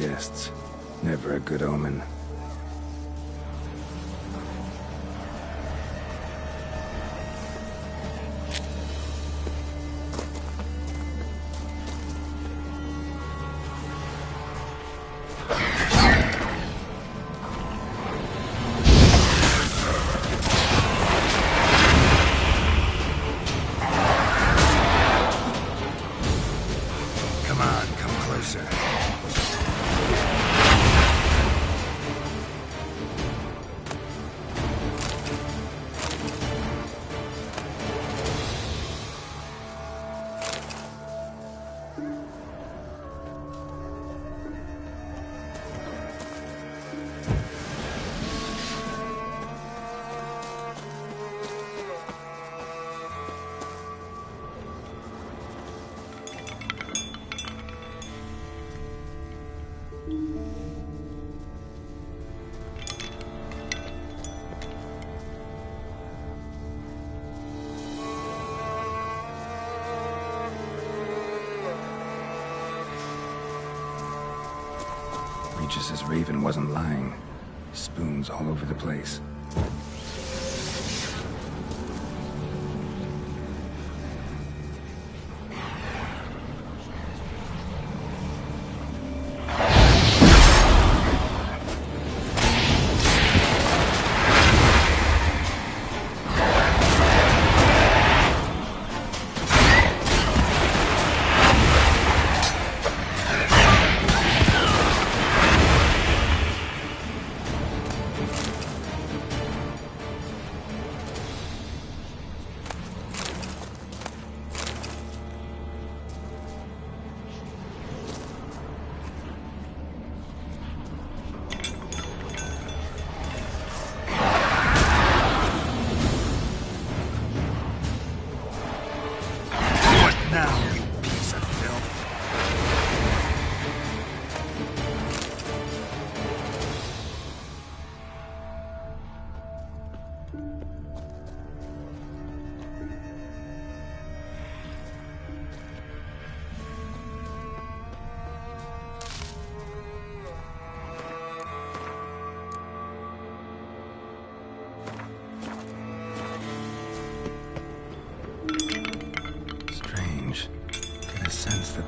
guests. Never a good omen. Regis's raven wasn't lying. Spoons all over the place.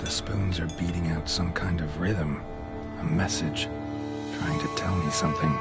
Spoons are beating out some kind of rhythm, a message, trying to tell me something.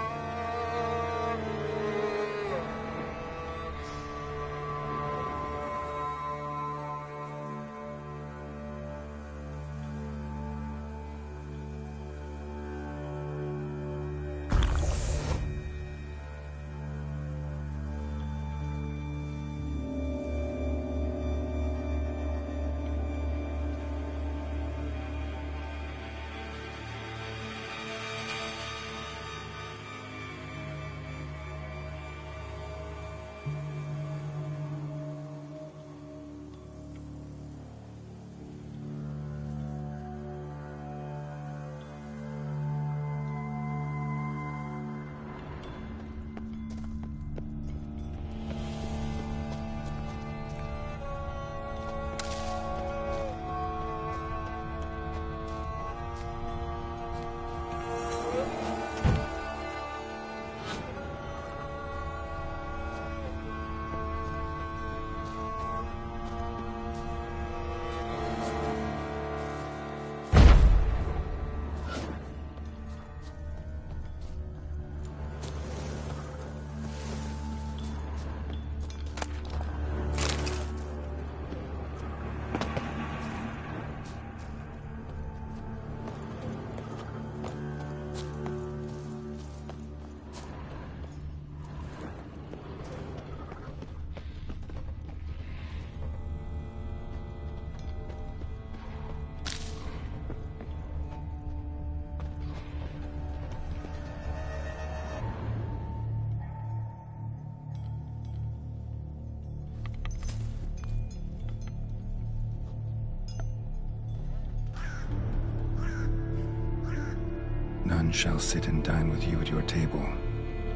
None shall sit and dine with you at your table.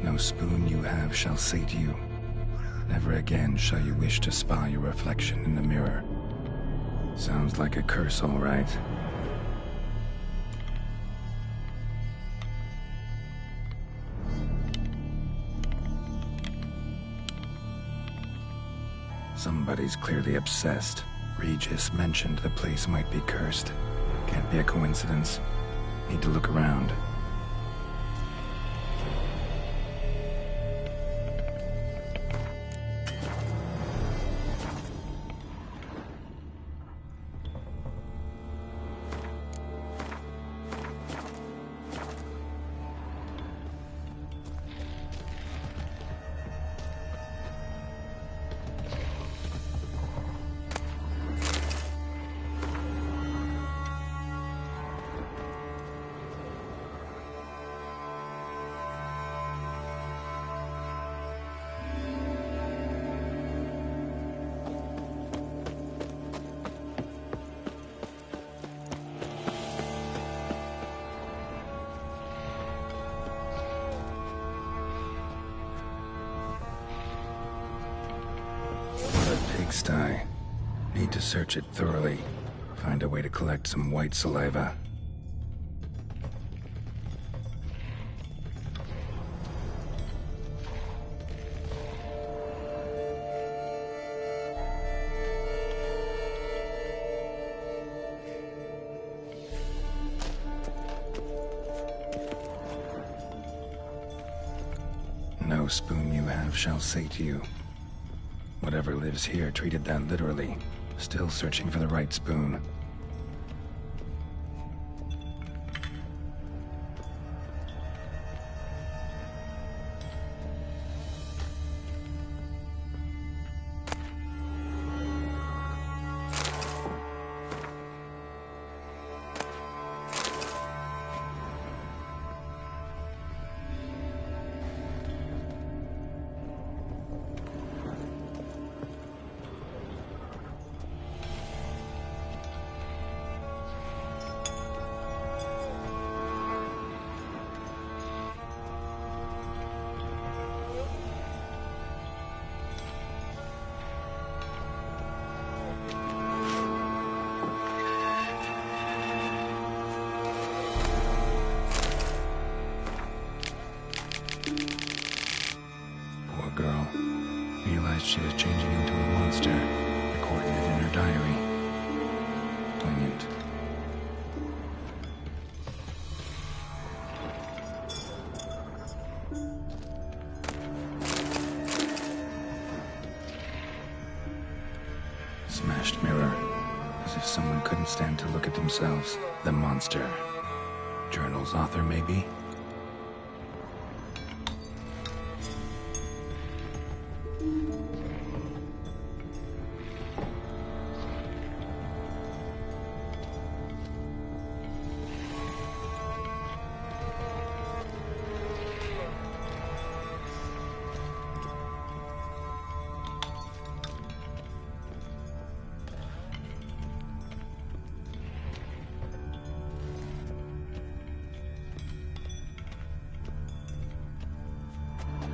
No spoon you have shall sate you. Never again shall you wish to spy your reflection in the mirror. Sounds like a curse, all right. Somebody's clearly obsessed. Regis mentioned the place might be cursed. Can't be a coincidence. Need to look around. Pigsty. Need to search it thoroughly. Find a way to collect some white saliva. No spoon you have shall sate you. Whatever lives here treated that literally. Still searching for the right spoon. Girl realized she was changing into a monster, recorded it in her diary. Poignant. Smashed mirror, as if someone couldn't stand to look at themselves. The monster. Journal's author, maybe?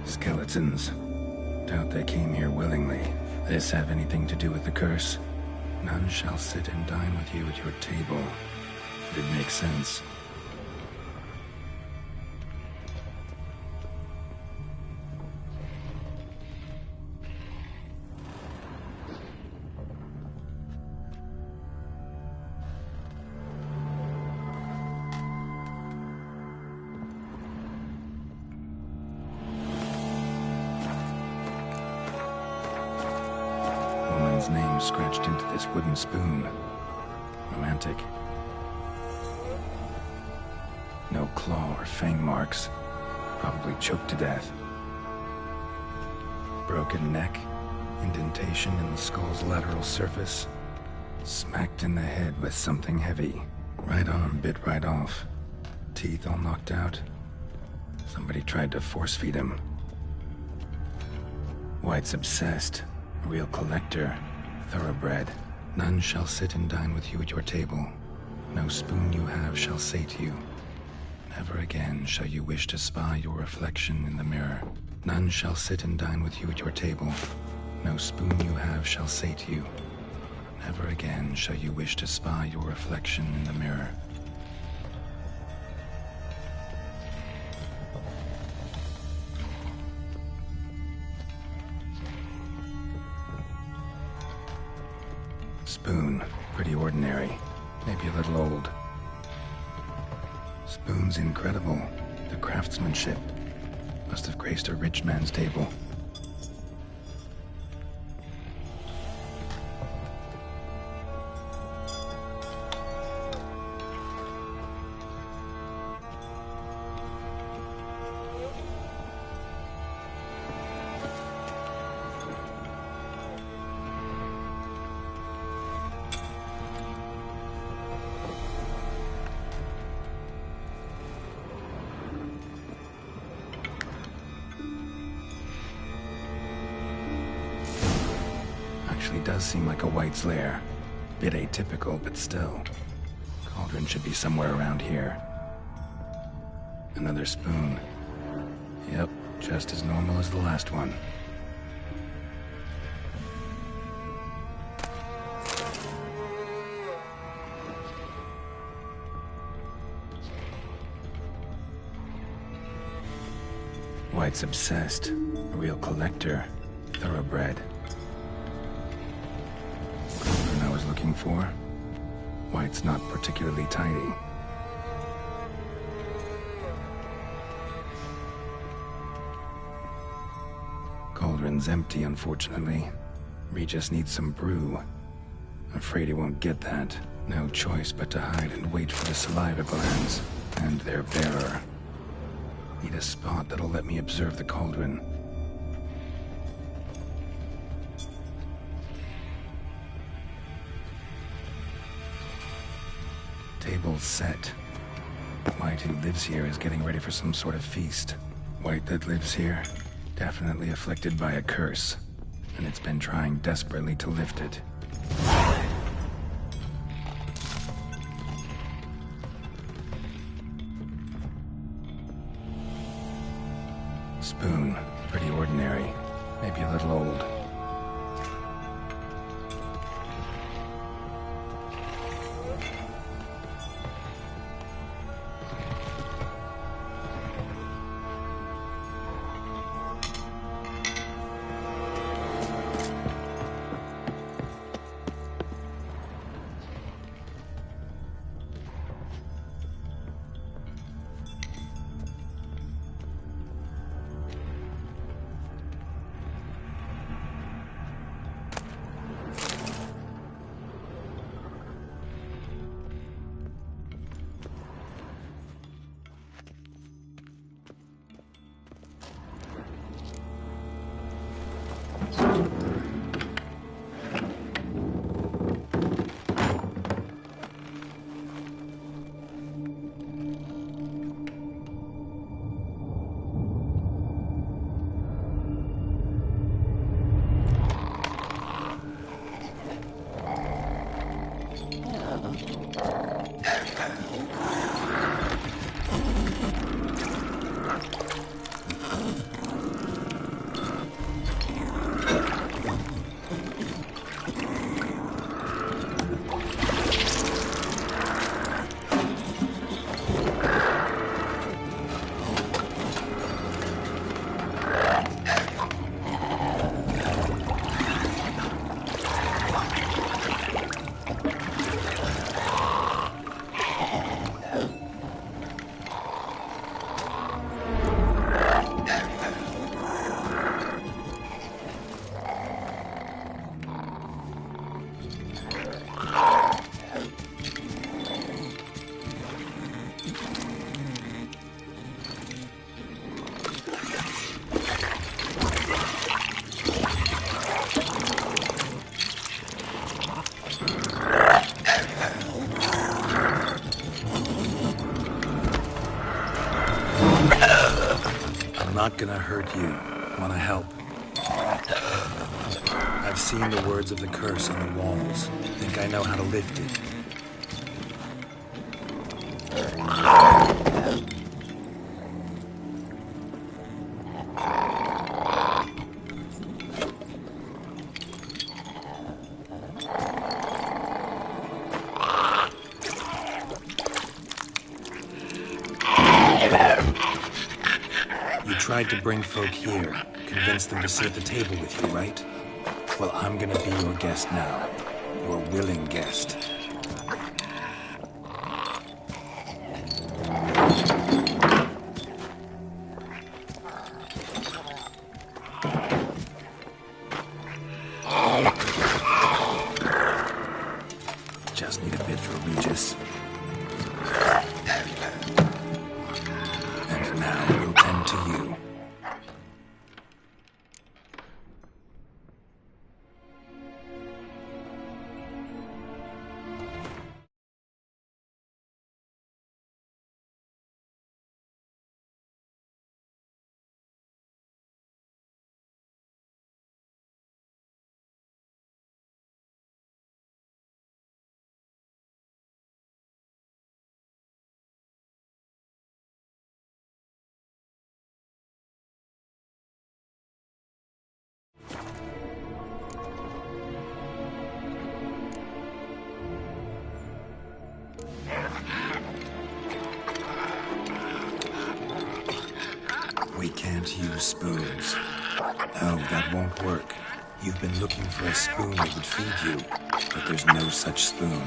Skeletons. Doubt they came here willingly. This have anything to do with the curse? None shall sit and dine with you at your table. It makes sense. Name scratched into this wooden spoon. Romantic. No claw or fang marks. Probably choked to death. Broken neck. Indentation in the skull's lateral surface. Smacked in the head with something heavy. Right arm bit right off. Teeth all knocked out. Somebody tried to force feed him. White's obsessed. A real collector. Thoroughbred. None shall sit and dine with you at your table. No spoon you have shall sate you. Never again shall you wish to spy your reflection in the mirror. None shall sit and dine with you at your table. No spoon you have shall sate you. Never again shall you wish to spy your reflection in the mirror. Spoon, pretty ordinary. Maybe a little old. Spoon's incredible. The craftsmanship must have graced a rich man's table. Actually does seem like a White's lair. Bit atypical, but still. Cauldron should be somewhere around here. Another spoon. Yep, just as normal as the last one. White's obsessed. A real collector. Thoroughbred. I was looking for. White's not particularly tidy. Cauldron's empty, unfortunately. Regis needs some brew. Afraid he won't get that. No choice but to hide and wait for the saliva glands and their bearer. Need a spot that'll let me observe the cauldron. Table's set. White, who lives here, is getting ready for some sort of feast. White that lives here, definitely afflicted by a curse, and it's been trying desperately to lift it. Spoon, pretty ordinary, maybe a little old. Not gonna hurt you. Wanna help? I've seen the words of the curse on the walls. Think I know how to lift it. Tried to bring folk here, convince them to sit at the table with you, right? Well, I'm gonna be your guest now. Your willing guest. Just need a bit for Regis. And now we'll tend to you. We can't use spoons. No, that won't work. You've been looking for a spoon that would feed you, but there's no such spoon.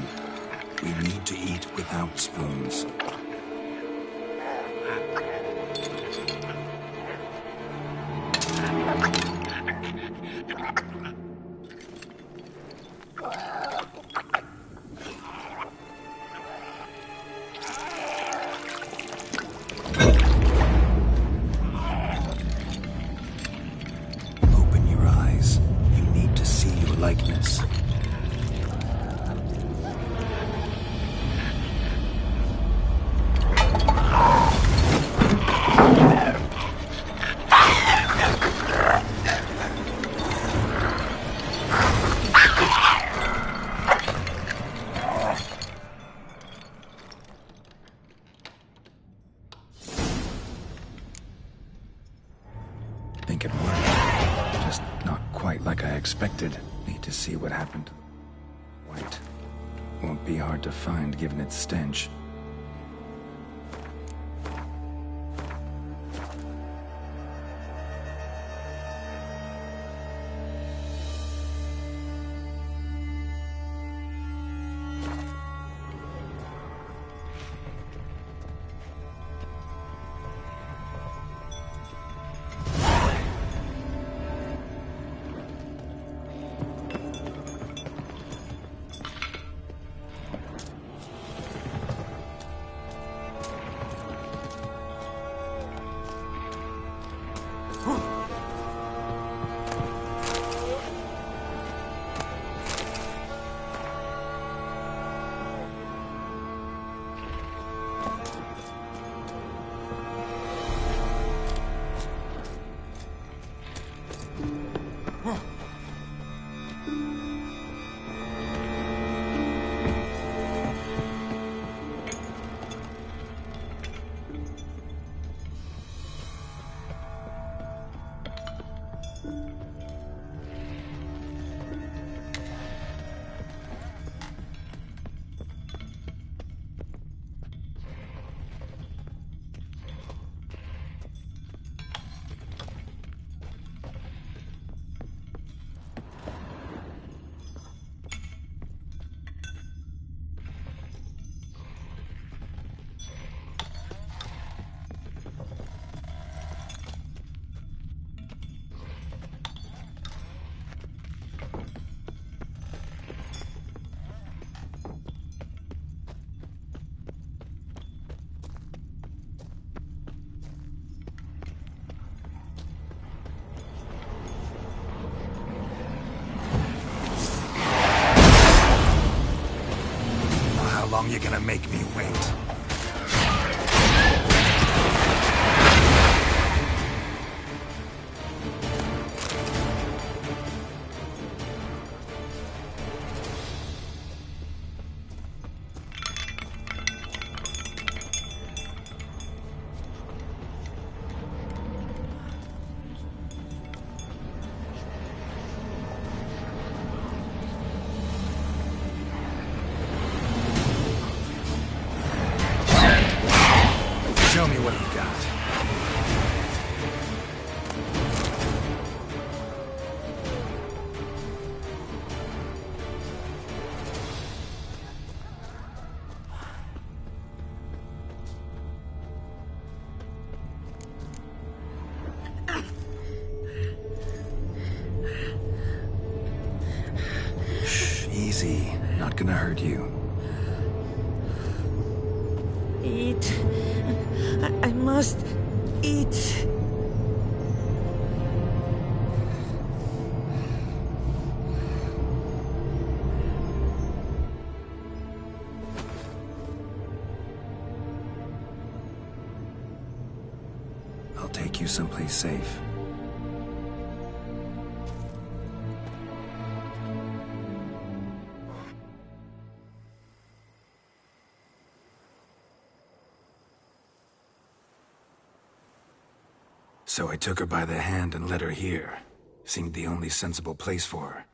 We need to eat without spoons. Open your eyes. You need to see your likeness. Think it worked. Just not quite like I expected. Need to see what happened. White. Won't be hard to find given its stench. How long you gonna make me wait? easy. Not gonna hurt you. Eat. I must eat. I'll take you someplace safe. So I took her by the hand and led her here. Seemed the only sensible place for her.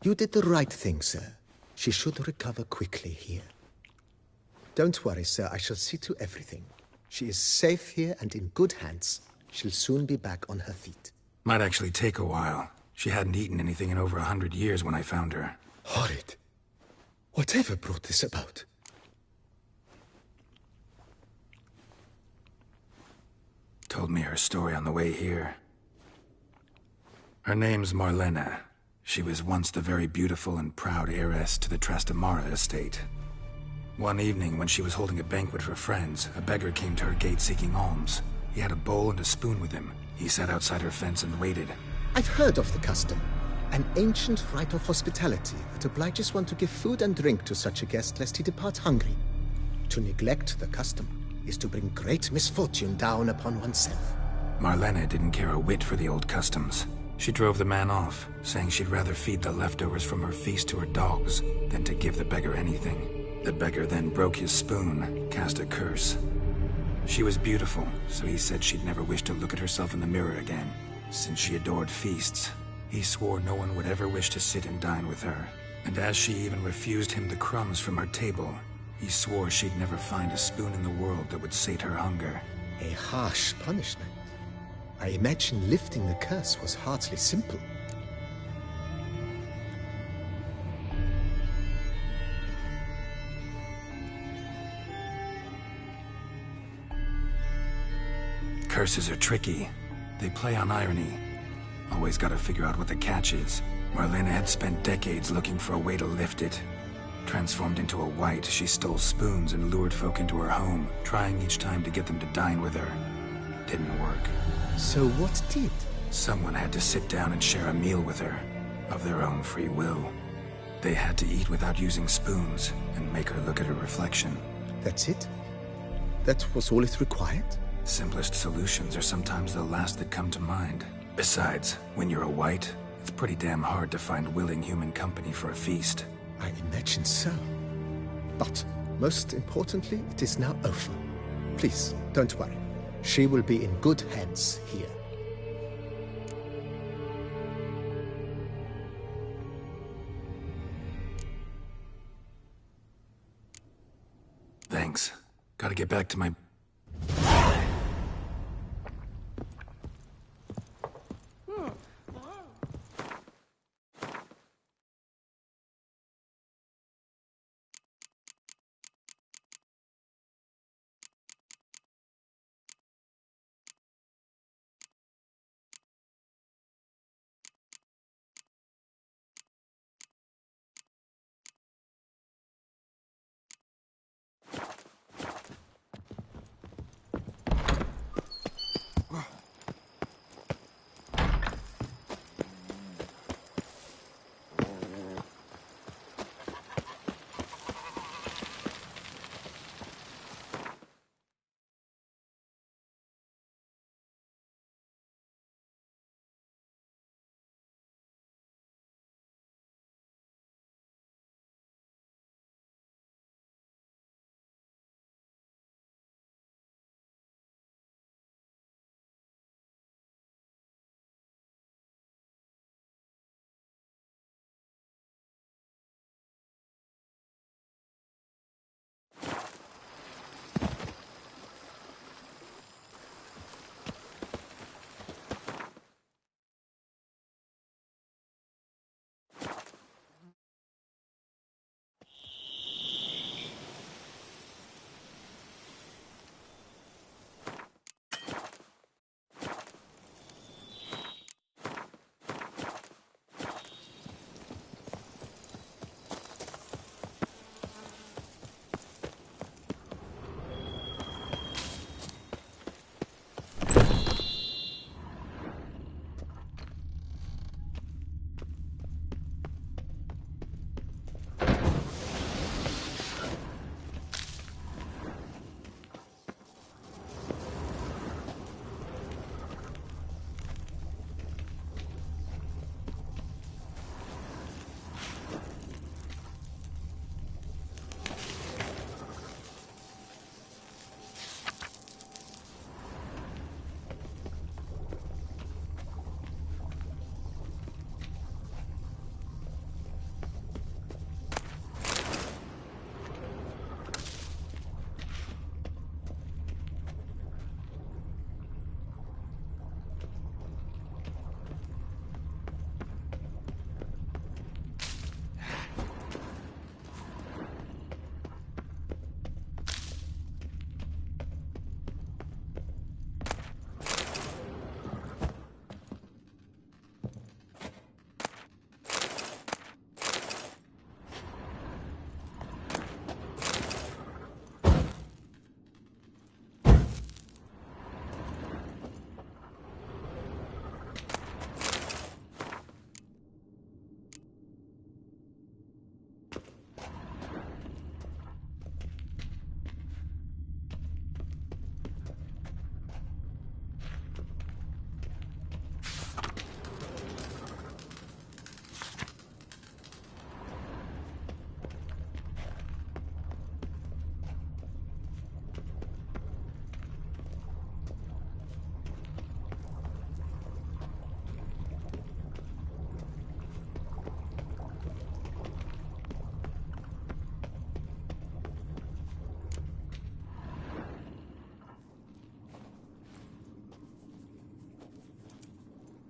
You did the right thing, sir. She should recover quickly here. Don't worry, sir. I shall see to everything. She is safe here and in good hands. She'll soon be back on her feet. Might actually take a while. She hadn't eaten anything in over 100 years when I found her. Horrid. Whatever brought this about? Told me her story on the way here. Her name's Marlena. She was once the very beautiful and proud heiress to the Trastamara estate. One evening, when she was holding a banquet for friends, a beggar came to her gate seeking alms. He had a bowl and a spoon with him. He sat outside her fence and waited. I've heard of the custom. An ancient rite of hospitality that obliges one to give food and drink to such a guest lest he depart hungry. To neglect the custom is to bring great misfortune down upon oneself. Marlena didn't care a whit for the old customs. She drove the man off, saying she'd rather feed the leftovers from her feast to her dogs than to give the beggar anything. The beggar then broke his spoon, cast a curse. She was beautiful, so he said she'd never wish to look at herself in the mirror again. Since she adored feasts, he swore no one would ever wish to sit and dine with her. And as she even refused him the crumbs from her table, he swore she'd never find a spoon in the world that would sate her hunger. A harsh punishment. I imagine lifting the curse was hardly simple. Curses are tricky. They play on irony. Always gotta figure out what the catch is. Marlena had spent decades looking for a way to lift it. Transformed into a wight, she stole spoons and lured folk into her home, trying each time to get them to dine with her. Didn't work. So what did? Someone had to sit down and share a meal with her, of their own free will. They had to eat without using spoons, and make her look at her reflection. That's it? That was all it required? Simplest solutions are sometimes the last that come to mind. Besides, when you're a wight, it's pretty damn hard to find willing human company for a feast. I imagine so. But, most importantly, it is now over. Please, don't worry. She will be in good hands here. Thanks. Gotta get back to my...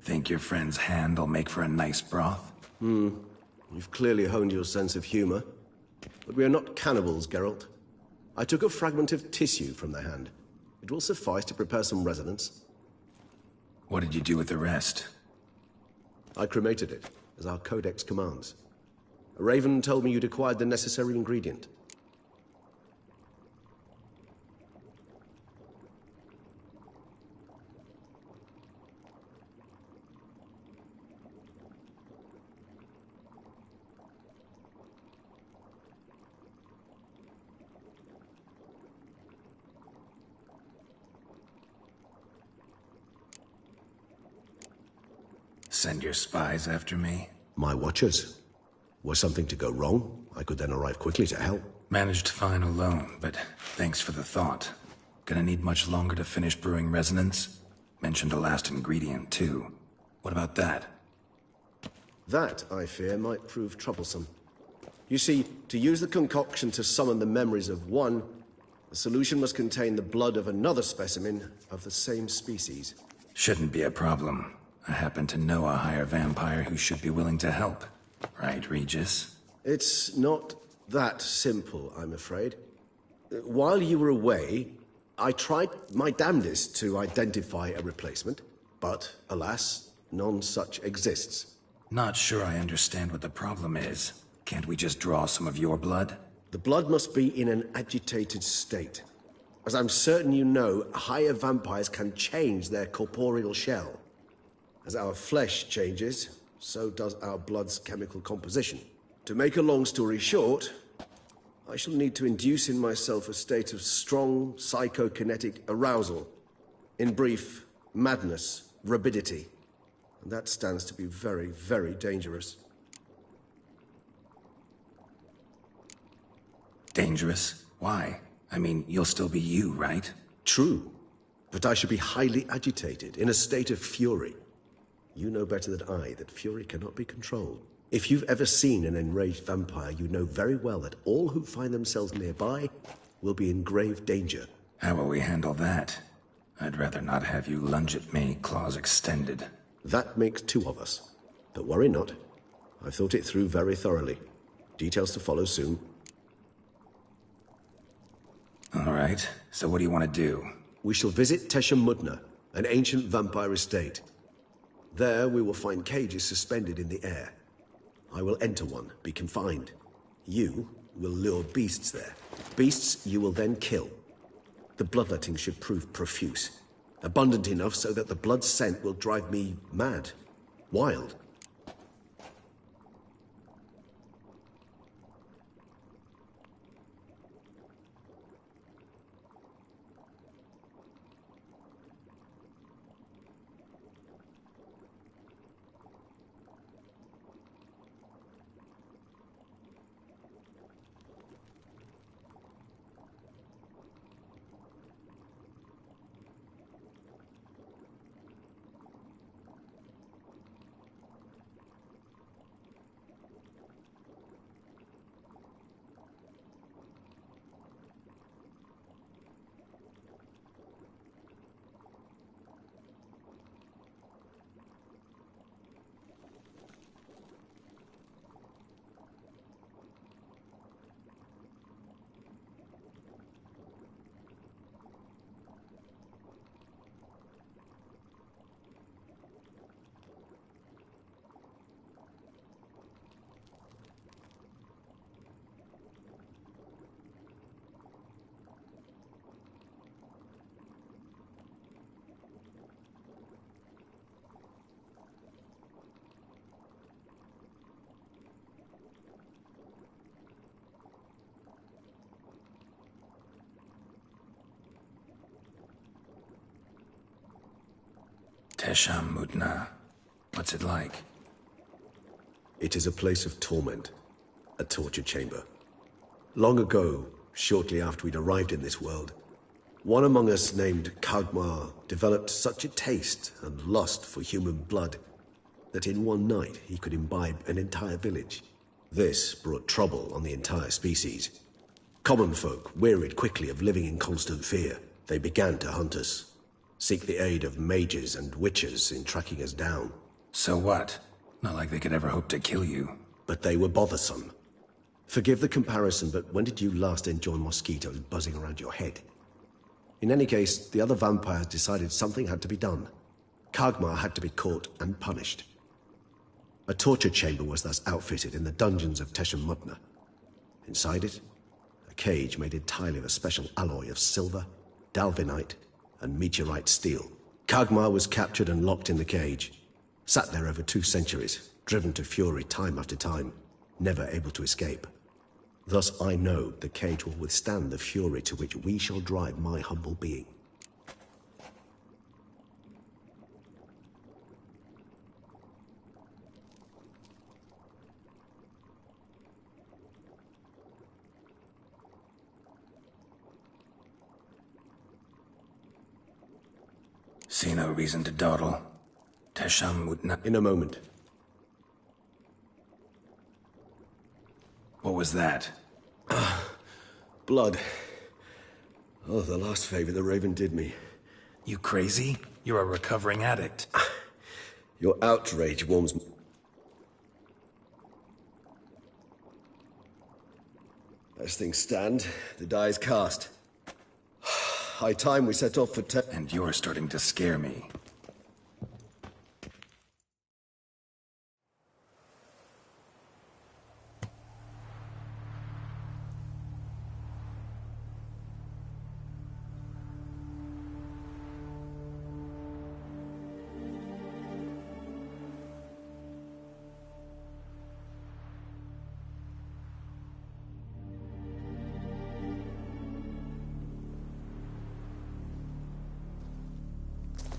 Think your friend's hand will make for a nice broth? You've clearly honed your sense of humor. But we are not cannibals, Geralt. I took a fragment of tissue from the hand. It will suffice to prepare some resonance. What did you do with the rest? I cremated it, as our codex commands. A raven told me you'd acquired the necessary ingredient. Send your spies after me? My watchers. Were something to go wrong, I could then arrive quickly to help. Managed fine alone, but thanks for the thought. Gonna need much longer to finish brewing resonance? Mentioned a last ingredient, too. What about that? That, I fear, might prove troublesome. You see, to use the concoction to summon the memories of one, the solution must contain the blood of another specimen of the same species. Shouldn't be a problem. I happen to know a higher vampire who should be willing to help. Right, Regis? It's not that simple, I'm afraid. While you were away, I tried my damnedest to identify a replacement, but alas, none such exists. Not sure I understand what the problem is. Can't we just draw some of your blood? The blood must be in an agitated state. As I'm certain you know, higher vampires can change their corporeal shell. As our flesh changes, so does our blood's chemical composition. To make a long story short, I shall need to induce in myself a state of strong psychokinetic arousal. In brief, madness, rabidity. And that stands to be very, very dangerous. Dangerous? Why? I mean, you'll still be you, right? True, but I should be highly agitated, in a state of fury. You know better than I that fury cannot be controlled. If you've ever seen an enraged vampire, you know very well that all who find themselves nearby will be in grave danger. How will we handle that? I'd rather not have you lunge at me, claws extended. That makes two of us. But worry not. I've thought it through very thoroughly. Details to follow soon. All right, so what do you want to do? We shall visit Tesha Mudna, an ancient vampire estate. There we will find cages suspended in the air. I will enter one, be confined. You will lure beasts there. Beasts you will then kill. The bloodletting should prove profuse. Abundant enough so that the blood scent will drive me mad. Wild. Tesham Mutna. What's it like? It is a place of torment, a torture chamber. Long ago, shortly after we'd arrived in this world, one among us named Kagmar developed such a taste and lust for human blood that in one night he could imbibe an entire village. This brought trouble on the entire species. Common folk wearied quickly of living in constant fear. They began to hunt us, seek the aid of mages and witches in tracking us down. So what? Not like they could ever hope to kill you. But they were bothersome. Forgive the comparison, but when did you last enjoy mosquitoes buzzing around your head? In any case, the other vampires decided something had to be done. Kagmar had to be caught and punished. A torture chamber was thus outfitted in the dungeons of Tesham Mutna. Inside it, a cage made entirely of a special alloy of silver, dalvinite, and meteorite steel. Kagmar was captured and locked in the cage. Sat there over 2 centuries, driven to fury time after time, never able to escape. Thus I know the cage will withstand the fury to which we shall drive my humble being. See no reason to dawdle. Tesham Mutna. In a moment. What was that? Blood. Oh, the last favor the Raven did me. You crazy? You're a recovering addict. Your outrage warms me. As things stand, the die is cast. High time we set off for And you're starting to scare me.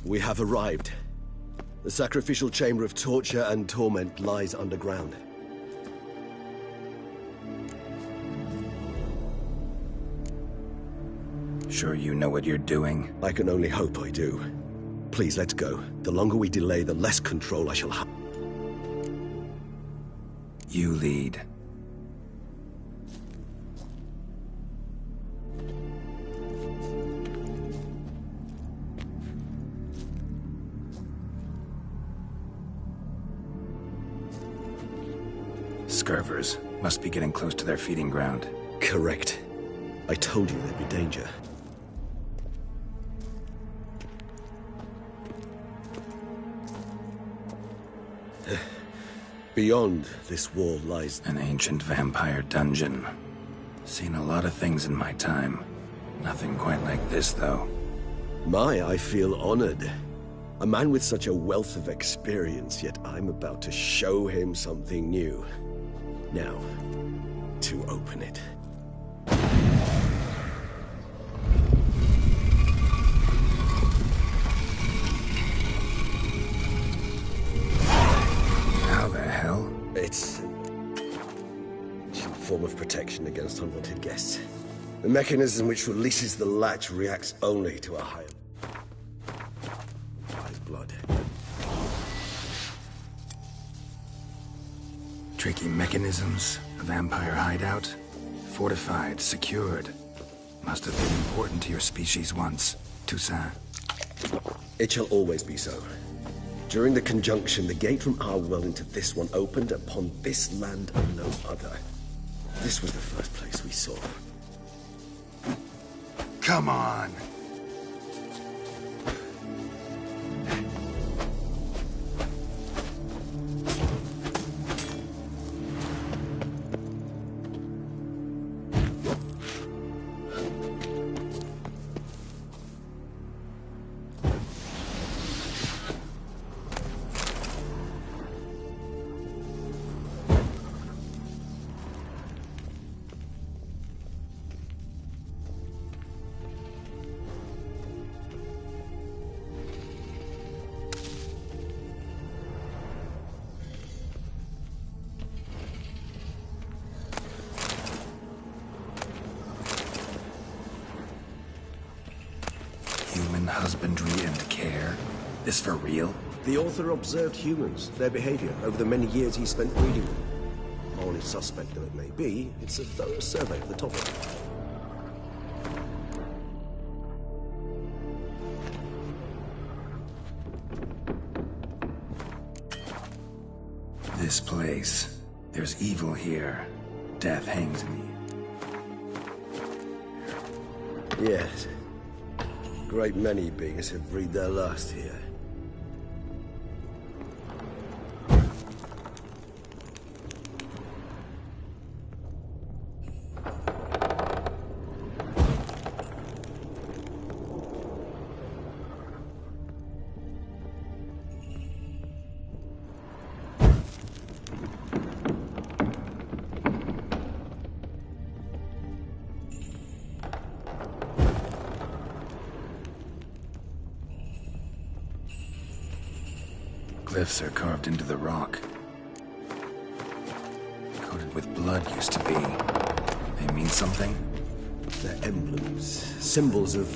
We have arrived. The sacrificial chamber of torture and torment lies underground. Sure you know what you're doing? I can only hope I do. Please, let's go. The longer we delay, the less control I shall have. You lead. Scurvers must be getting close to their feeding ground. Correct. I told you there'd be danger. Beyond this wall lies An ancient vampire dungeon. Seen a lot of things in my time. Nothing quite like this, though. I feel honored. A man with such a wealth of experience, yet I'm about to show him something new. Now, to open it. How the hell? It's a form of protection against unwanted guests. The mechanism which releases the latch reacts only to a higher blood. Tricky mechanisms, a vampire hideout. Fortified, secured. Must have been important to your species once, Toussaint. It shall always be so. During the conjunction, the gate from our world into this one opened upon this land and no other. This was the first place we saw. Come on! husbandry and care? This for real? The author observed humans, their behavior, over the many years he spent reading them. Morally suspect though it may be, it's a thorough survey of the topic. This place. There's evil here. Death hangs me. Yes. Great many beings have breathed their last here. Glyphs are carved into the rock. Coated with blood used to be. They mean something? They're emblems, symbols of,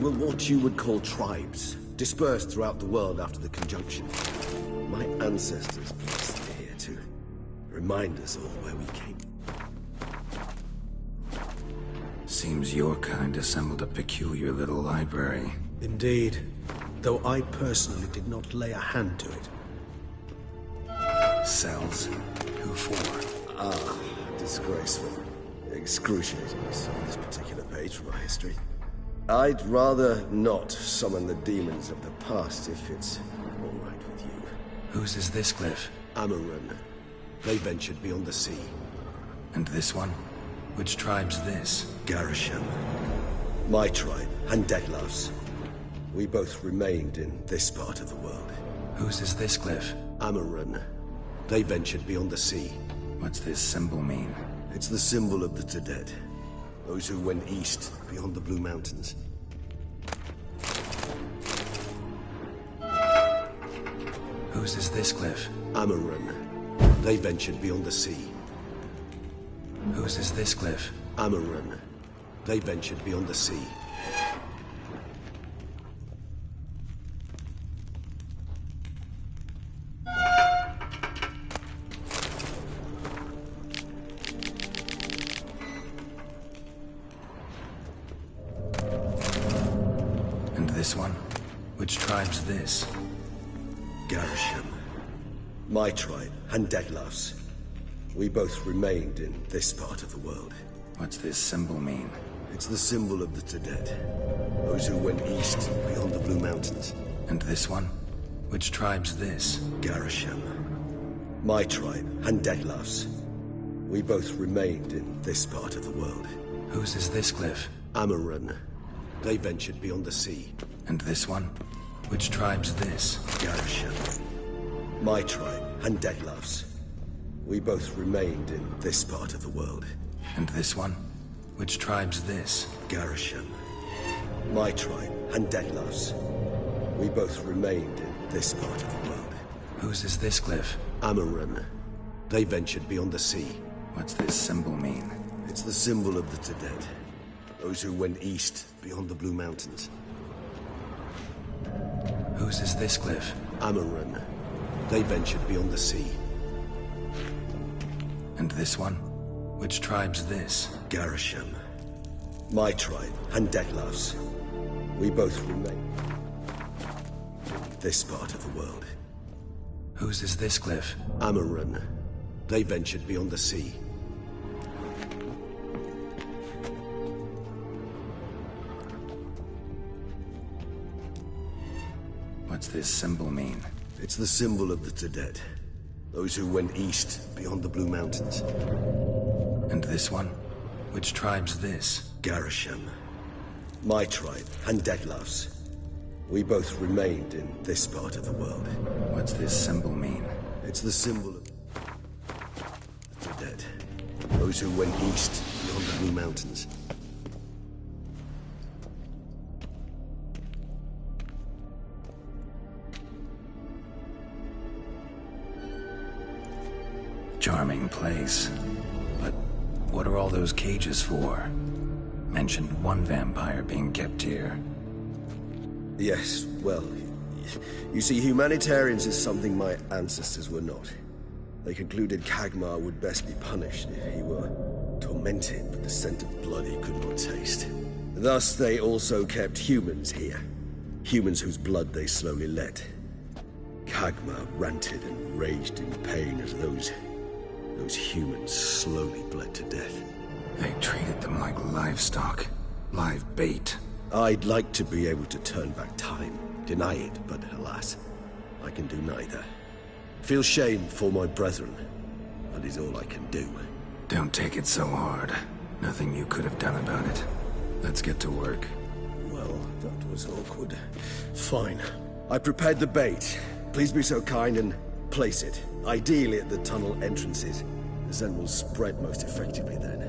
well, what you would call tribes, dispersed throughout the world after the conjunction. My ancestors placed them here to remind us all where we came. Seems your kind assembled a peculiar little library. Indeed, though I personally did not lay a hand to it. Cells? Who for? Disgraceful. Excruciating, I saw this particular page from our history. I'd rather not summon the demons of the past if it's all right with you. Whose is this glyph? Amarun. They ventured beyond the sea. And this one? Which tribe's this? Garisham. My tribe, and Deadlouse. We both remained in this part of the world. Whose is this glyph? Amarun. They ventured beyond the sea. What's this symbol mean? It's the symbol of the Tedet. Those who went east, beyond the Blue Mountains. Whose is this glyph? Amarun. They ventured beyond the sea. Whose is this glyph? Amarun. They ventured beyond the sea. This one? Which tribe's this? Garisham. My tribe, and Deadlouse. We both remained in this part of the world. What's this symbol mean? It's the symbol of the Tedet. Those who went east, beyond the Blue Mountains. And this one? Which tribe's this? Garisham. My tribe, and Deadlouse. We both remained in this part of the world. Whose is this glyph? Amarun. They ventured beyond the sea. And this one? Which tribe's this? Garisham. My tribe, and Deadlouse. We both remained in this part of the world. And this one? Which tribe's this? Garisham. My tribe, and Deadlouse. We both remained in this part of the world. Whose is this glyph? Amarun. They ventured beyond the sea. What's this symbol mean? It's the symbol of the Tedet. Those who went east, beyond the Blue Mountains. Whose is this glyph? Amarun. They ventured beyond the sea. And this one? Which tribe's this? Garisham. My tribe, and Deadlouse. We both remain this part of the world. Whose is this glyph? Amarun. They ventured beyond the sea. What's this symbol mean? It's the symbol of the Tedet. Those who went east, beyond the Blue Mountains. And this one? Which tribe's this? Garisham. My tribe, and Deadlouse. We both remained in this part of the world. What's this symbol mean? It's the symbol of the Tedet. Those who went east, beyond the Blue Mountains. Charming place. But what are all those cages for? Mentioned one vampire being kept here. Yes, well, you see, humanitarians is something my ancestors were not. They concluded Kagmar would best be punished if he were tormented with the scent of blood he could not taste. Thus, they also kept humans here. Humans whose blood they slowly let. Kagmar ranted and raged in pain as those humans slowly bled to death. They treated them like livestock. Live bait. I'd like to be able to turn back time, deny it, but alas, I can do neither. Feel shame for my brethren. That is all I can do. Don't take it so hard. Nothing you could have done about it. Let's get to work. Well, that was awkward. Fine. I prepared the bait. Please be so kind and place it. Ideally at the tunnel entrances. The scent will spread most effectively then.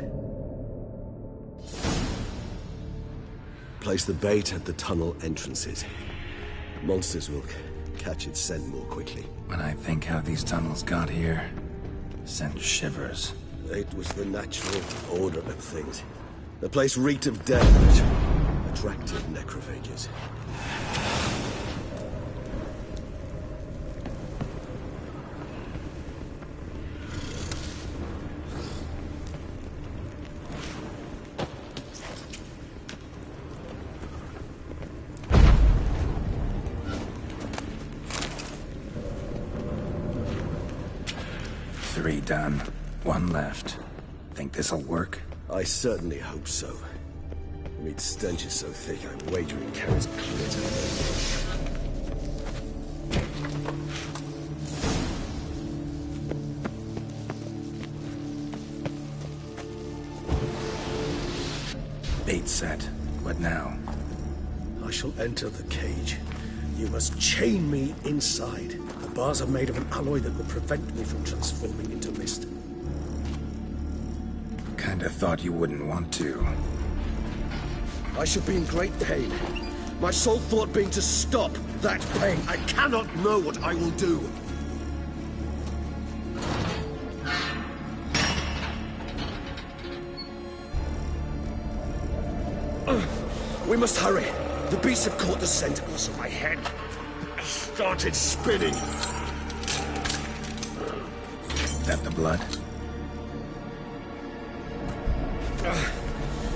Place the bait at the tunnel entrances. Monsters will catch its scent more quickly. When I think how these tunnels got here, send shivers. It was the natural order of things. The place reeked of death, which attracted necrophages. Three done. One left. Think this'll work? I certainly hope so. The meat stench is so thick, I'm wagering it carries glitter. Bait set. What now? I shall enter the cage. You must chain me inside. The bars are made of an alloy that will prevent me from transforming into mist. Kinda thought you wouldn't want to. I should be in great pain. My sole thought being to stop that pain. I cannot know what I will do. We must hurry. The beasts have caught the scent also my head. Started spinning. That the blood?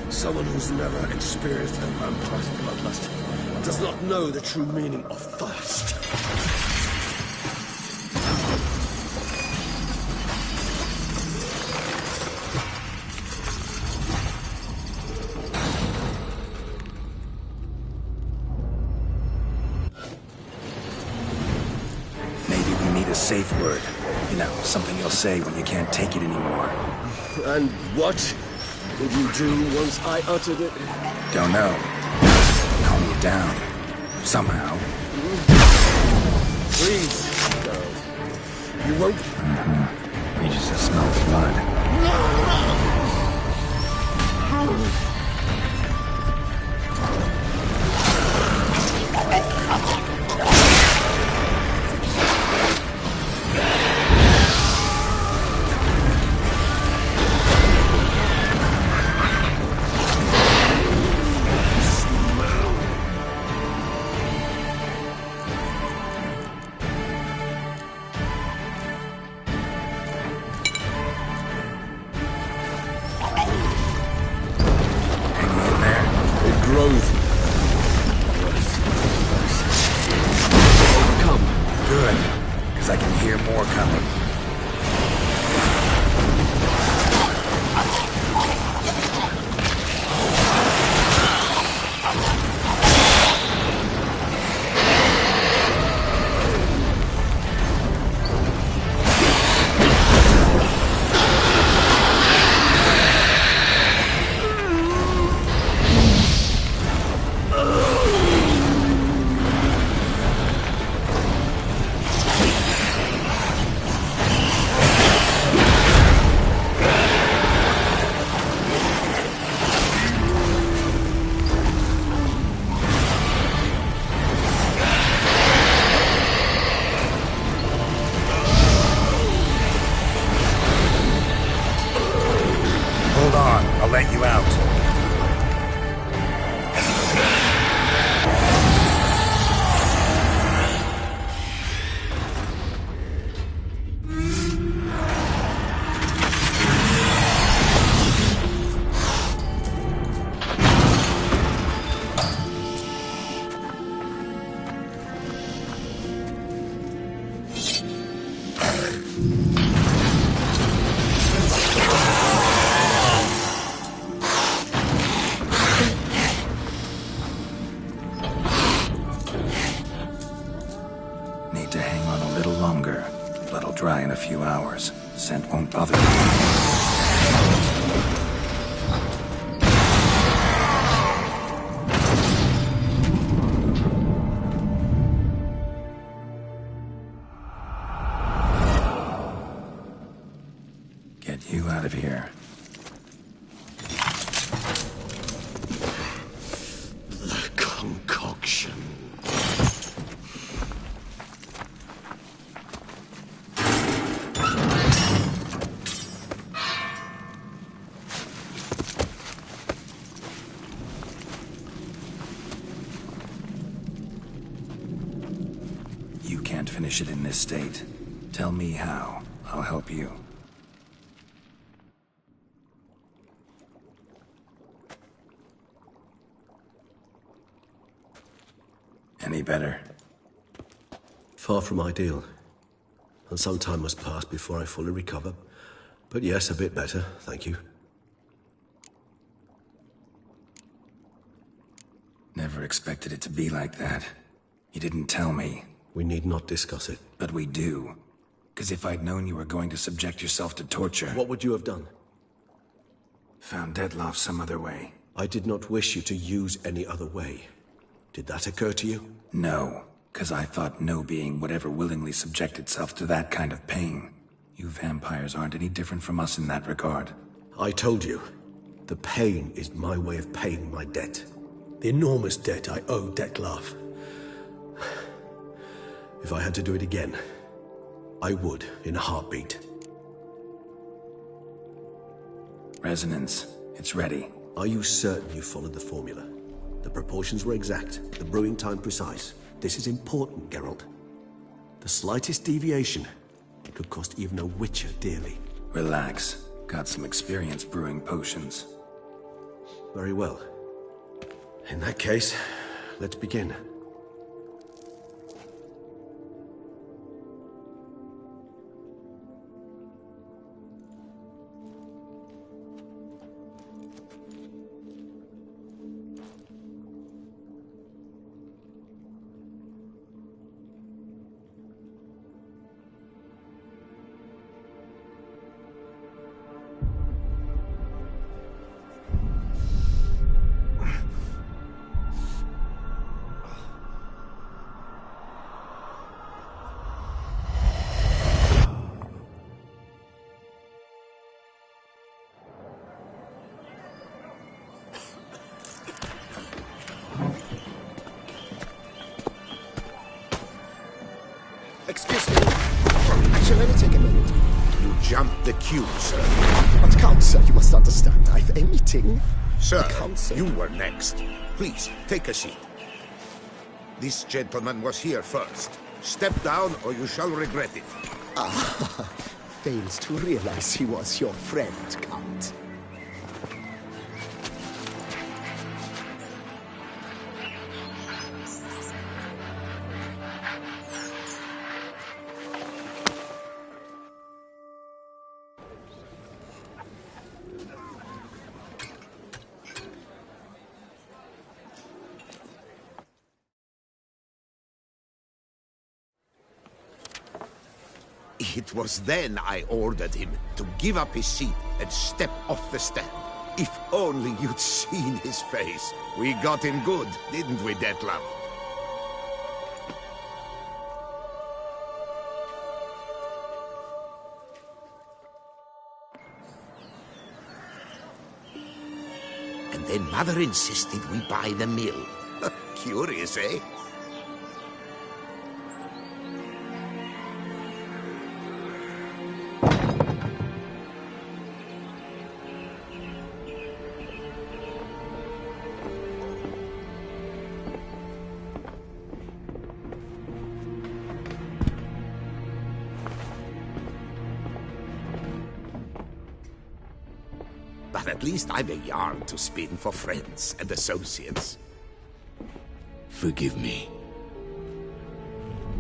Someone who's never experienced a vampire's bloodlust does not know the true meaning of thirst. Maybe we need a safe word. You know, something you'll say when you can't take it anymore. And what would you do once I uttered it? Don't know. Calm you down. Somehow. Please, no. You won't. We just smell blood. Good, because I can hear more coming. Hold on, I'll let you out. finish it in this state. Tell me how. I'll help you. Any better? Far from ideal. And some time must pass before I fully recover. But yes, a bit better, thank you. Never expected it to be like that. You didn't tell me. We need not discuss it. But we do. Because if I'd known you were going to subject yourself to torture... What would you have done? Found Dettlaff some other way. I did not wish you to use any other way. Did that occur to you? No, because I thought no being would ever willingly subject itself to that kind of pain. You vampires aren't any different from us in that regard. I told you, the pain is my way of paying my debt. The enormous debt I owe Dettlaff. If I had to do it again, I would in a heartbeat. Resonance. It's ready. Are you certain you followed the formula? The proportions were exact, the brewing time precise. This is important, Geralt. The slightest deviation could cost even a Witcher dearly. Relax. Got some experience brewing potions. Very well. In that case, let's begin. Excuse me. Actually, let me take a minute. You jumped the queue, sir. But Count, sir, you must understand. I've a meeting. Sir, Count, sir. you were next. Please, take a seat. This gentleman was here first. Step down or you shall regret it. Fails to realize he was your friend, Count. It was then I ordered him to give up his seat and step off the stand. If only you'd seen his face. We got him good, didn't we, Dettlaff? And then Mother insisted we buy the mill. Curious, eh? But at least I've a yarn to spin for friends and associates. Forgive me.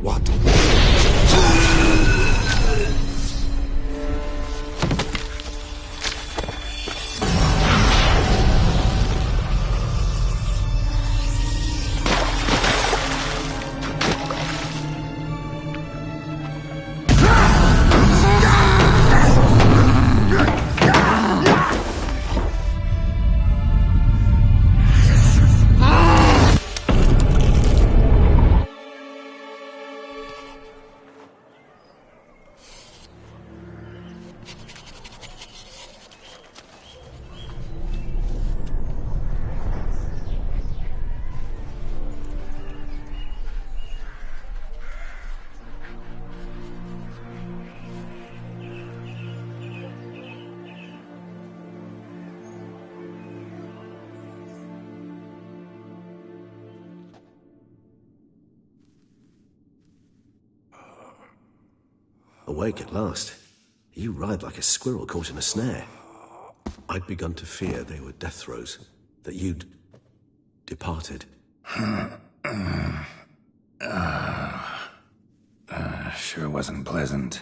What? Awake at last. You ride like a squirrel caught in a snare. I'd begun to fear they were death throes, that you'd departed. Sure wasn't pleasant,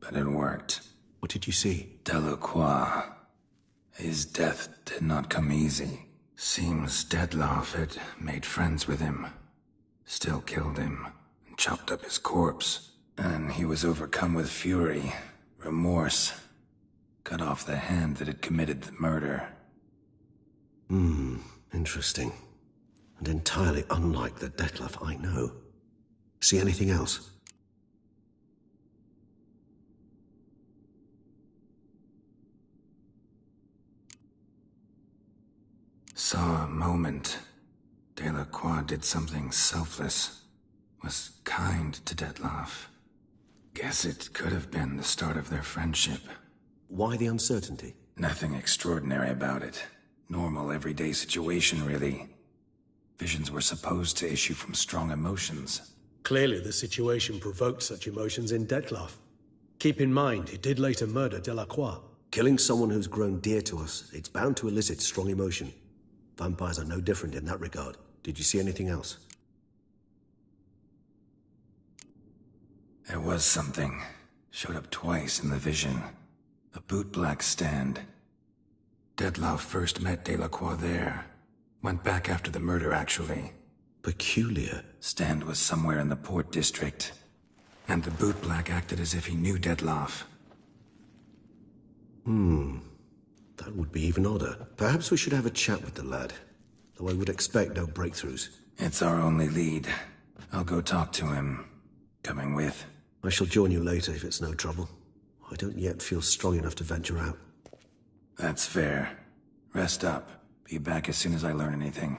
but it worked. What did you see? Delacroix. His death did not come easy. Seems Dettlaff had made friends with him. Still killed him, and chopped up his corpse. And he was overcome with fury, remorse. Cut off the hand that had committed the murder. Interesting. And entirely unlike the Dettlaff I know. See anything else? Saw a moment. Delacroix did something selfless. Was kind to Dettlaff. Guess it could have been the start of their friendship. Why the uncertainty? Nothing extraordinary about it. Normal, everyday situation, really. Visions were supposed to issue from strong emotions. Clearly the situation provoked such emotions in Dettlaff. Keep in mind, he did later murder Delacroix. Killing someone who's grown dear to us, it's bound to elicit strong emotion. Vampires are no different in that regard. Did you see anything else? There was something. Showed up twice in the vision. A bootblack stand. Dettlaff first met Delacroix there. Went back after the murder, actually. Peculiar. Stand was somewhere in the Port District. And the bootblack acted as if he knew Dettlaff. That would be even odder. Perhaps we should have a chat with the lad. Though I would expect no breakthroughs. It's our only lead. I'll go talk to him. Coming with? I shall join you later if it's no trouble. I don't yet feel strong enough to venture out. That's fair. Rest up. Be back as soon as I learn anything.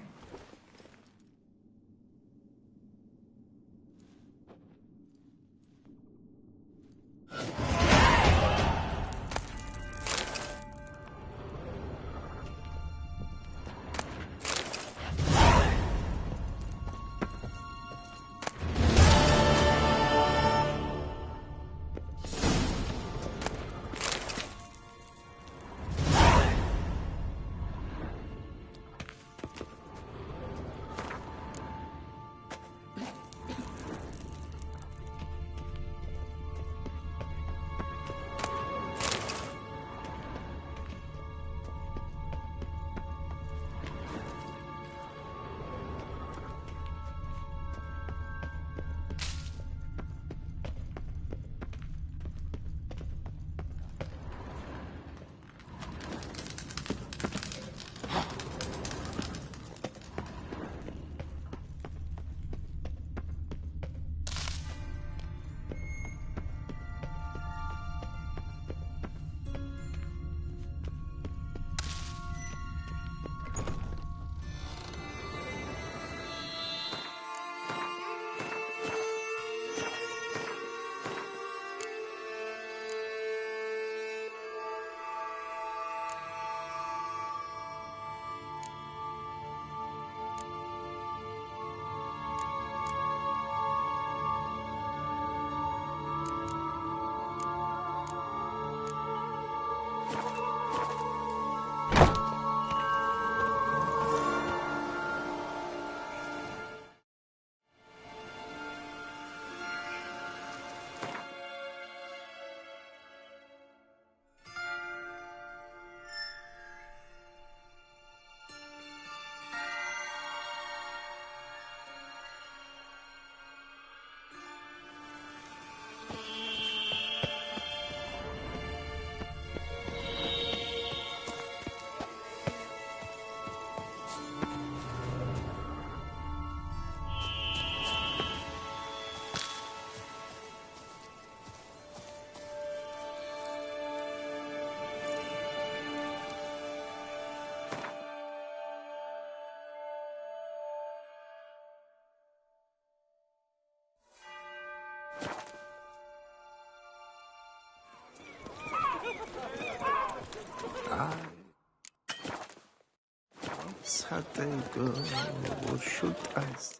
Certain girl, what should I say?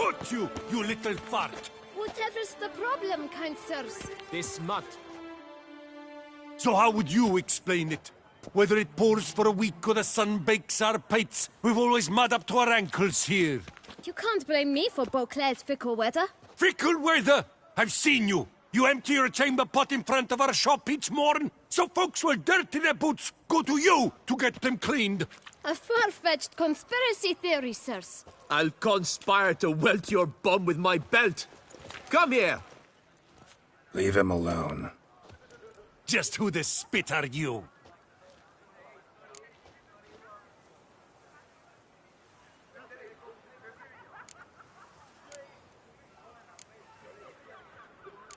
shoot you, you little fart! Whatever's the problem, kind sirs? This mud. So how would you explain it? Whether it pours for a week or the sun bakes our pates, we've always mud up to our ankles here. You can't blame me for Beauclair's fickle weather. Fickle weather! I've seen you! You empty your chamber pot in front of our shop each morn, so folks will dirty their boots go to you to get them cleaned. A far-fetched conspiracy theory, sirs. I'll conspire to welt your bum with my belt. Come here. Leave him alone. Just who the spit are you?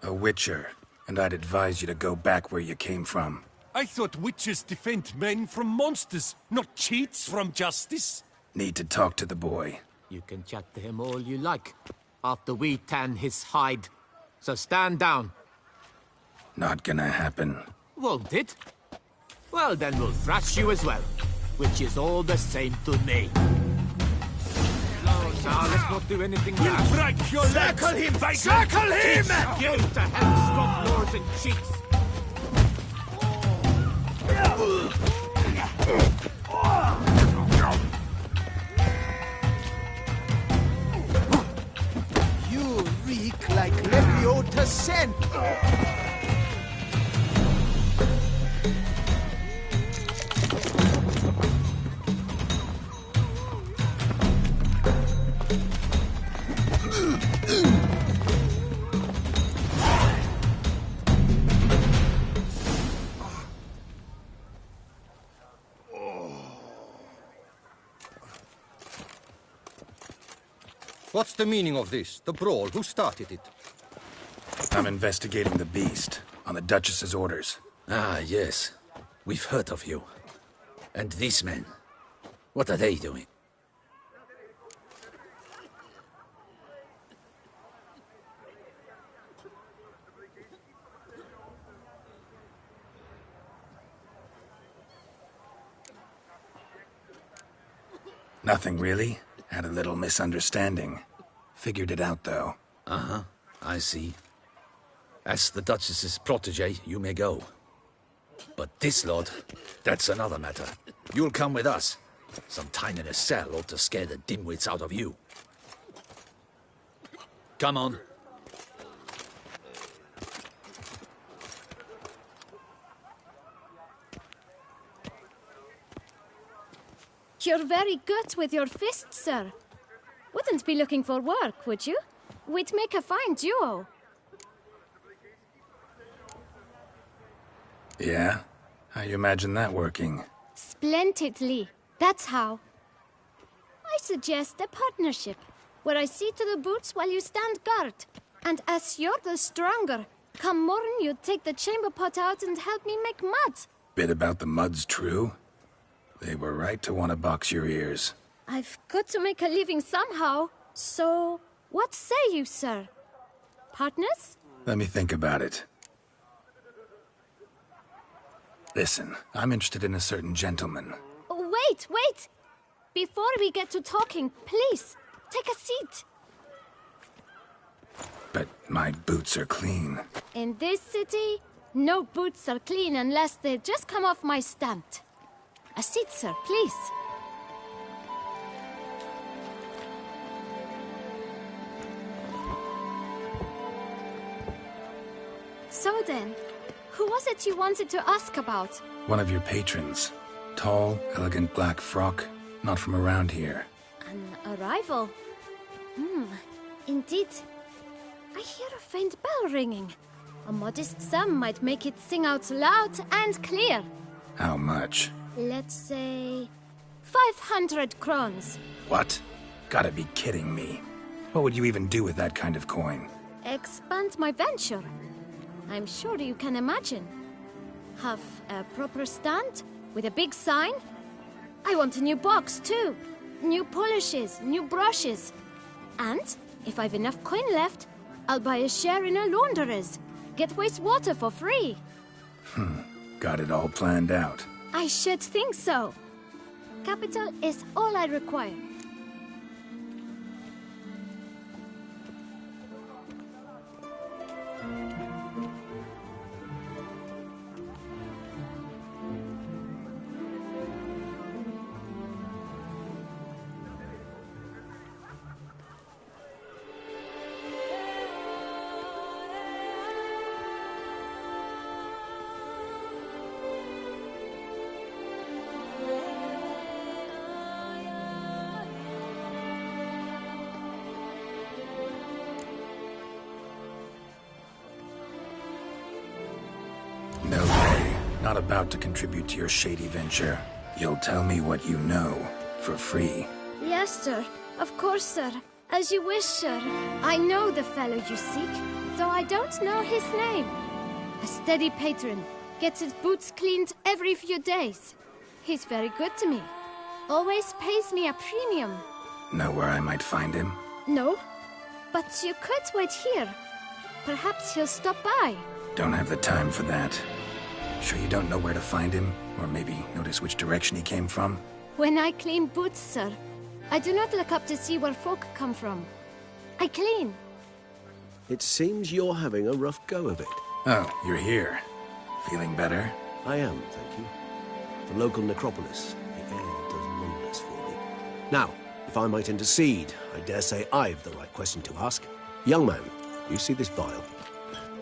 A witcher, and I'd advise you to go back where you came from. I thought witches defend men from monsters, not cheats from justice. Need to talk to the boy. You can chat to him all you like, after we tan his hide. So stand down. Not gonna happen. Won't it? Well, then we'll thrash you as well, which is all the same to me. Now, let's not do anything rash. Break your legs! Circle him! Circle him! Get to hell, scrub lords and cheeks! You reek like Lepiota scent. What's the meaning of this? The brawl? Who started it? I'm investigating the beast, on the Duchess's orders. Ah, yes. We've heard of you. And these men, what are they doing? Nothing really. Had a little misunderstanding. Figured it out, though. Uh-huh. I see. As the Duchess's protege, you may go. But this lord, that's another matter. You'll come with us. Some time in a cell ought to scare the dimwits out of you. Come on. You're very good with your fists, sir. Wouldn't be looking for work, would you? We'd make a fine duo. Yeah? How you imagine that working? Splendidly. That's how. I suggest a partnership, where I see to the boots while you stand guard. And as you're the stronger, come morn you take the chamber pot out and help me make mud. Bit about the mud's true? They were right to want to box your ears. I've got to make a living somehow, so what say you, sir? Partners? Let me think about it. Listen, I'm interested in a certain gentleman. Wait! Before we get to talking, please, take a seat. But my boots are clean. In this city, no boots are clean unless they just come off my stand. A seat, sir, please. So then, who was it you wanted to ask about? One of your patrons. Tall, elegant black frock. Not from around here. An arrival? Indeed. I hear a faint bell ringing. A modest sum might make it sing out loud and clear. How much? Let's say 500 crowns. What? Gotta be kidding me. What would you even do with that kind of coin? Expand my venture. I'm sure you can imagine. Have a proper stand with a big sign. I want a new box too. New polishes, new brushes. And if I've enough coin left, I'll buy a share in a launderer's. Get wastewater for free. Got it all planned out. I should think so. Capital is all I require. No way. Not about to contribute to your shady venture. You'll tell me what you know, for free. Yes, sir. Of course, sir. As you wish, sir. I know the fellow you seek, though I don't know his name. A steady patron. Gets his boots cleaned every few days. He's very good to me. Always pays me a premium. Know where I might find him? No, but you could wait here. Perhaps he'll stop by. Don't have the time for that. Sure you don't know where to find him? Or maybe notice which direction he came from? When I clean boots, sir, I do not look up to see where folk come from. I clean. It seems you're having a rough go of it. Oh, you're here. Feeling better? I am, thank you. The local necropolis. The air does wonders for me. Now, if I might intercede, I dare say I've the right question to ask. Young man, you see this vial?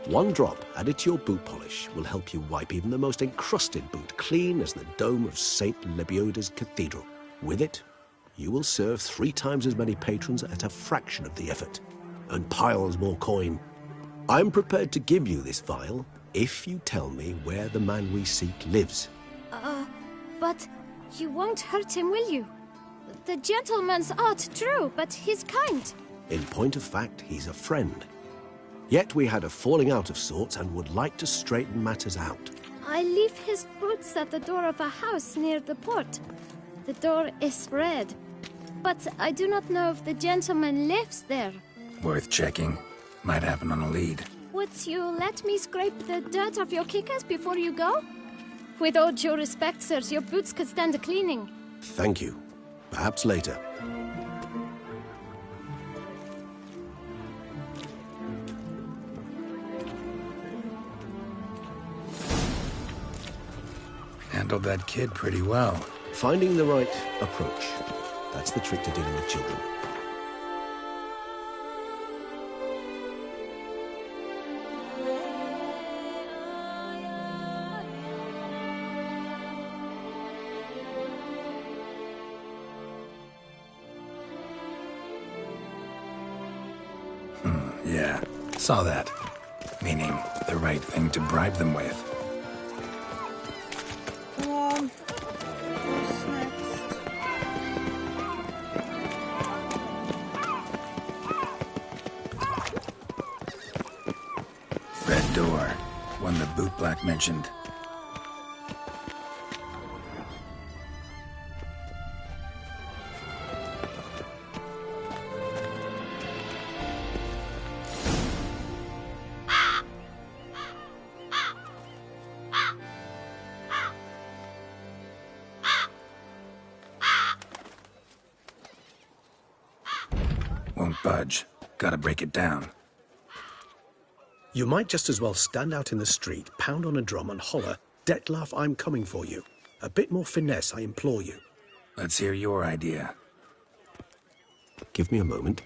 One drop added to your boot polish will help you wipe even the most encrusted boot clean as the dome of St. Lebioda's Cathedral. With it, you will serve 3 times as many patrons at a fraction of the effort, and piles more coin. I'm prepared to give you this vial if you tell me where the man we seek lives. But you won't hurt him, will you? The gentleman's odd, true, but he's kind. In point of fact, he's a friend. Yet we had a falling out of sorts and would like to straighten matters out. I leave his boots at the door of a house near the port. The door is red, but I do not know if the gentleman lives there. Worth checking. Might happen on a lead. Would you let me scrape the dirt off your kickers before you go? With all due respect, sirs, your boots could stand a cleaning. Thank you. Perhaps later. Handled that kid pretty well. Finding the right approach. That's the trick to dealing with children. Yeah, saw that. Meaning, the right thing to bribe them with. Red door. One the bootblack mentioned. Won't budge. Gotta break it down. You might just as well stand out in the street, pound on a drum and holler, "Dettlaff, I'm coming for you." A bit more finesse, I implore you. Let's hear your idea. Give me a moment.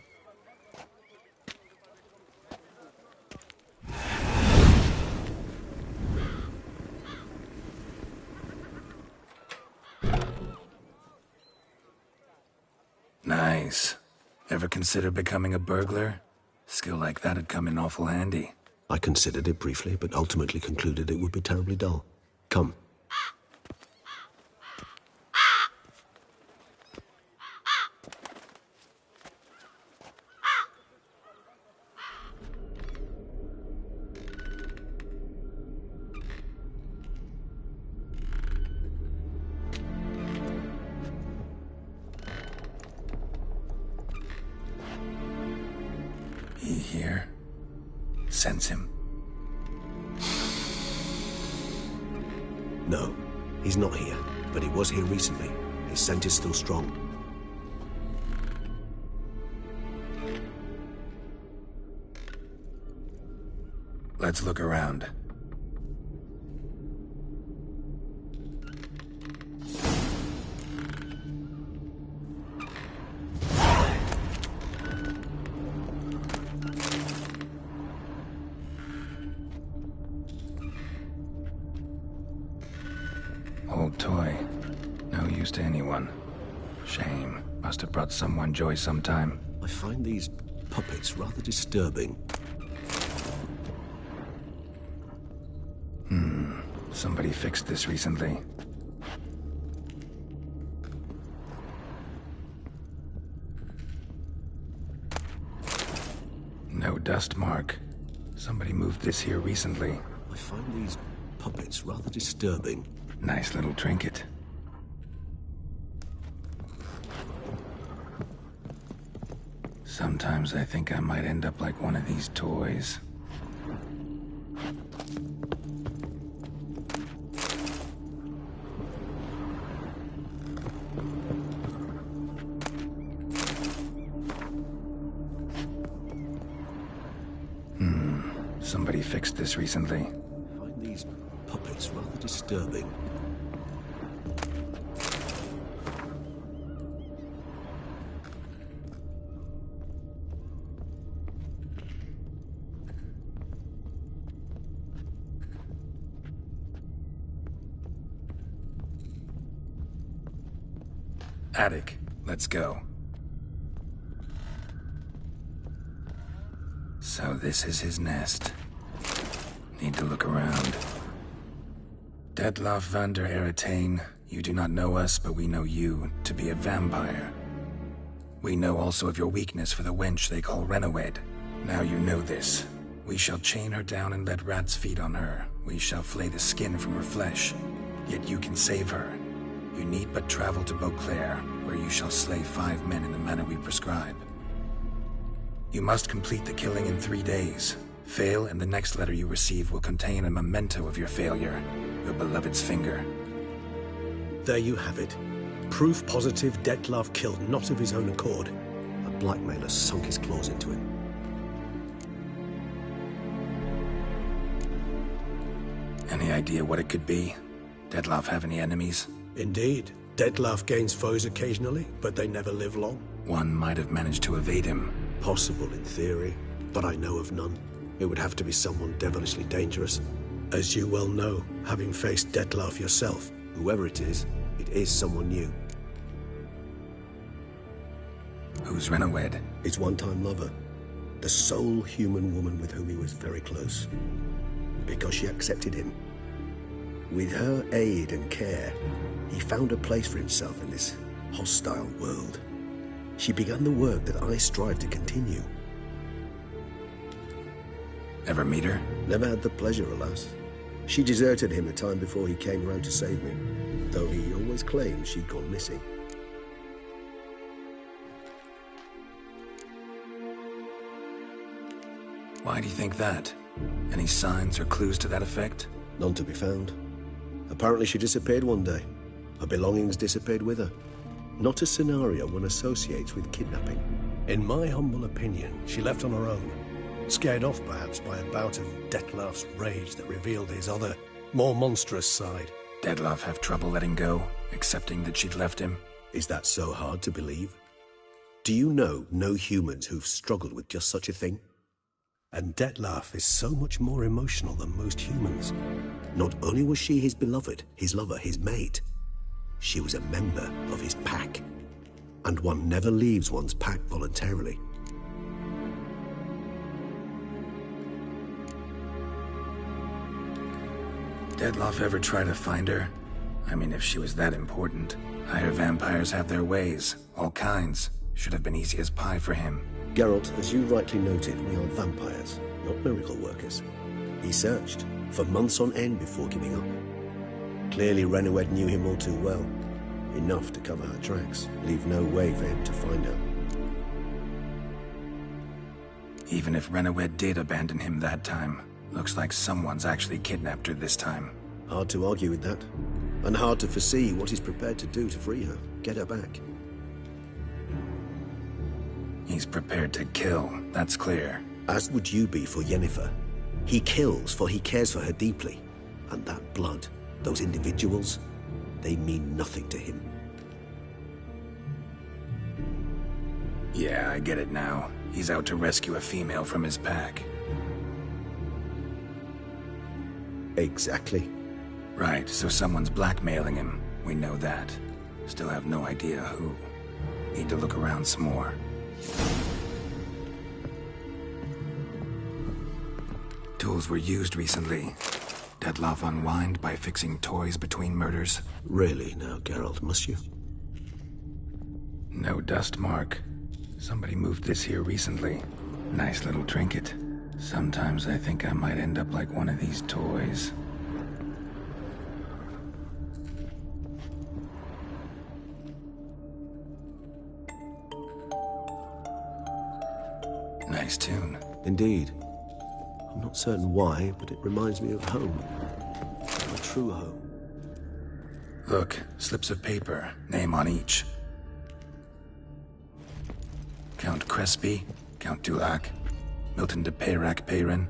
Nice. Ever consider becoming a burglar? Skill like that'd come in awful handy. I considered it briefly, but ultimately concluded it would be terribly dull. Come. He here? Sense him? No, he's not here, but he was here recently. His scent is still strong. Let's look around. Old toy. No use to anyone. Shame. Must have brought someone joy sometime. I find these puppets rather disturbing. Somebody fixed this recently. No dust mark. Somebody moved this here recently. I find these puppets rather disturbing. Nice little trinket. Sometimes I think I might end up like one of these toys. Somebody fixed this recently. I find these puppets rather disturbing. Attic, let's go. So this is his nest. Need to look around. Dettlaff van der Eretain, you do not know us, but we know you to be a vampire. We know also of your weakness for the wench they call Renawed. Now you know this. We shall chain her down and let rats feed on her. We shall flay the skin from her flesh. Yet you can save her. You need but travel to Beauclair, where you shall slay 5 men in the manner we prescribe. You must complete the killing in 3 days. Fail, and the next letter you receive will contain a memento of your failure. Your beloved's finger. There you have it. Proof positive Dettlaff killed not of his own accord. A blackmailer sunk his claws into him. Any idea what it could be? Dettlaff have any enemies? Indeed. Dettlaff gains foes occasionally, but they never live long. One might have managed to evade him. Possible in theory, but I know of none. It would have to be someone devilishly dangerous. As you well know, having faced Dettlaff yourself. Whoever it is someone new. Who's Renawed? His one-time lover. The sole human woman with whom he was very close. Because she accepted him. With her aid and care, he found a place for himself in this hostile world. She began the work that I strive to continue. Ever meet her? Never had the pleasure, alas. She deserted him a time before he came around to save me, though he always claimed she'd gone missing. Why do you think that? Any signs or clues to that effect? None to be found. Apparently she disappeared one day. Her belongings disappeared with her. Not a scenario one associates with kidnapping. In my humble opinion, she left on her own. Scared off, perhaps, by a bout of Dettlaff's rage that revealed his other, more monstrous side. Dettlaff have trouble letting go, accepting that she'd left him? Is that so hard to believe? Do you know no humans who've struggled with just such a thing? And Dettlaff is so much more emotional than most humans. Not only was she his beloved, his lover, his mate, she was a member of his pack. And one never leaves one's pack voluntarily. Dettlaff ever try to find her? I mean, if she was that important. Higher vampires have their ways, all kinds. Should have been easy as pie for him. Geralt, as you rightly noted, we are vampires, not miracle workers. He searched for months on end before giving up. Clearly Renawed knew him all too well. Enough to cover her tracks, leave no way for him to find her. Even if Renawed did abandon him that time, looks like someone's actually kidnapped her this time. Hard to argue with that. And hard to foresee what he's prepared to do to free her, get her back. He's prepared to kill, that's clear. As would you be for Yennefer. He kills for he cares for her deeply. And that blood, those individuals, they mean nothing to him. Yeah, I get it now. He's out to rescue a female from his pack. Exactly. Right, so someone's blackmailing him. We know that. Still have no idea who. Need to look around some more. Tools were used recently. Dettlaff unwind by fixing toys between murders? Really now, Geralt, must you? No dust mark. Somebody moved this here recently. Nice little trinket. Sometimes I think I might end up like one of these toys. Nice tune. Indeed. I'm not certain why, but it reminds me of home. A true home. Look, slips of paper, name on each. Count Crespi, Count Dulac, Milton de Peyrac-Peyrin,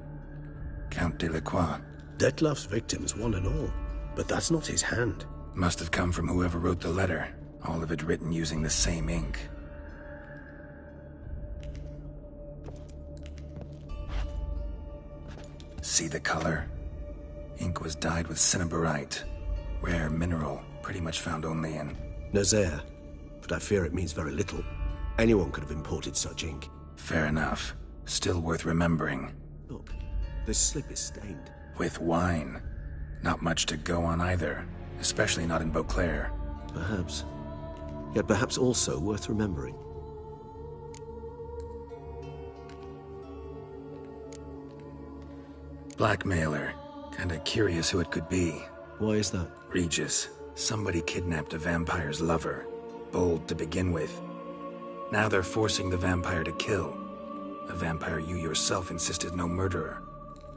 Count Delacroix. Dettlaff's victims, one and all. But that's not his hand. Must have come from whoever wrote the letter. All of it written using the same ink. See the color? Ink was dyed with cinnabarite. Rare mineral, pretty much found only in Nazaire. But I fear it means very little. Anyone could have imported such ink. Fair enough. Still worth remembering. Look, this slip is stained. With wine. Not much to go on either. Especially not in Beauclair. Perhaps. Yet perhaps also worth remembering. Blackmailer. Kinda curious who it could be. Why is that? Regis. Somebody kidnapped a vampire's lover. Bold to begin with. Now they're forcing the vampire to kill. A vampire you yourself insisted no murderer.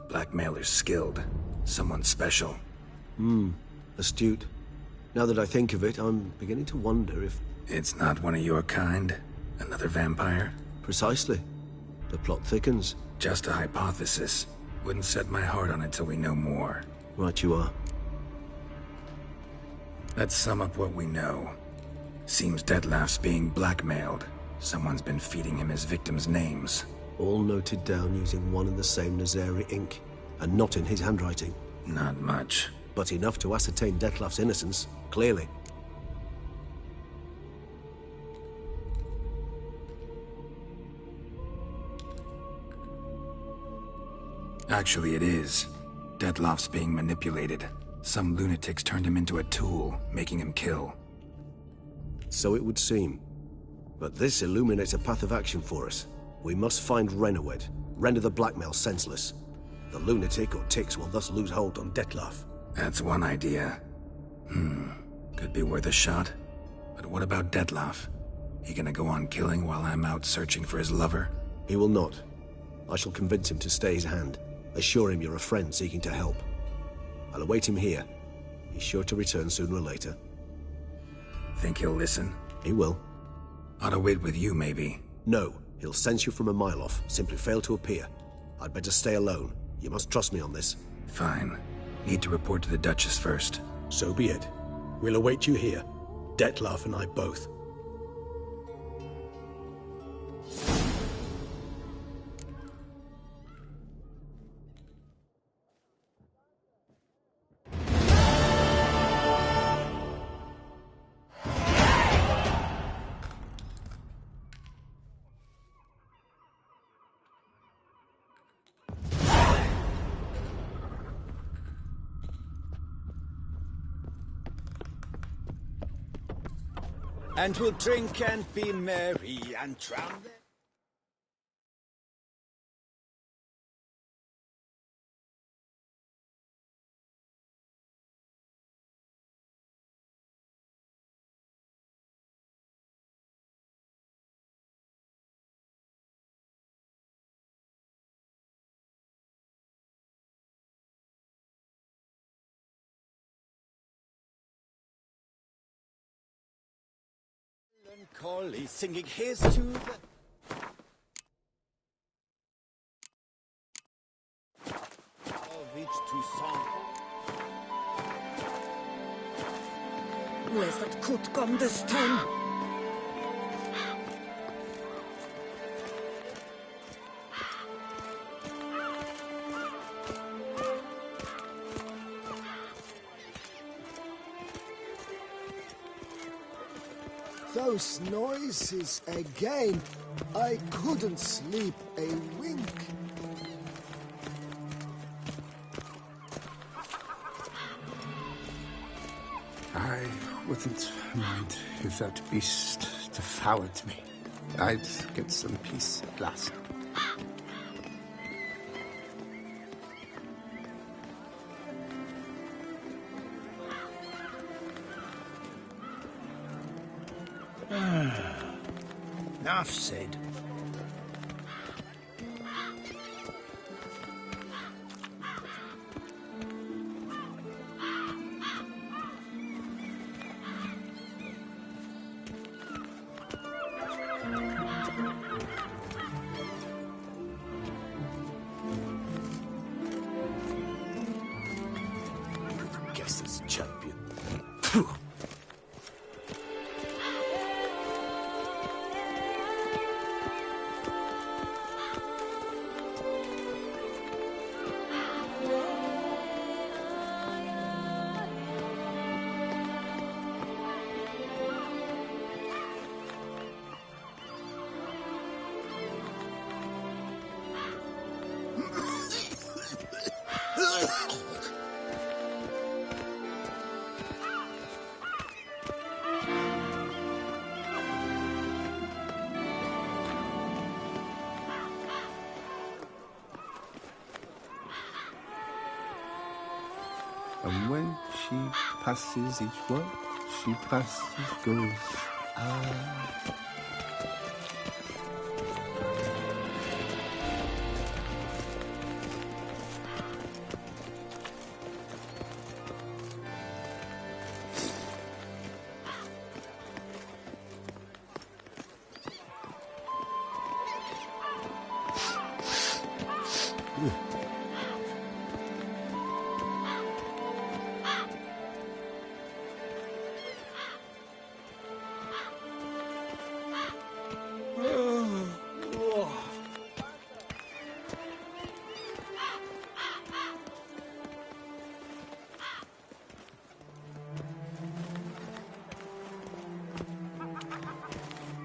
Blackmailer's skilled. Someone special. Astute. Now that I think of it, I'm beginning to wonder if... It's not one of your kind? Another vampire? Precisely. The plot thickens. Just a hypothesis. Wouldn't set my heart on it till we know more. Right you are. Let's sum up what we know. Seems Dettlaff's being blackmailed. Someone's been feeding him his victims' names. All noted down using one and the same Nazari ink, and not in his handwriting. Not much. But enough to ascertain Dettlaff's innocence, clearly. Actually, it is. Dettlaff's being manipulated. Some lunatics turned him into a tool, making him kill. So it would seem. But this illuminates a path of action for us. We must find Rennawed, render the blackmail senseless. The lunatic or ticks will thus lose hold on Dettlaff. That's one idea. Could be worth a shot. But what about Dettlaff? He gonna go on killing while I'm out searching for his lover? He will not. I shall convince him to stay his hand. Assure him you're a friend seeking to help. I'll await him here. He's sure to return sooner or later. Think he'll listen? He will. Ought to wait with you, maybe. No. He'll sense you from a mile off. Simply fail to appear. I'd better stay alone. You must trust me on this. Fine. Need to report to the Duchess first. So be it. We'll await you here. Dettlaff and I both. And we'll drink and be merry and drown them. Melancholy, singing his to the... Of it to song. Where's that coot gone this time? Those noises again. I couldn't sleep a wink. wouldn't mind if that beast devoured me. I'd get some peace at last. Enough said. Guess it's champion. And when she passes each word, she passes, goes, ah.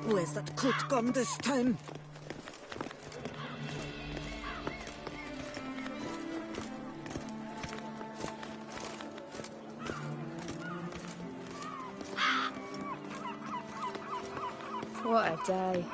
Where's that coot gone this time? What a day.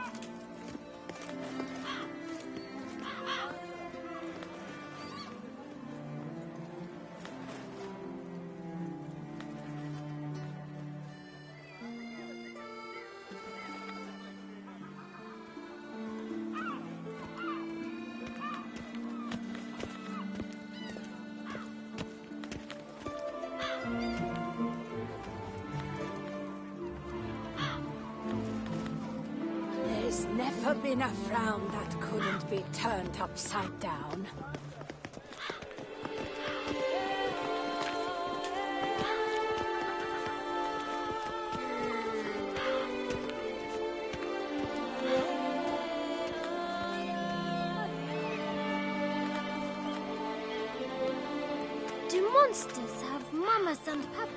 There's never been a frown that couldn't be turned upside down. Do monsters have mamas and papas?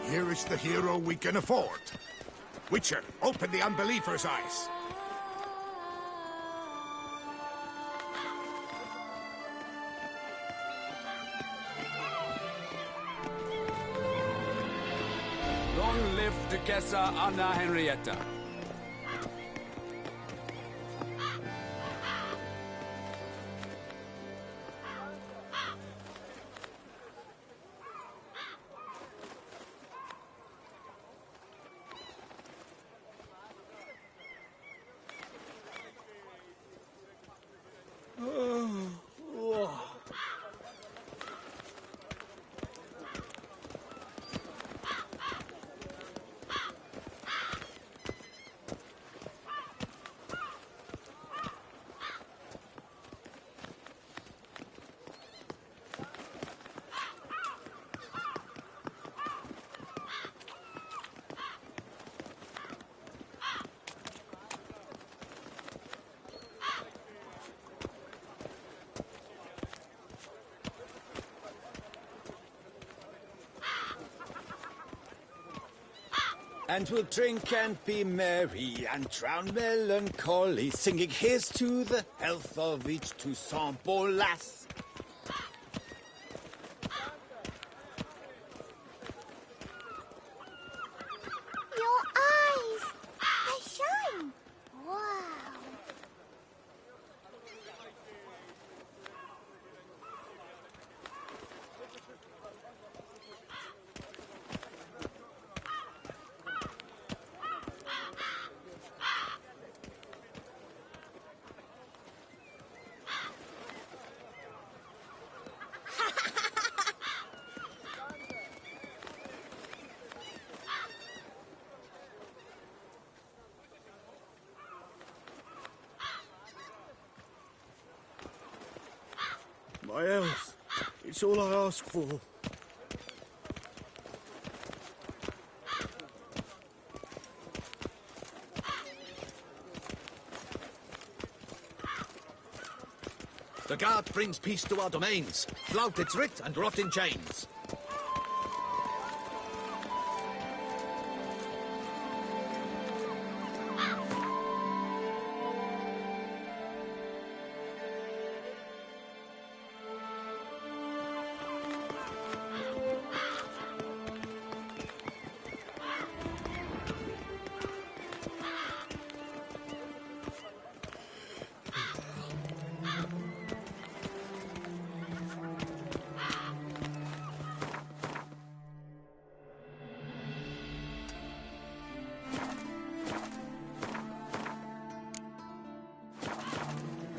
Here is the hero we can afford. Witcher, open the unbeliever's eyes. Long live Duchessa Anna Henrietta. And we'll drink and be merry and drown melancholy, singing here's to the health of each Toussaint Bolas. Your eyes! They shine! Wow! My health. It's all I ask for. The guard brings peace to our domains. Flout its writ and rot in chains.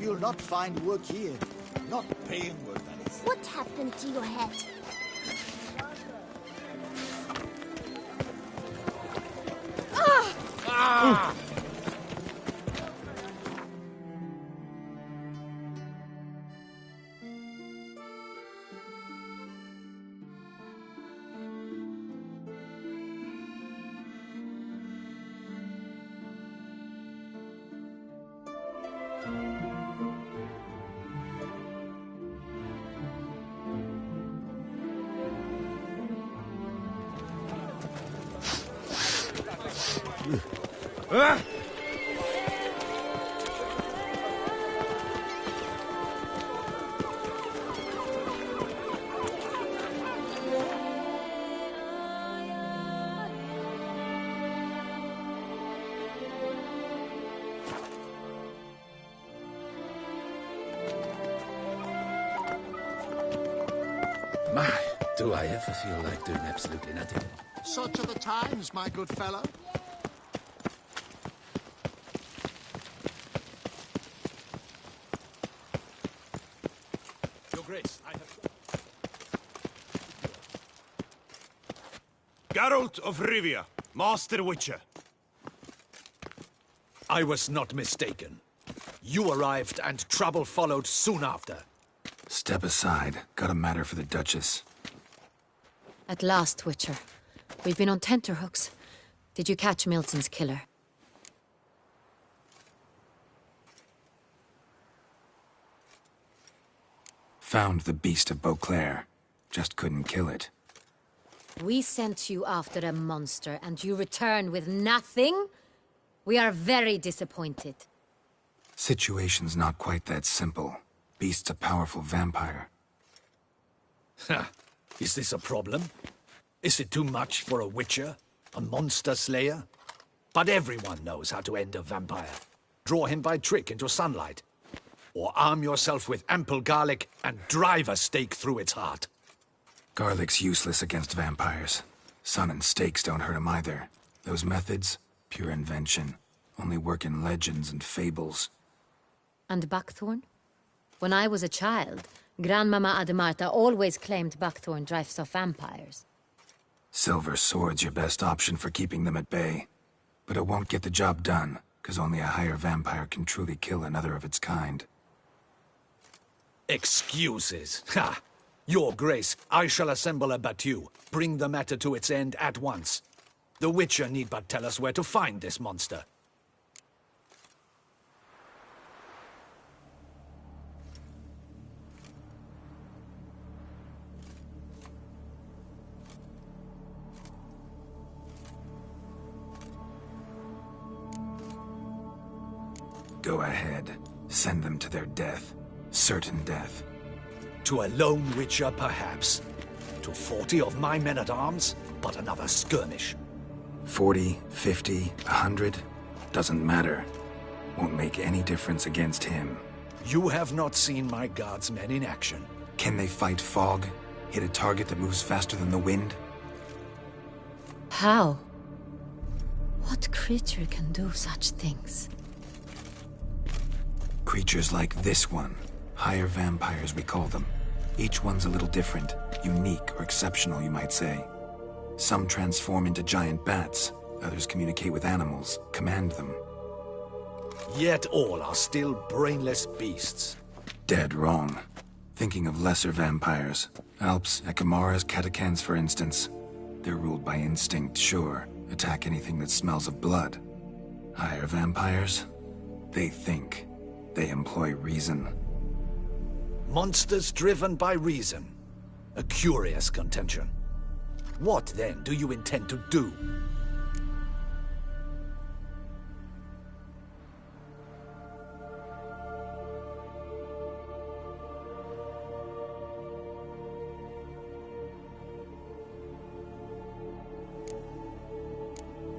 You'll not find work here. Not paying work, that is. What happened to your head? Ah! Ah! My, do I ever feel like doing absolutely nothing? Such are the times, my good fellow. Your Grace, I have... Geralt of Rivia, Master Witcher. I was not mistaken. You arrived and trouble followed soon after. Step aside. Got a matter for the Duchess. At last, Witcher. We've been on tenterhooks. Did you catch Milton's killer? Found the beast of Beauclair. Just couldn't kill it. We sent you after a monster, and you return with nothing? We are very disappointed. Situation's not quite that simple. Beast's a powerful vampire. Ha! Is this a problem? Is it too much for a witcher? A monster slayer? But everyone knows how to end a vampire. Draw him by trick into sunlight. Or arm yourself with ample garlic and drive a stake through its heart. Garlic's useless against vampires. Sun and stakes don't hurt him either. Those methods, pure invention. Only work in legends and fables. And Buckthorn? When I was a child, Grandmama Ademarta always claimed Buckthorn drives off vampires. Silver sword's your best option for keeping them at bay. But it won't get the job done, because only a higher vampire can truly kill another of its kind. Excuses. Ha! Your Grace, I shall assemble a battue. Bring the matter to its end at once. The Witcher need but tell us where to find this monster. Go ahead. Send them to their death. Certain death. To a lone witcher, perhaps. To 40 of my men-at-arms, but another skirmish. 40, 50, 100? Doesn't matter. Won't make any difference against him. You have not seen my guardsmen in action. Can they fight fog? Hit a target that moves faster than the wind? How? What creature can do such things? Creatures like this one. Higher vampires, we call them. Each one's a little different. Unique or exceptional, you might say. Some transform into giant bats. Others communicate with animals, command them. Yet all are still brainless beasts. Dead wrong. Thinking of lesser vampires. Alps, Ekamaras, Catechans, for instance. They're ruled by instinct, sure. Attack anything that smells of blood. Higher vampires? They think. They employ reason. Monsters driven by reason. A curious contention. What, then, do you intend to do?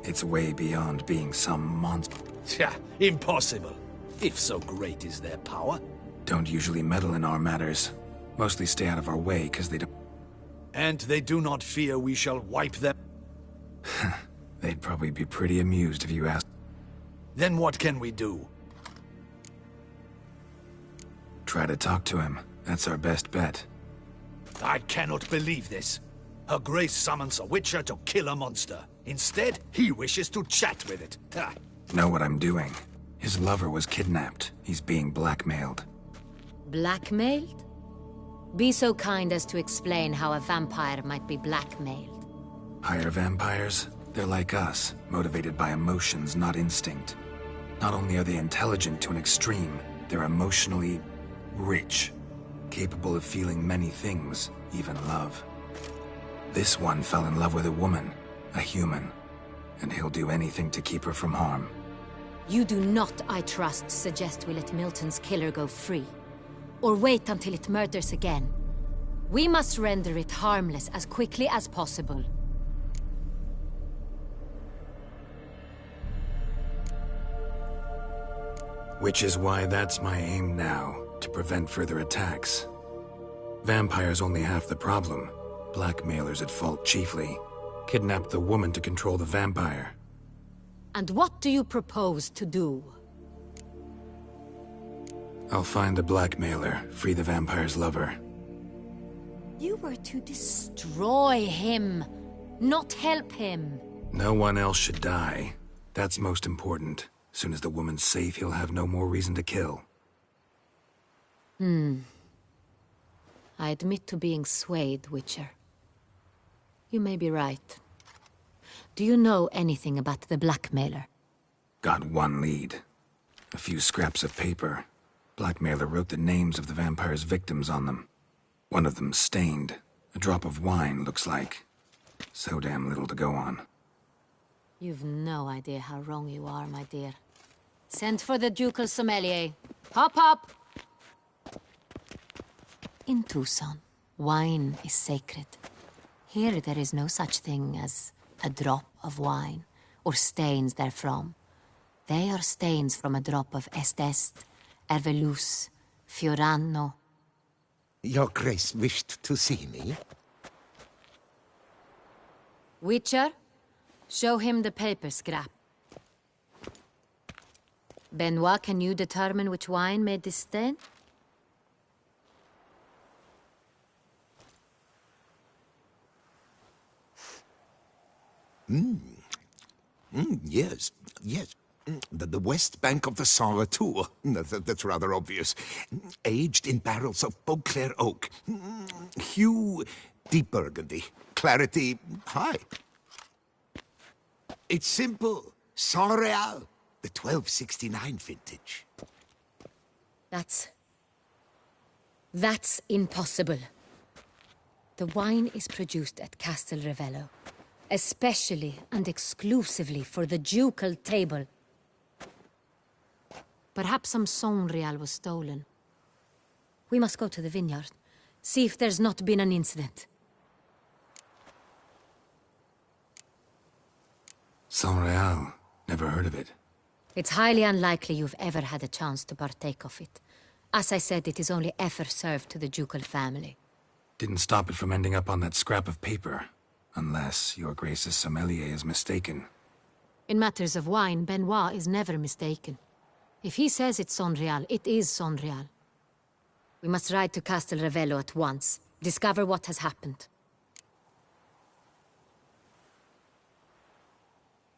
It's way beyond being some monster. Yeah, impossible. If so great is their power. Don't usually meddle in our matters. Mostly stay out of our way, because they don't... And they do not fear we shall wipe them? They'd probably be pretty amused if you asked. Then what can we do? Try to talk to him. That's our best bet. I cannot believe this. Her Grace summons a witcher to kill a monster. Instead, he wishes to chat with it. Ha. Know what I'm doing. His lover was kidnapped. He's being blackmailed. Blackmailed? Be so kind as to explain how a vampire might be blackmailed. Higher vampires? They're like us, motivated by emotions, not instinct. Not only are they intelligent to an extreme, they're emotionally rich, capable of feeling many things, even love. This one fell in love with a woman, a human, and he'll do anything to keep her from harm. You do not, I trust, suggest we let Milton's killer go free. Or wait until it murders again. We must render it harmless as quickly as possible. Which is why that's my aim now, to prevent further attacks. Vampires only half the problem. Blackmailers at fault chiefly. Kidnapped the woman to control the vampire. And what do you propose to do? I'll find the blackmailer, free the vampire's lover. You were to destroy him, not help him. No one else should die. That's most important. Soon as the woman's safe, he'll have no more reason to kill. I admit to being swayed, Witcher. You may be right. Do you know anything about the blackmailer? Got one lead. A few scraps of paper. Blackmailer wrote the names of the vampire's victims on them. One of them stained. A drop of wine, looks like. So damn little to go on. You've no idea how wrong you are, my dear. Send for the ducal sommelier. Hop, hop! In Tucson, wine is sacred. Here there is no such thing as a drop of wine, or stains therefrom. They are stains from a drop of Est, Ervelus, Fiorano. Your Grace wished to see me? Witcher, show him the paper scrap. Benoit, can you determine which wine made this stain? Yes, yes. The west bank of the Saint Latour. That's rather obvious. Aged in barrels of Beauclair oak. Hue, deep burgundy. Clarity, high. It's simple. Saint Real, the 1269 vintage. That's impossible. The wine is produced at Castel Ravello, especially and exclusively for the ducal table. Perhaps some Sonreal was stolen. We must go to the vineyard. See if there's not been an incident. Sonreal. Never heard of it. It's highly unlikely you've ever had a chance to partake of it. As I said, it is only ever served to the ducal family. Didn't stop it from ending up on that scrap of paper. Unless your Grace's sommelier is mistaken. In matters of wine, Benoit is never mistaken. If he says it's Sonreal, it is Sonreal. We must ride to Castel Revello at once. Discover what has happened.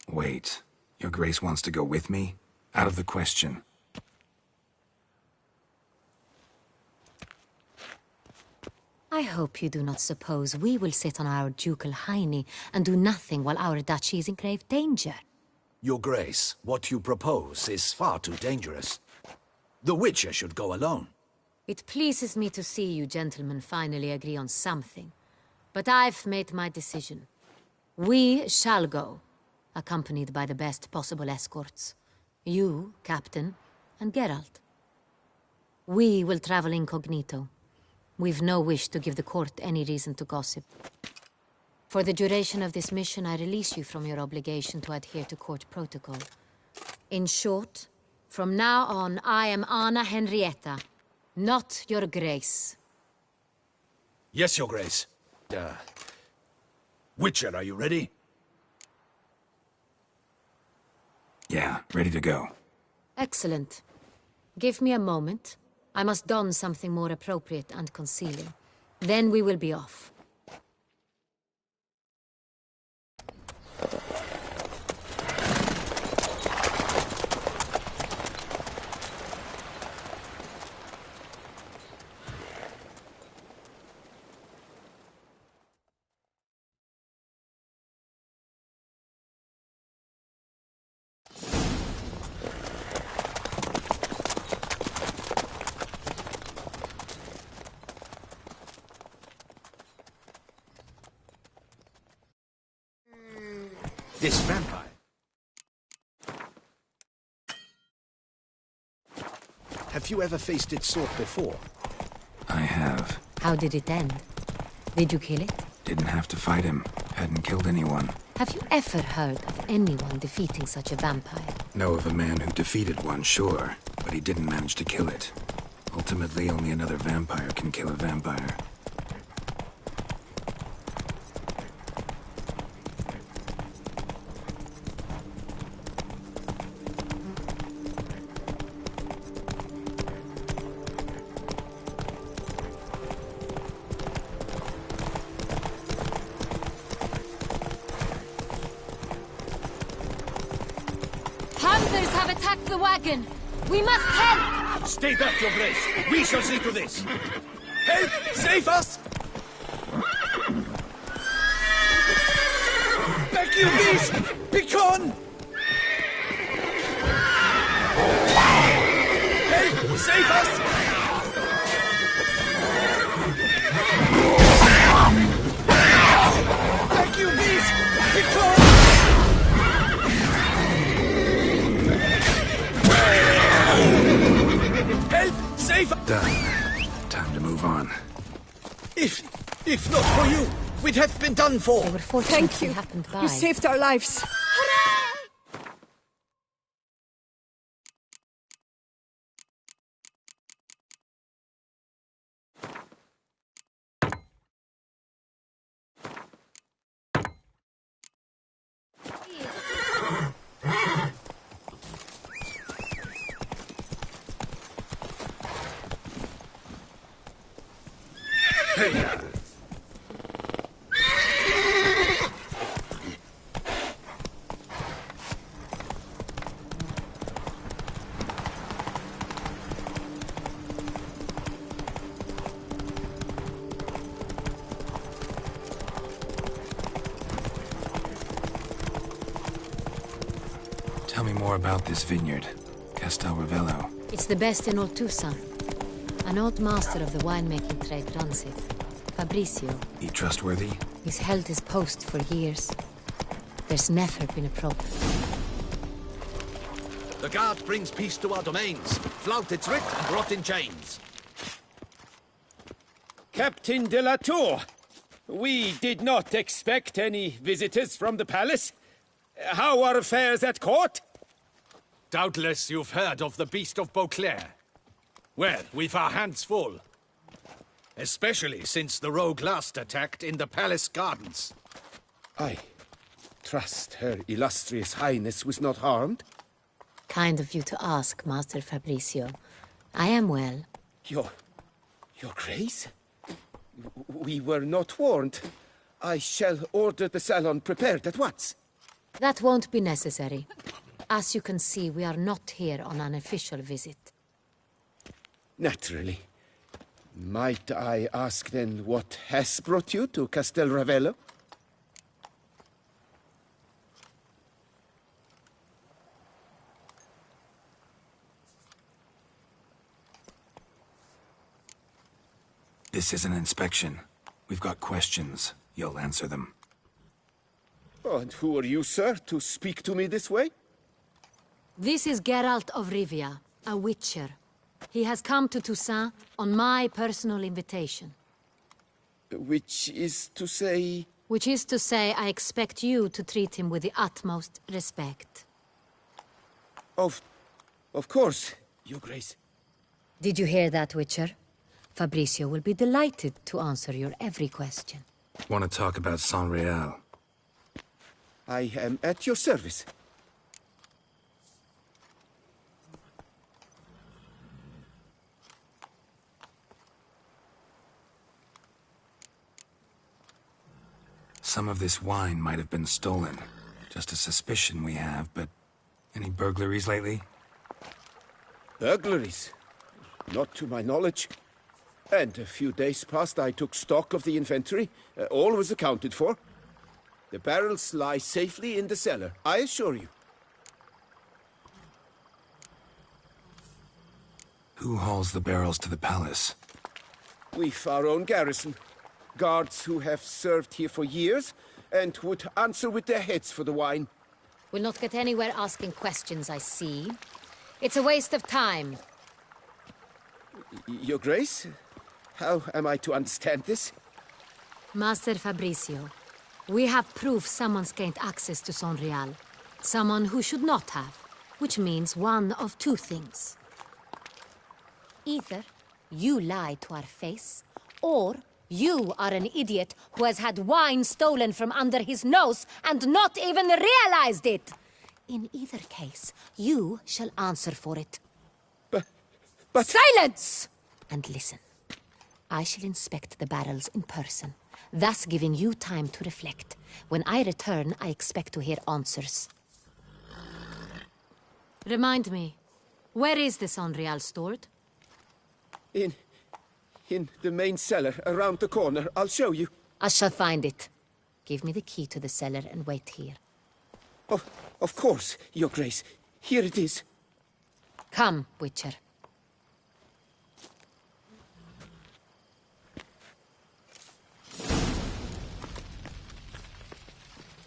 Wait. Your Grace wants to go with me? Out of the question. I hope you do not suppose we will sit on our ducal hiney and do nothing while our duchy is in grave danger. Your Grace, what you propose is far too dangerous. The Witcher should go alone. It pleases me to see you gentlemen finally agree on something. But I've made my decision. We shall go, accompanied by the best possible escorts. You, Captain, and Geralt. We will travel incognito. We've no wish to give the court any reason to gossip. For the duration of this mission, I release you from your obligation to adhere to court protocol. In short, from now on, I am Anna Henrietta, not your Grace. Yes, Your Grace. Witcher, are you ready? Yeah, ready to go. Excellent. Give me a moment. I must don something more appropriate and concealing. Then we will be off. This vampire. Have you ever faced its sort before? I have. How did it end? Did you kill it? Didn't have to fight him. Hadn't killed anyone. Have you ever heard of anyone defeating such a vampire? Know of a man who defeated one, sure, but he didn't manage to kill it. Ultimately, only another vampire can kill a vampire. Hunters have attacked the wagon! We must help! Stay back, Your Grace. We shall see to this. Help! Save us! Back, you beast! Begone! Help! Save us! Back, you beast! Begone! Help! Save! Done. Time to move on. If not for you, we'd have been done for. They were fortunately happened by. You saved our lives. Tell me more about this vineyard. Castel Revello. It's the best in all Toussaint. An old master of the winemaking trade runs it. Fabricio. He trustworthy? He's held his post for years. There's never been a problem. The guard brings peace to our domains. Flout its writ and brought in chains. Captain de la Tour, we did not expect any visitors from the palace. How are affairs at court? Doubtless you've heard of the Beast of Beauclair. Well, we've our hands full. Especially since the rogue last attacked in the palace gardens. I trust Her Illustrious Highness was not harmed? Kind of you to ask, Master Fabricio. I am well. Your Grace? We were not warned. I shall order the salon prepared at once. That won't be necessary. As you can see, we are not here on an official visit. Naturally. Might I ask then what has brought you to Castel Ravello? This is an inspection. We've got questions. You'll answer them. Oh, and who are you, sir, to speak to me this way? This is Geralt of Rivia, a witcher. He has come to Toussaint on my personal invitation. Which is to say... Which is to say, I expect you to treat him with the utmost respect. Of course, Your Grace. Did you hear that, Witcher? Fabricio will be delighted to answer your every question. Want to talk about Saint-Réal? I am at your service. Some of this wine might have been stolen. Just a suspicion we have, but any burglaries lately? Burglaries? Not to my knowledge. And a few days past I took stock of the inventory. All was accounted for. The barrels lie safely in the cellar, I assure you. Who hauls the barrels to the palace? We've our own garrison. Guards who have served here for years and would answer with their heads for the wine. We'll not get anywhere asking questions, I see. It's a waste of time. Your Grace? How am I to understand this? Master Fabricio, we have proof someone's gained access to Saint-Réal. Someone who should not have. Which means one of two things. Either you lie to our face, or you are an idiot who has had wine stolen from under his nose and not even realized it. In either case, you shall answer for it. But... Silence! And listen. I shall inspect the barrels in person, thus giving you time to reflect. When I return, I expect to hear answers. Remind me, where is the Saint-Réal stored? In the main cellar, around the corner. I'll show you. I shall find it. Give me the key to the cellar and wait here. Oh, of course, Your Grace. Here it is. Come, Witcher.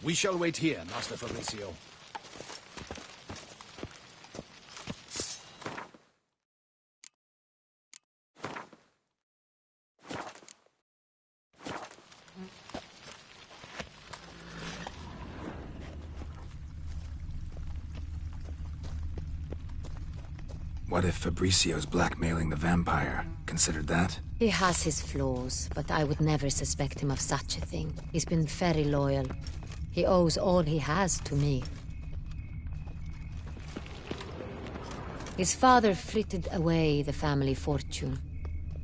We shall wait here, Master Fabricio. What if Fabricio's blackmailing the vampire? Considered that? He has his flaws, but I would never suspect him of such a thing. He's been very loyal. He owes all he has to me. His father frittered away the family fortune.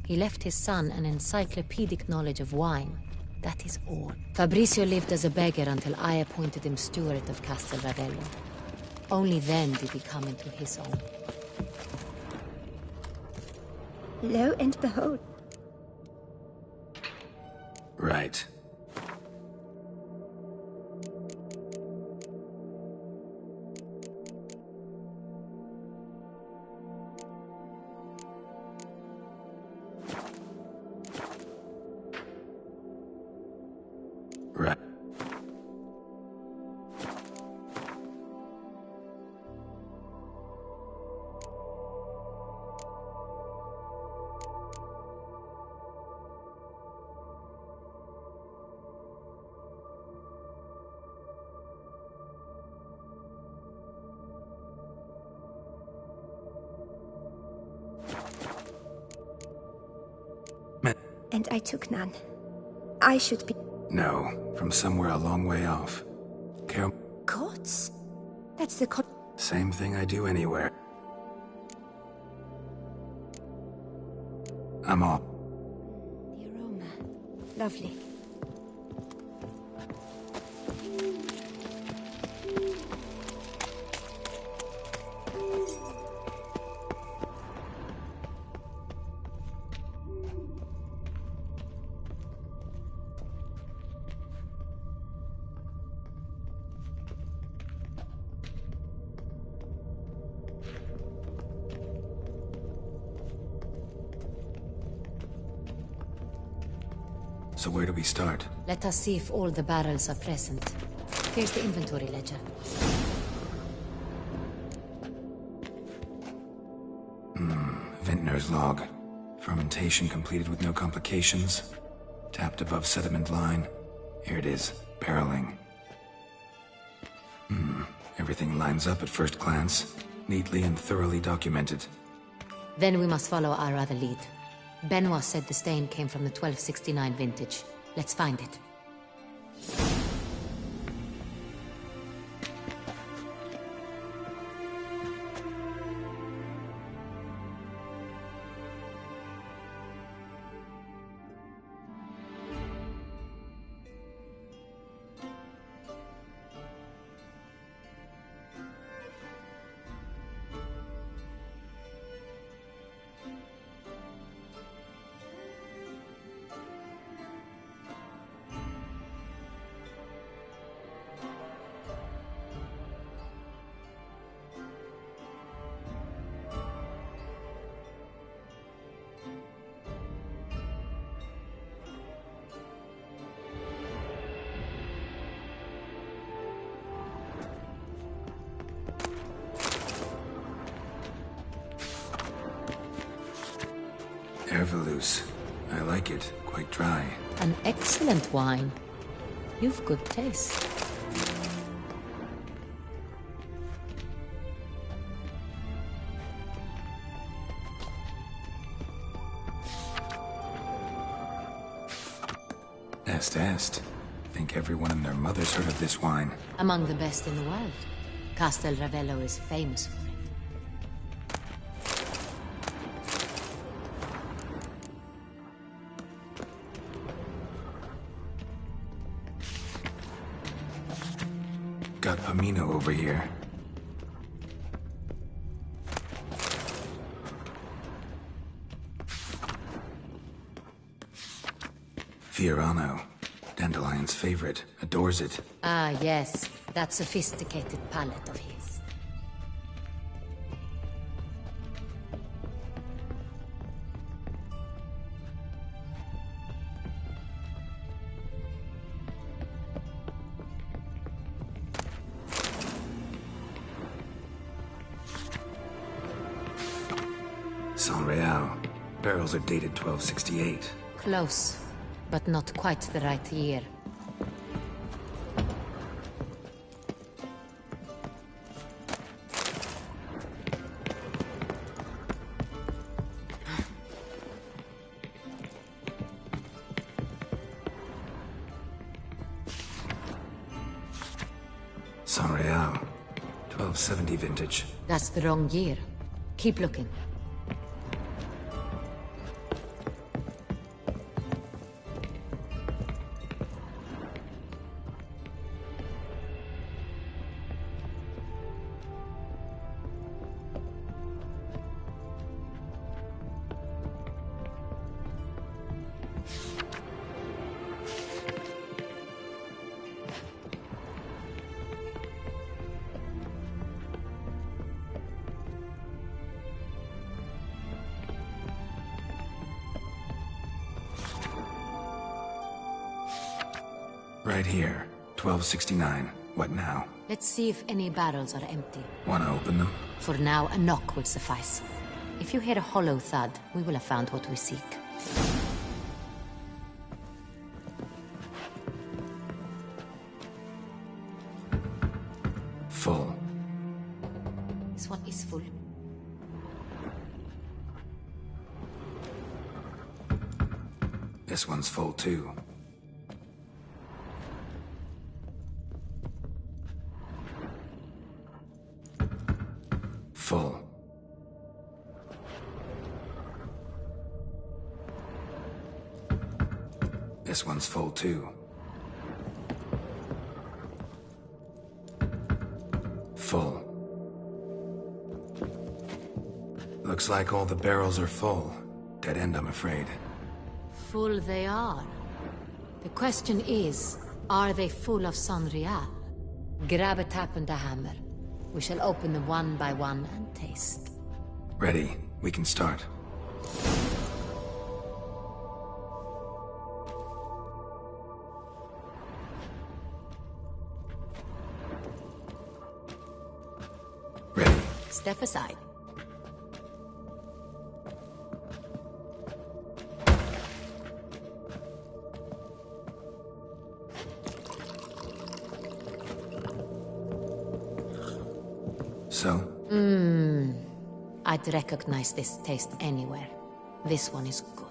He left his son an encyclopedic knowledge of wine. That is all. Fabricio lived as a beggar until I appointed him steward of Castel Ravello. Only then did he come into his own. Lo and behold. Right. Right. and I took none. I should be... No, from somewhere a long way off. Courts? That's the court... Same thing I do anywhere. I'm off. The aroma. Lovely. So where do we start? Let us see if all the barrels are present. Here's the inventory ledger. Vintner's log. Fermentation completed with no complications. Tapped above sediment line. Here it is. Barreling. Everything lines up at first glance. Neatly and thoroughly documented. Then we must follow our other lead. Benoit said the stain came from the 1269 vintage. Let's find it. Ervelous. I like it. Quite dry. An excellent wine. You've good taste. Est. Think everyone and their mother's heard of this wine. Among the best in the world. Castel Ravello is famous for it. Got Pomino over here. Fiorano. Dandelion's favorite. Adores it. Ah, yes. That sophisticated palate of his. San Real. Barrels are dated 1268. Close, but not quite the right year. San Real. 1270 vintage. That's the wrong year. Keep looking. Right here. 1269. What now? Let's see if any barrels are empty. Wanna open them? For now, a knock will suffice. If you hear a hollow thud, we will have found what we seek. Full. This one is full. This one's full too. Full. This one's full too. Full. Looks like all the barrels are full. Dead end, I'm afraid. Full they are. The question is, are they full of Sonrial? Grab a tap and a hammer. We shall open them one by one and taste. Ready. We can start. Ready. Step aside. So? I'd recognize this taste anywhere. This one is good.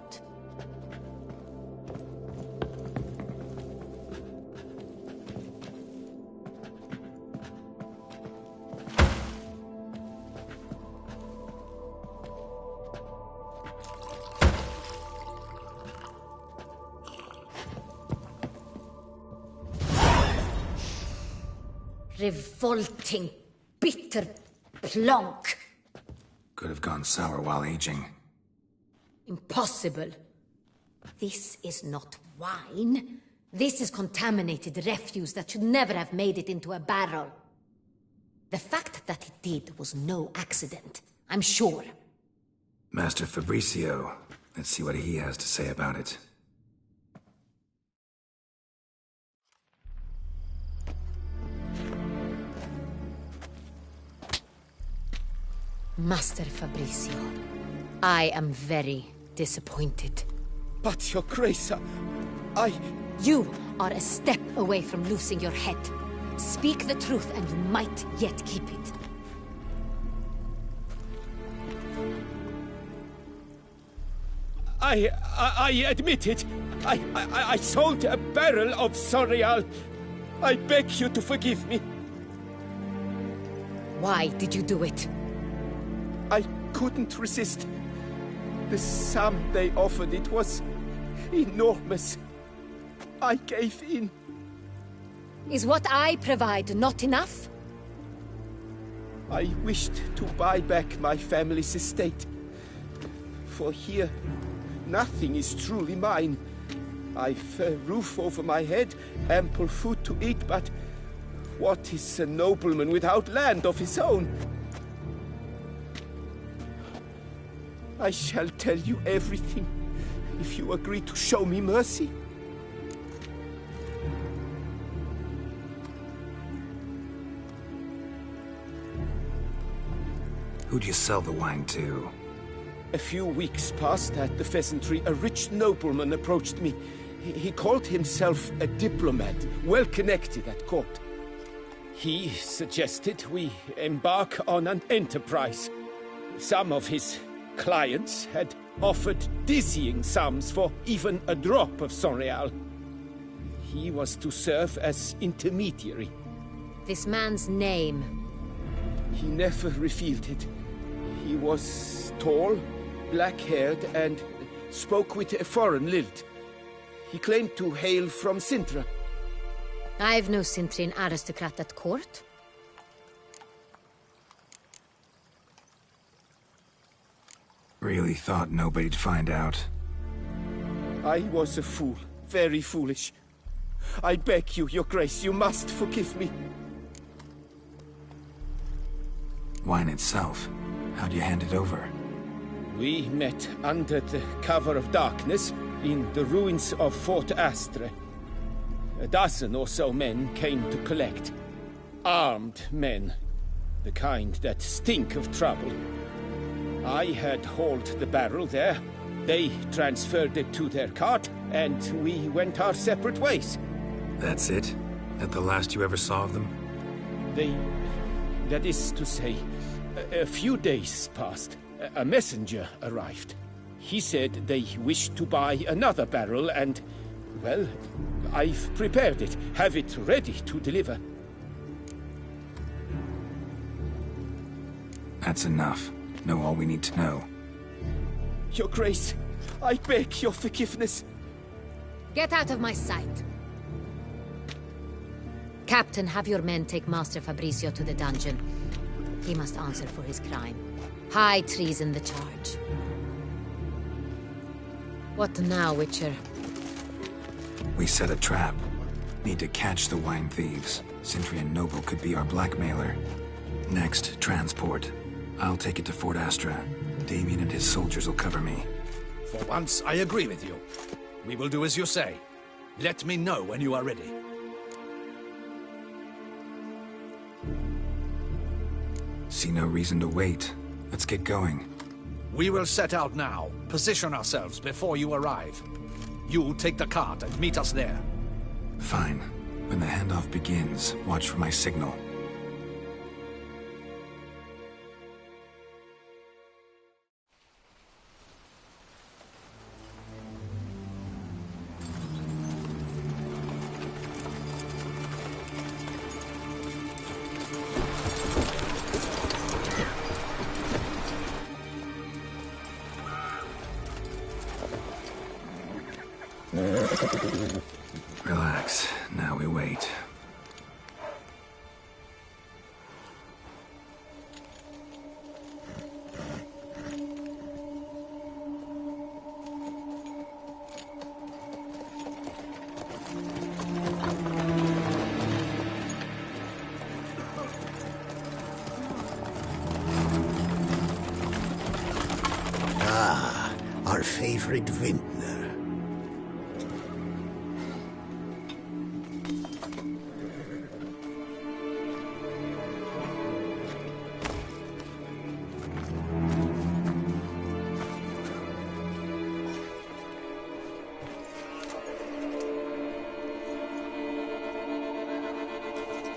Revolting, bitter plonk. Could have gone sour while aging. Impossible. This is not wine. This is contaminated refuse that should never have made it into a barrel. The fact that it did was no accident, I'm sure. Master Fabricio. Let's see what he has to say about it. Master Fabricio, I am very disappointed. But, Your Grace, You are a step away from losing your head. Speak the truth and you might yet keep it. I admit it. I sold a barrel of Sonrial. I beg you to forgive me. Why did you do it? I couldn't resist. The sum they offered, it was enormous. I gave in. Is what I provide not enough? I wished to buy back my family's estate. For here, nothing is truly mine. I've a roof over my head, ample food to eat, but what is a nobleman without land of his own? I shall tell you everything, if you agree to show me mercy. Who'd you sell the wine to? A few weeks past at the Pheasantry, a rich nobleman approached me. He called himself a diplomat, well connected at court. He suggested we embark on an enterprise. Some of his clients had offered dizzying sums for even a drop of Sonrial. He was to serve as intermediary. This man's name? He never revealed it. He was tall, black-haired, and spoke with a foreign lilt. He claimed to hail from Sintra. I've no Sintrian aristocrat at court. Really thought nobody'd find out. I was a fool. Very foolish. I beg you, Your Grace, you must forgive me. Wine itself. How'd you hand it over? We met under the cover of darkness in the ruins of Fort Astre. A dozen or so men came to collect. Armed men. The kind that stink of trouble. I had hauled the barrel there. They transferred it to their cart, and we went our separate ways. That's it? That the last you ever saw of them? That is to say, a few days passed. A messenger arrived. He said they wished to buy another barrel and, well, I've prepared it. Have it ready to deliver. That's enough. Know all we need to know. Your Grace, I beg your forgiveness. Get out of my sight. Captain, have your men take Master Fabrizio to the dungeon. He must answer for his crime. High treason the charge. What now, Witcher? We set a trap. Need to catch the wine thieves. Sindri and Noble could be our blackmailer. Next, transport. I'll take it to Fort Astra. Damien and his soldiers will cover me. For once, I agree with you. We will do as you say. Let me know when you are ready. See no reason to wait. Let's get going. We will set out now. Position ourselves before you arrive. You take the cart and meet us there. Fine. When the handoff begins, watch for my signal. Relax. Now we wait. Ah, our favorite vintner.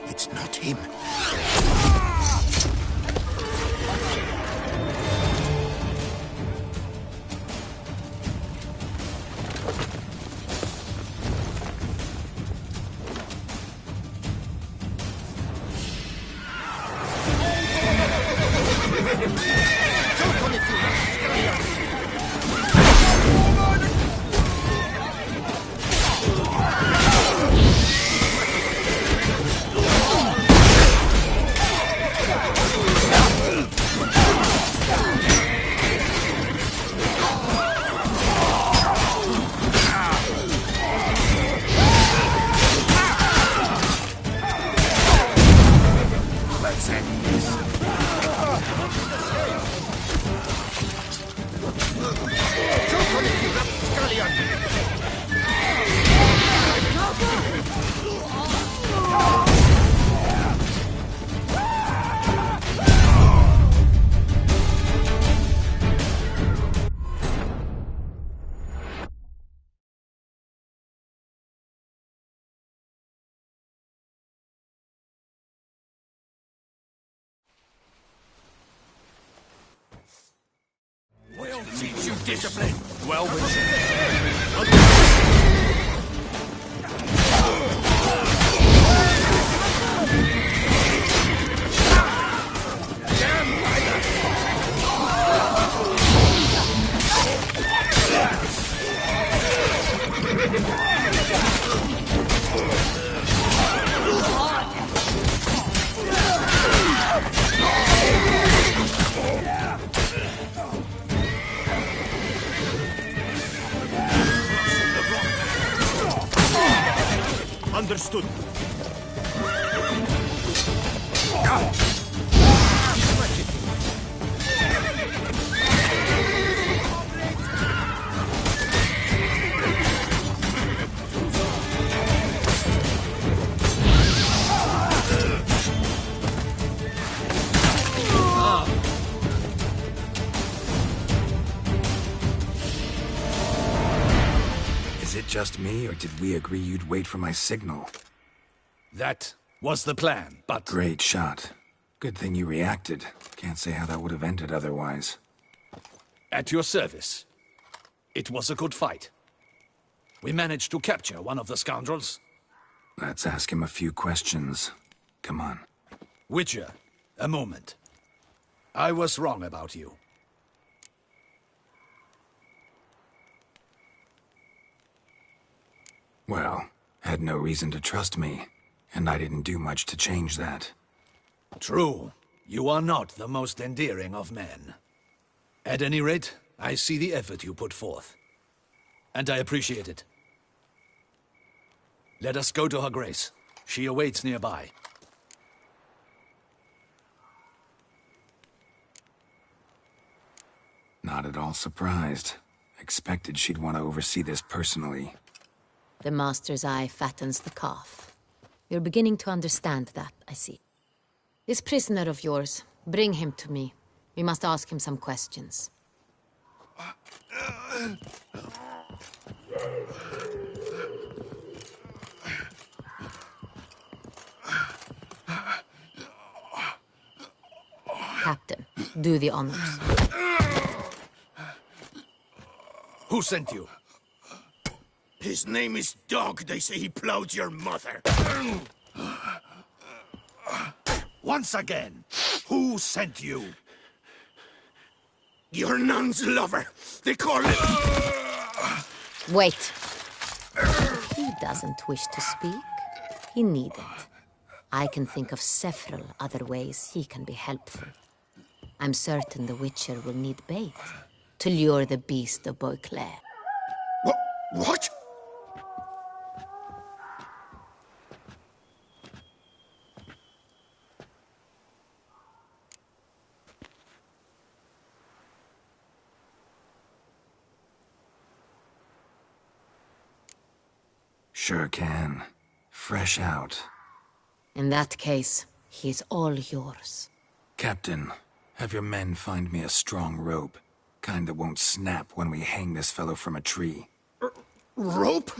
It's not him. We'll teach you discipline. Well, Understood. Is it just me, or did we agree you'd wait for my signal? That was the plan, but... Great shot. Good thing you reacted. Can't say how that would have ended otherwise. At your service. It was a good fight. We managed to capture one of the scoundrels. Let's ask him a few questions. Come on. Witcher, a moment. I was wrong about you. Well, had no reason to trust me, and I didn't do much to change that. True. You are not the most endearing of men. At any rate, I see the effort you put forth. And I appreciate it. Let us go to her grace. She awaits nearby. Not at all surprised. Expected she'd want to oversee this personally. The master's eye fattens the calf. You're beginning to understand that, I see. This prisoner of yours, bring him to me. We must ask him some questions. Captain, do the honors. Who sent you? His name is Dog. They say he plowed your mother. Once again, who sent you? Your nun's lover. They call him... Wait. If he doesn't wish to speak, he needn't. I can think of several other ways he can be helpful. I'm certain the Witcher will need bait to lure the beast of Beauclair. What? Sure can. Fresh out. In that case, he's all yours. Captain, have your men find me a strong rope. Kind that won't snap when we hang this fellow from a tree. Rope?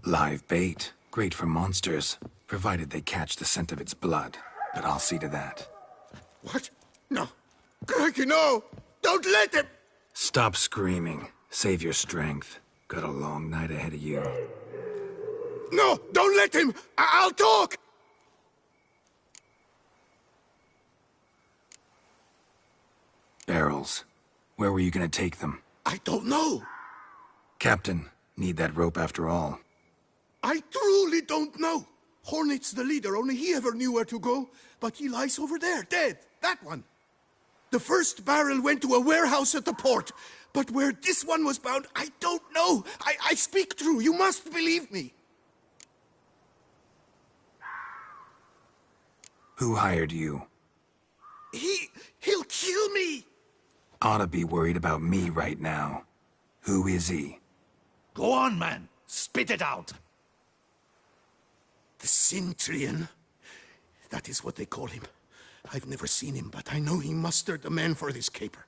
Live bait. Great for monsters, provided they catch the scent of its blood. But I'll see to that. What? No. Crikey, no! Don't let him! Stop screaming. Save your strength. Got a long night ahead of you. No! Don't let him! I'll talk! Barrels. Where were you gonna take them? I don't know. Captain, need that rope after all. I truly don't know. Hornet's the leader, only he ever knew where to go. But he lies over there, dead. That one. The first barrel went to a warehouse at the port. But where this one was bound, I don't know. I speak true. You must believe me. Who hired you? He'll kill me. Oughta be worried about me right now. Who is he? Go on, man. Spit it out. The Cintrian. That is what they call him. I've never seen him, but I know he mustered the men for this caper.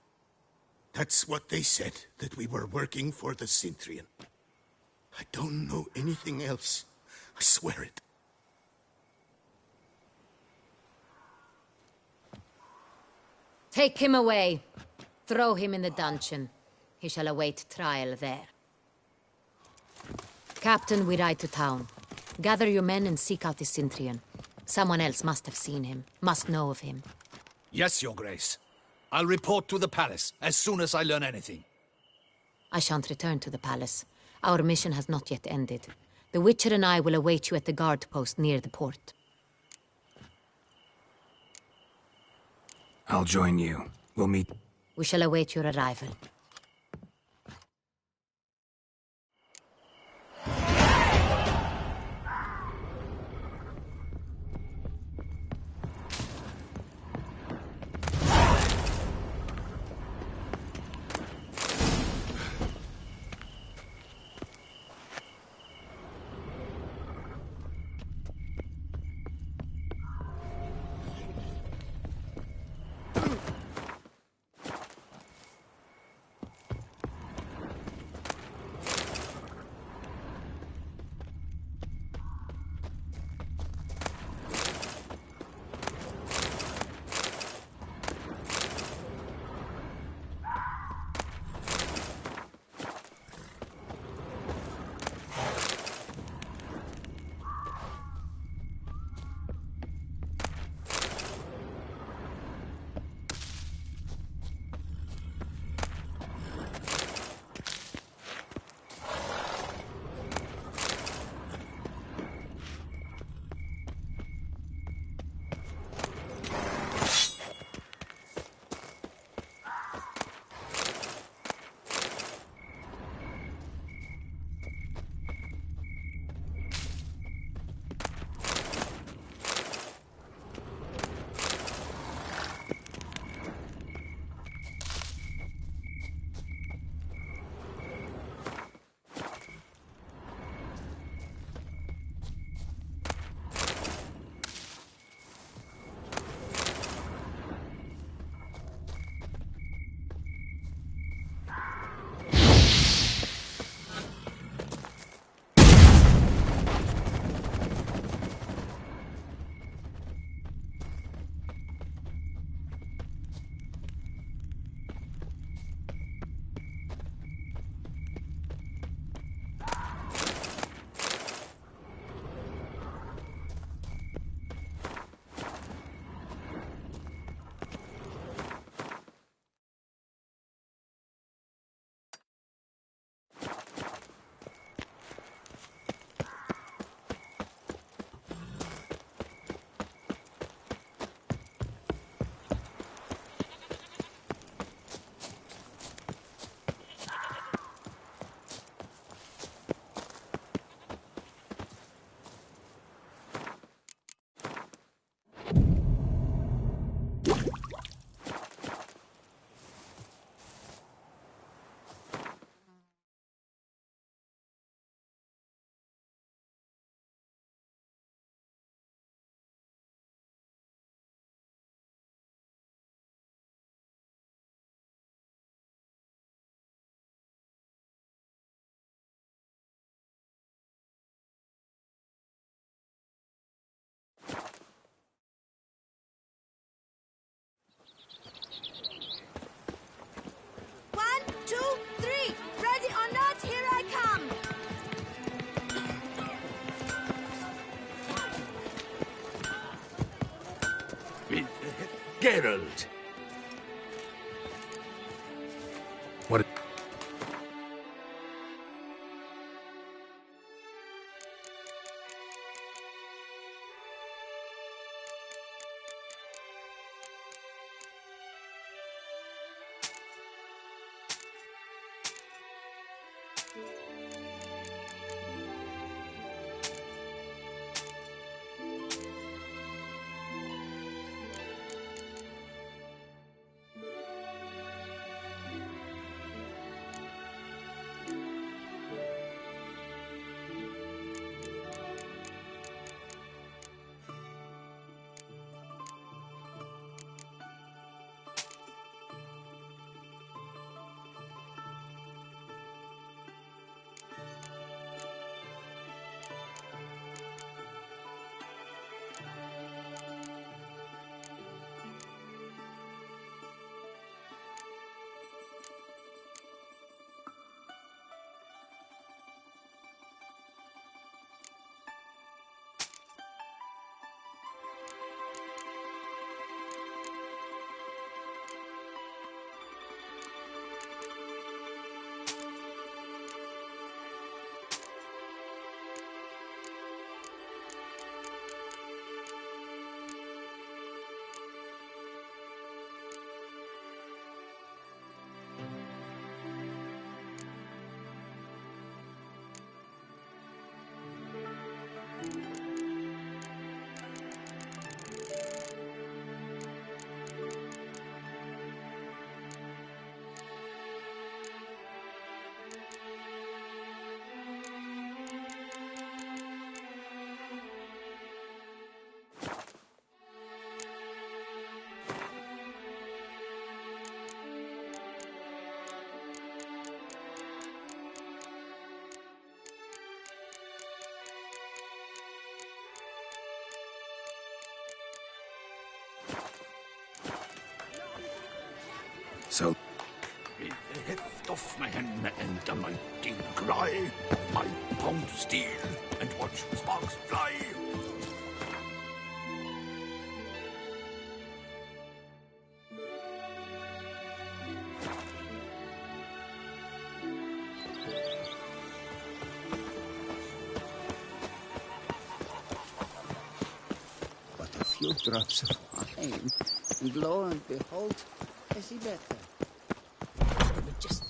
That's what they said, that we were working for the Cintrian. I don't know anything else. I swear it. Take him away. Throw him in the dungeon. He shall await trial there. Captain, we ride to town. Gather your men and seek out the Cintrian. Someone else must have seen him, must know of him. Yes, Your Grace. I'll report to the palace as soon as I learn anything. I shan't return to the palace. Our mission has not yet ended. The Witcher and I will await you at the guard post near the port. I'll join you. We'll meet... We shall await your arrival. Geralt. What? So... With the heft of my hand and the mighty cry, I pound steel and watch sparks fly. But a few drops of wine, and lo and behold, I see better. Just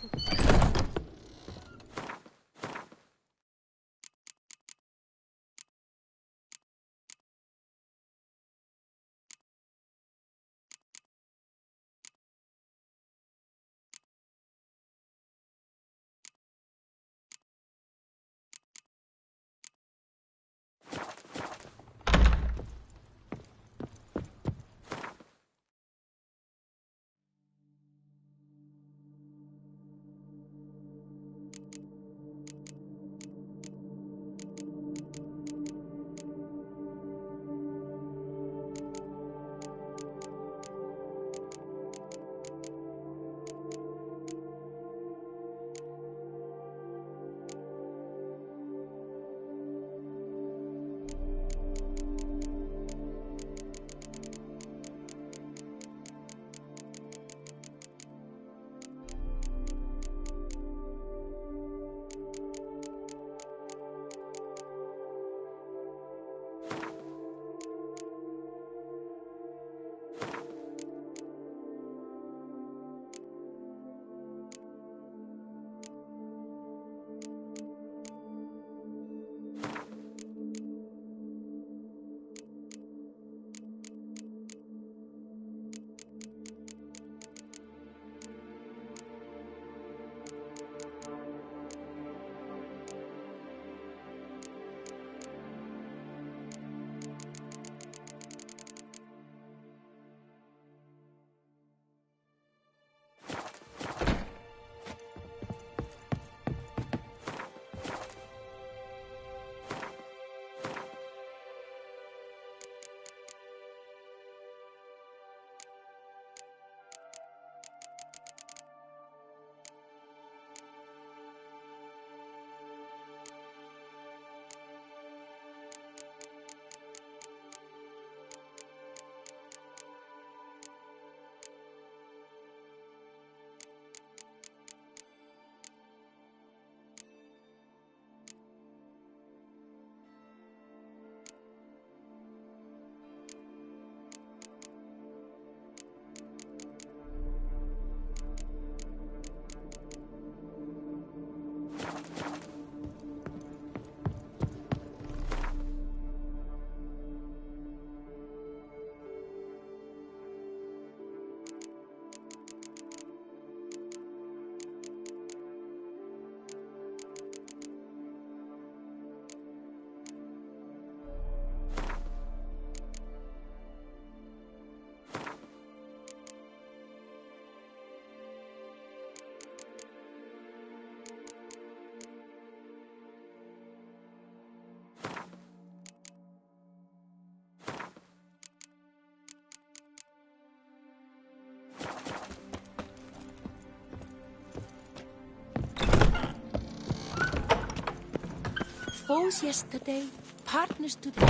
Foes yesterday, partners today,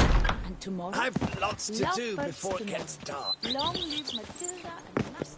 and tomorrow. I've lots to do lovebirds before it tomorrow. gets dark. Long live Matilda and Master.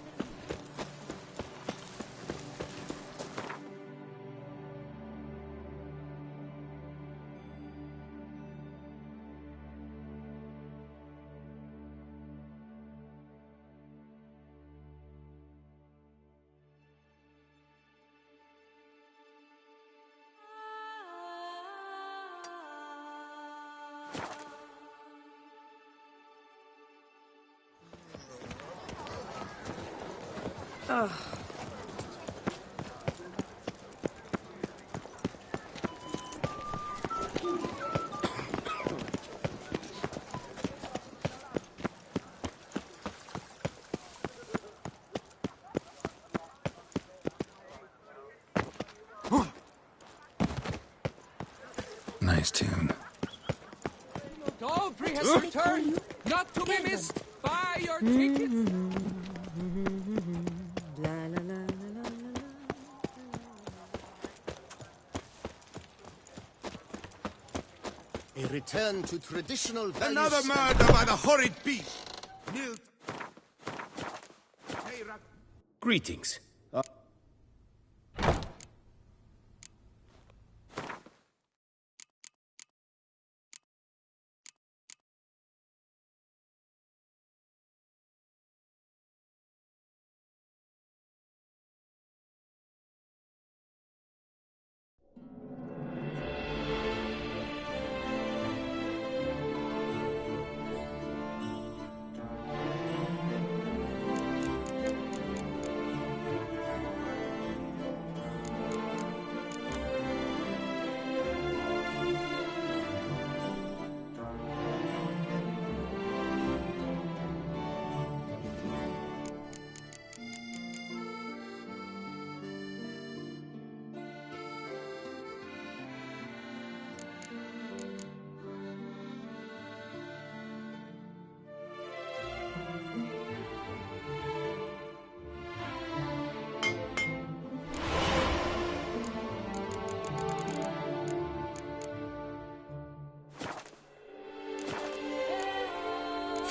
Oh. Nice tune. Dalfrey has returned, not to be missed. Buy your tickets. A return to traditional values. Another murder by the horrid beast! Nil. Greetings.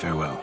Farewell.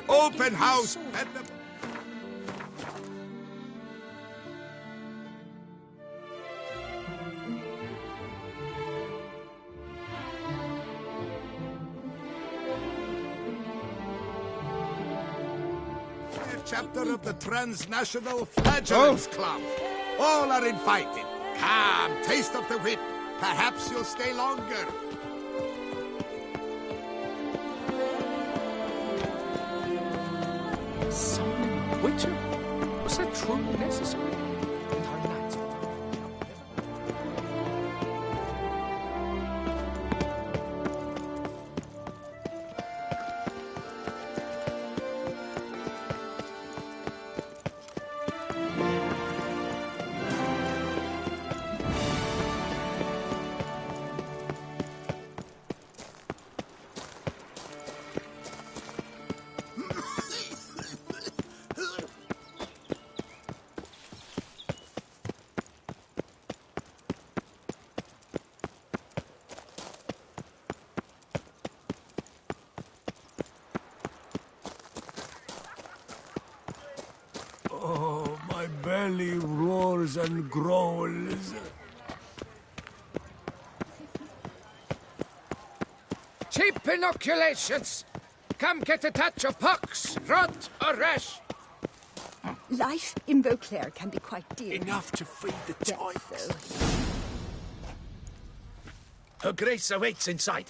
Open house at the... chapter of the Transnational Flagellants Club. All are invited. Come, taste of the whip. Perhaps you'll stay longer. Summoning Witcher? Was that truly necessary? And our knights. Oh, my belly roars and growls. Cheap inoculations! Come get a touch of pox, rot, or rash. Life in Beauclair can be quite dear. Enough to feed the toys. Her Grace awaits inside.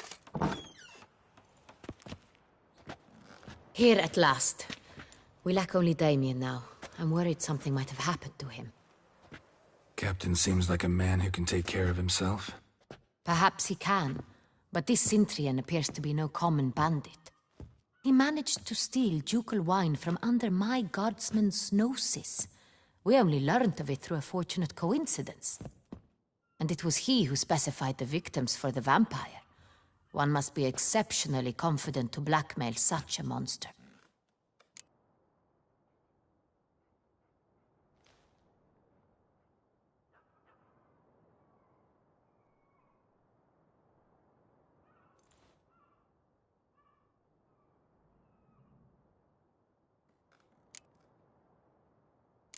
Here at last. We lack only Damien now. I'm worried something might have happened to him. Captain seems like a man who can take care of himself. Perhaps he can, but this Sintrian appears to be no common bandit. He managed to steal ducal wine from under my guardsman's noses. We only learned of it through a fortunate coincidence. And it was he who specified the victims for the vampire. One must be exceptionally confident to blackmail such a monster.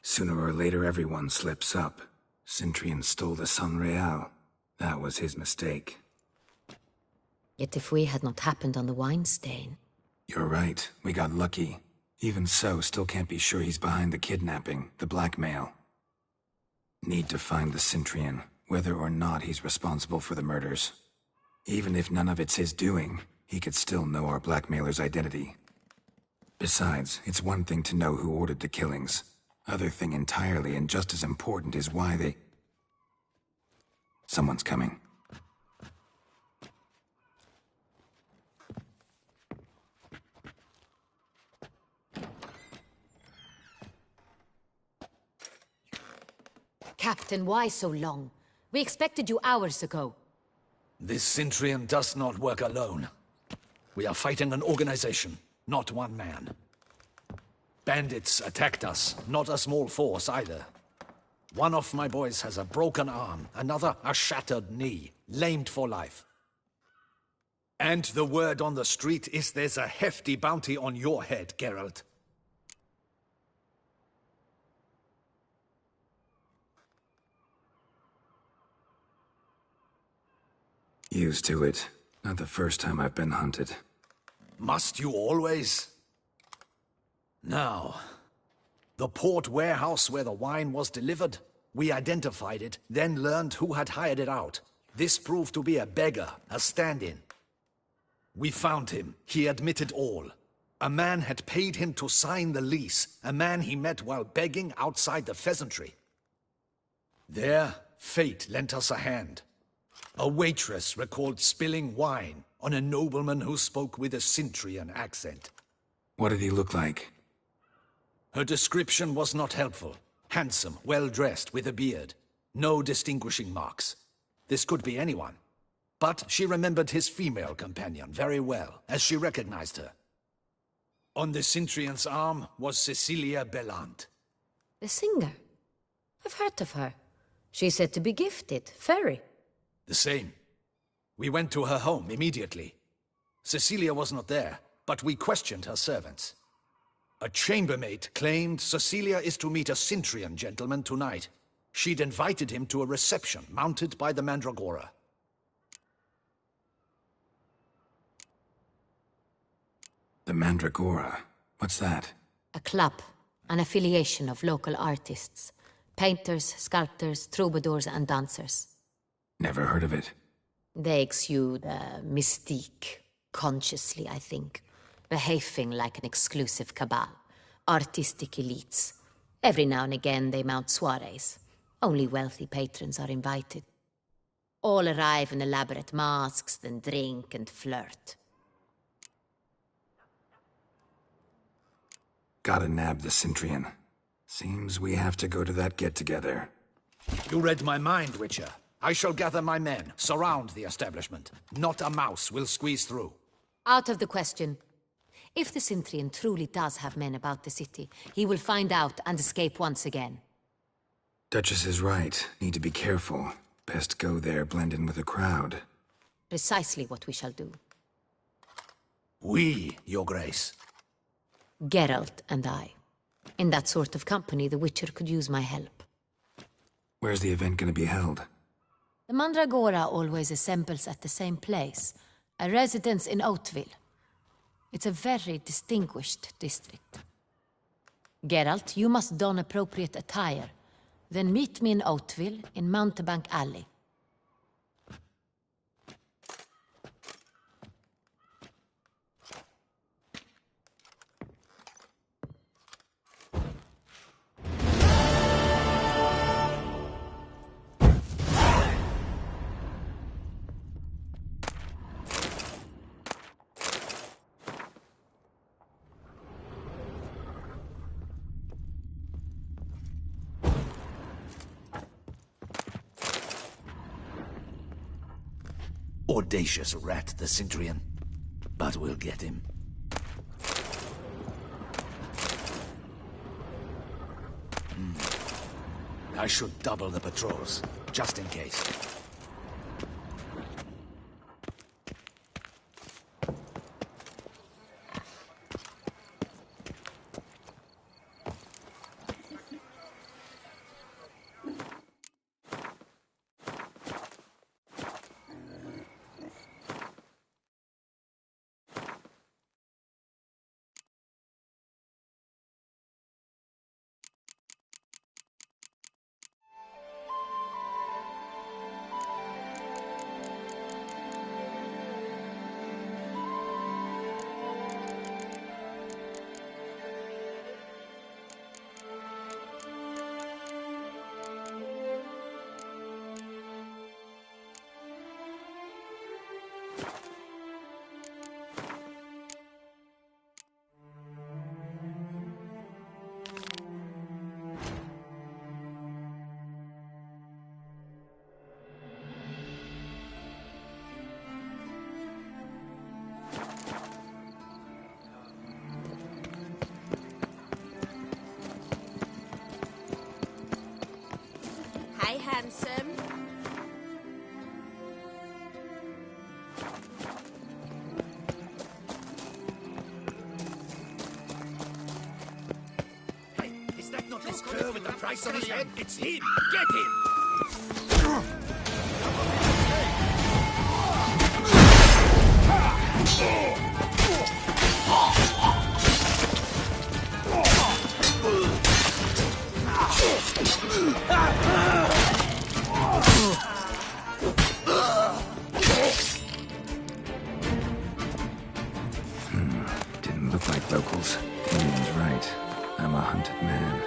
Sooner or later, everyone slips up. Sintrian stole the Sun Real. That was his mistake. Yet if we had not happened on the wine stain... You're right. We got lucky. Even so, still can't be sure he's behind the kidnapping, the blackmail. Need to find the Sintrian, whether or not he's responsible for the murders. Even if none of it's his doing, he could still know our blackmailer's identity. Besides, it's one thing to know who ordered the killings. Other thing entirely, and just as important, is why they... Someone's coming. Captain, why so long? We expected you hours ago. This Sintrian does not work alone. We are fighting an organization, not one man. Bandits attacked us, not a small force either. One of my boys has a broken arm, another a shattered knee, lamed for life. And the word on the street is there's a hefty bounty on your head, Geralt. Used to it. Not the first time I've been hunted. Must you always? Now, the port warehouse where the wine was delivered, we identified it, then learned who had hired it out. This proved to be a beggar, a stand-in. We found him. He admitted all. A man had paid him to sign the lease, a man he met while begging outside the pheasantry. There, fate lent us a hand. A waitress recalled spilling wine on a nobleman who spoke with a Sintrian accent. What did he look like? Her description was not helpful. Handsome, well-dressed, with a beard. No distinguishing marks. This could be anyone. But she remembered his female companion very well, as she recognized her. On the Sintrian's arm was Cecilia Bellant. The singer? I've heard of her. She's said to be gifted, fairy. The same. We went to her home immediately. Cecilia was not there, but we questioned her servants. A chambermaid claimed Cecilia is to meet a Sintrian gentleman tonight. She'd invited him to a reception mounted by the Mandragora. The Mandragora? What's that? A club. An affiliation of local artists. Painters, sculptors, troubadours, and dancers. Never heard of it. They exude mystique, consciously, I think. Behaving like an exclusive cabal. Artistic elites. Every now and again they mount soirees. Only wealthy patrons are invited. All arrive in elaborate masks, then drink and flirt. Gotta nab the Cintrian. Seems we have to go to that get-together. You read my mind, Witcher. I shall gather my men, surround the establishment. Not a mouse will squeeze through. Out of the question. If the Cintrian truly does have men about the city, he will find out and escape once again. Duchess is right. Need to be careful. Best go there, blend in with the crowd. Precisely what we shall do. We, Your Grace. Geralt and I. In that sort of company, the Witcher could use my help. Where's the event gonna be held? The Mandragora always assembles at the same place, a residence in Oatville. It's a very distinguished district. Geralt, you must don appropriate attire. Then meet me in Oatville, in Mountebank Alley. Audacious rat, the Cintrian. But we'll get him. I should double the patrols, just in case. Handsome. Hey, is that not this cur with the price on his head? It's him! Get him! Didn't look like locals. Damien's right. I'm a hunted man.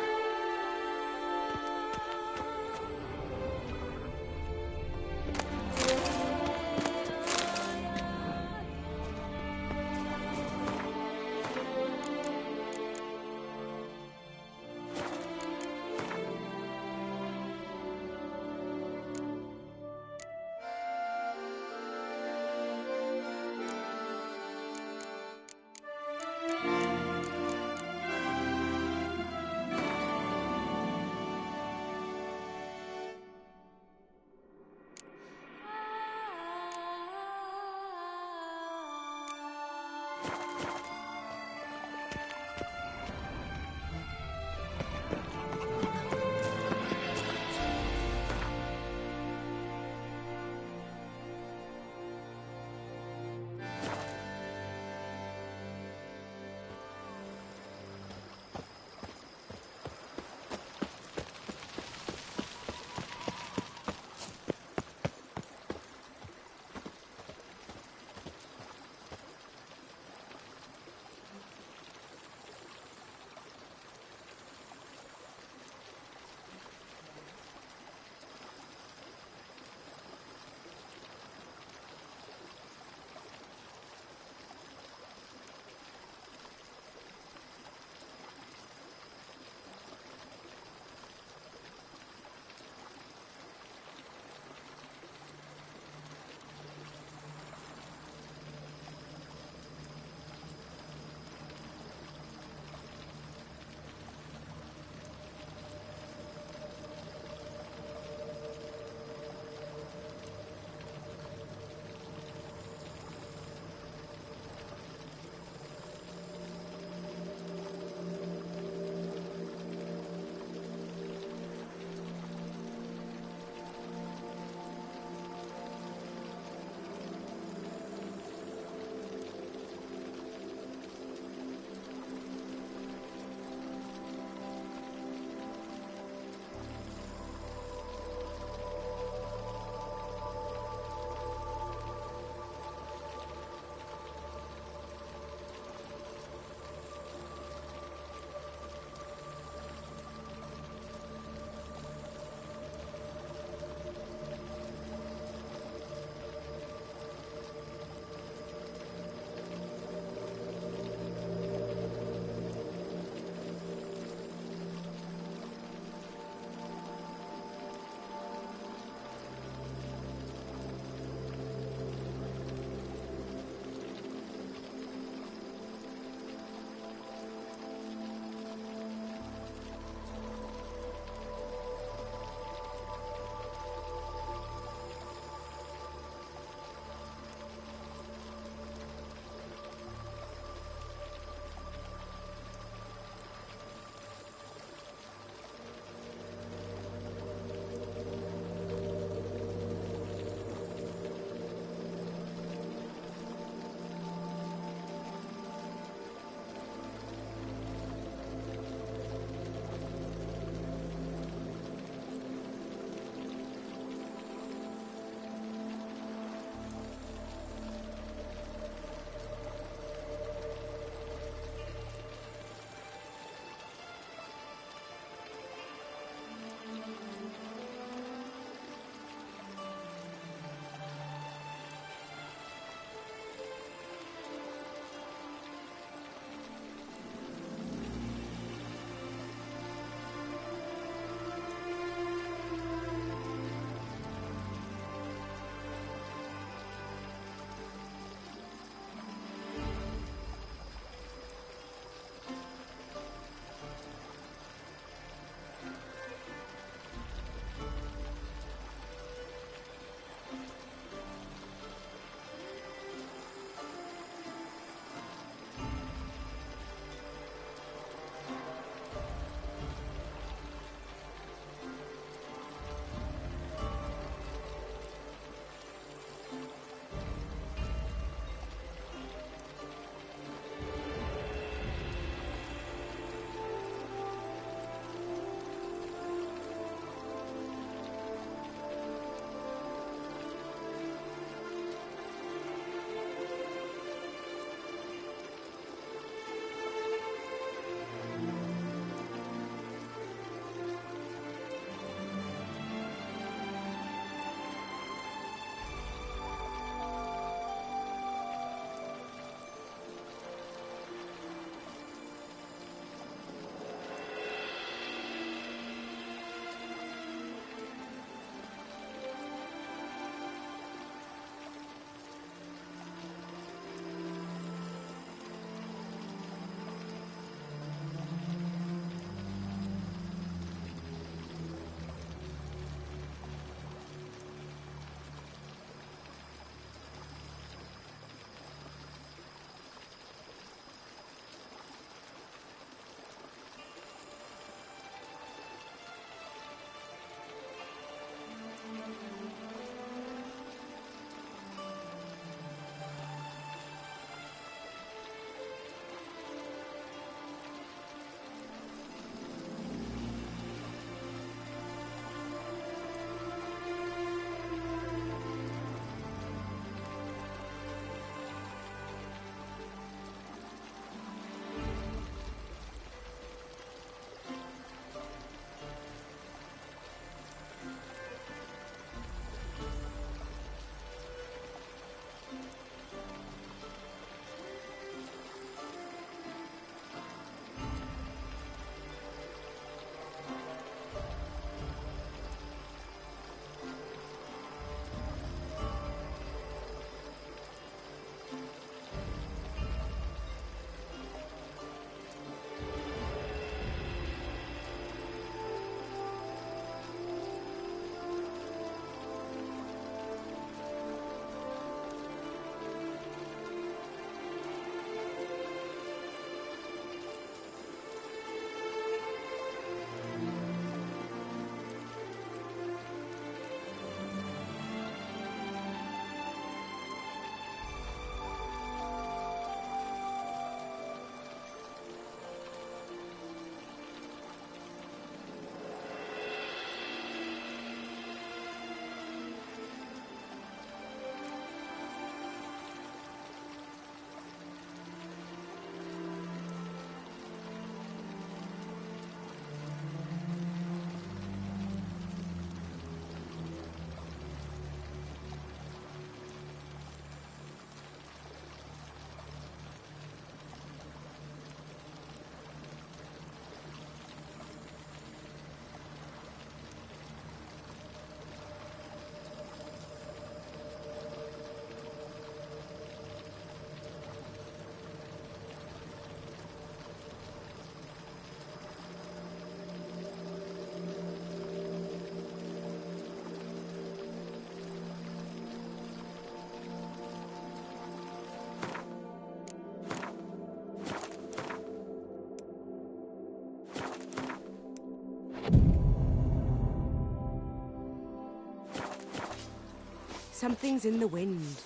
Something's in the wind.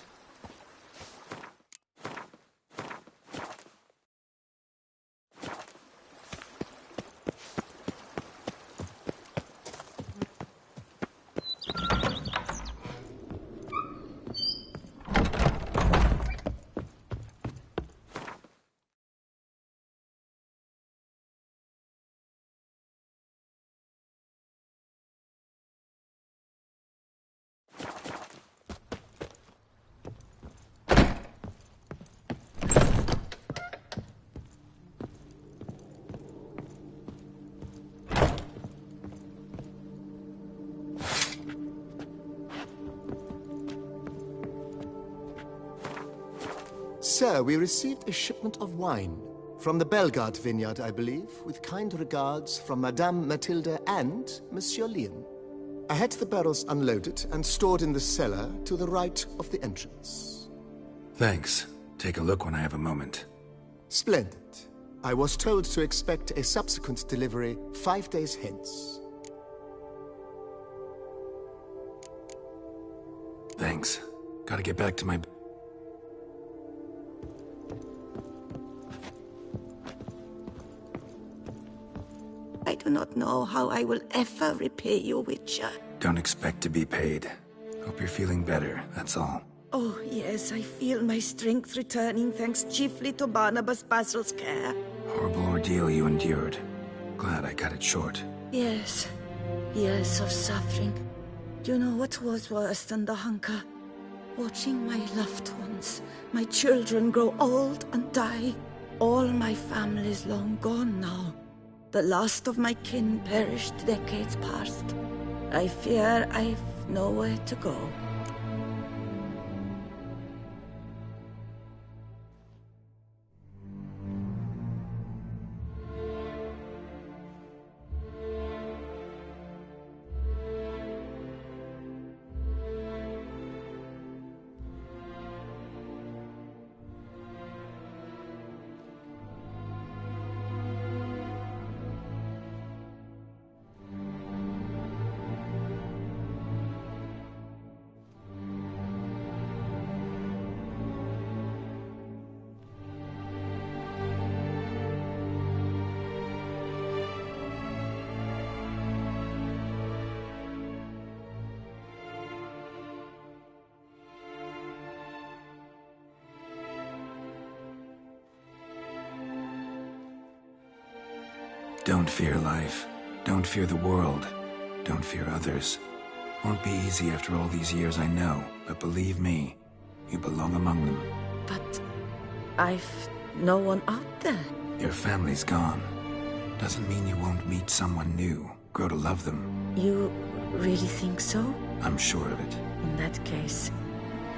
Sir, we received a shipment of wine. From the Bellegarde vineyard, I believe, with kind regards from Madame Matilda and Monsieur Leon. I had the barrels unloaded and stored in the cellar to the right of the entrance. Thanks. Take a look when I have a moment. Splendid. I was told to expect a subsequent delivery 5 days hence. Thanks. Gotta get back to my... I do not know how I will ever repay you, Witcher. Don't expect to be paid. Hope you're feeling better, that's all. Oh, yes, I feel my strength returning thanks chiefly to Barnabas Basil's care. Horrible ordeal you endured. Glad I cut it short. Yes, years of suffering. Do you know what was worse than the hunger? Watching my loved ones, my children grow old and die. All my family's long gone now. The last of my kin perished decades past. I fear I've nowhere to go. Don't fear life. Don't fear the world. Don't fear others. Won't be easy after all these years, I know, but believe me, you belong among them. But I've no one out there. Your family's gone. Doesn't mean you won't meet someone new, grow to love them. You really think so? I'm sure of it. In that case,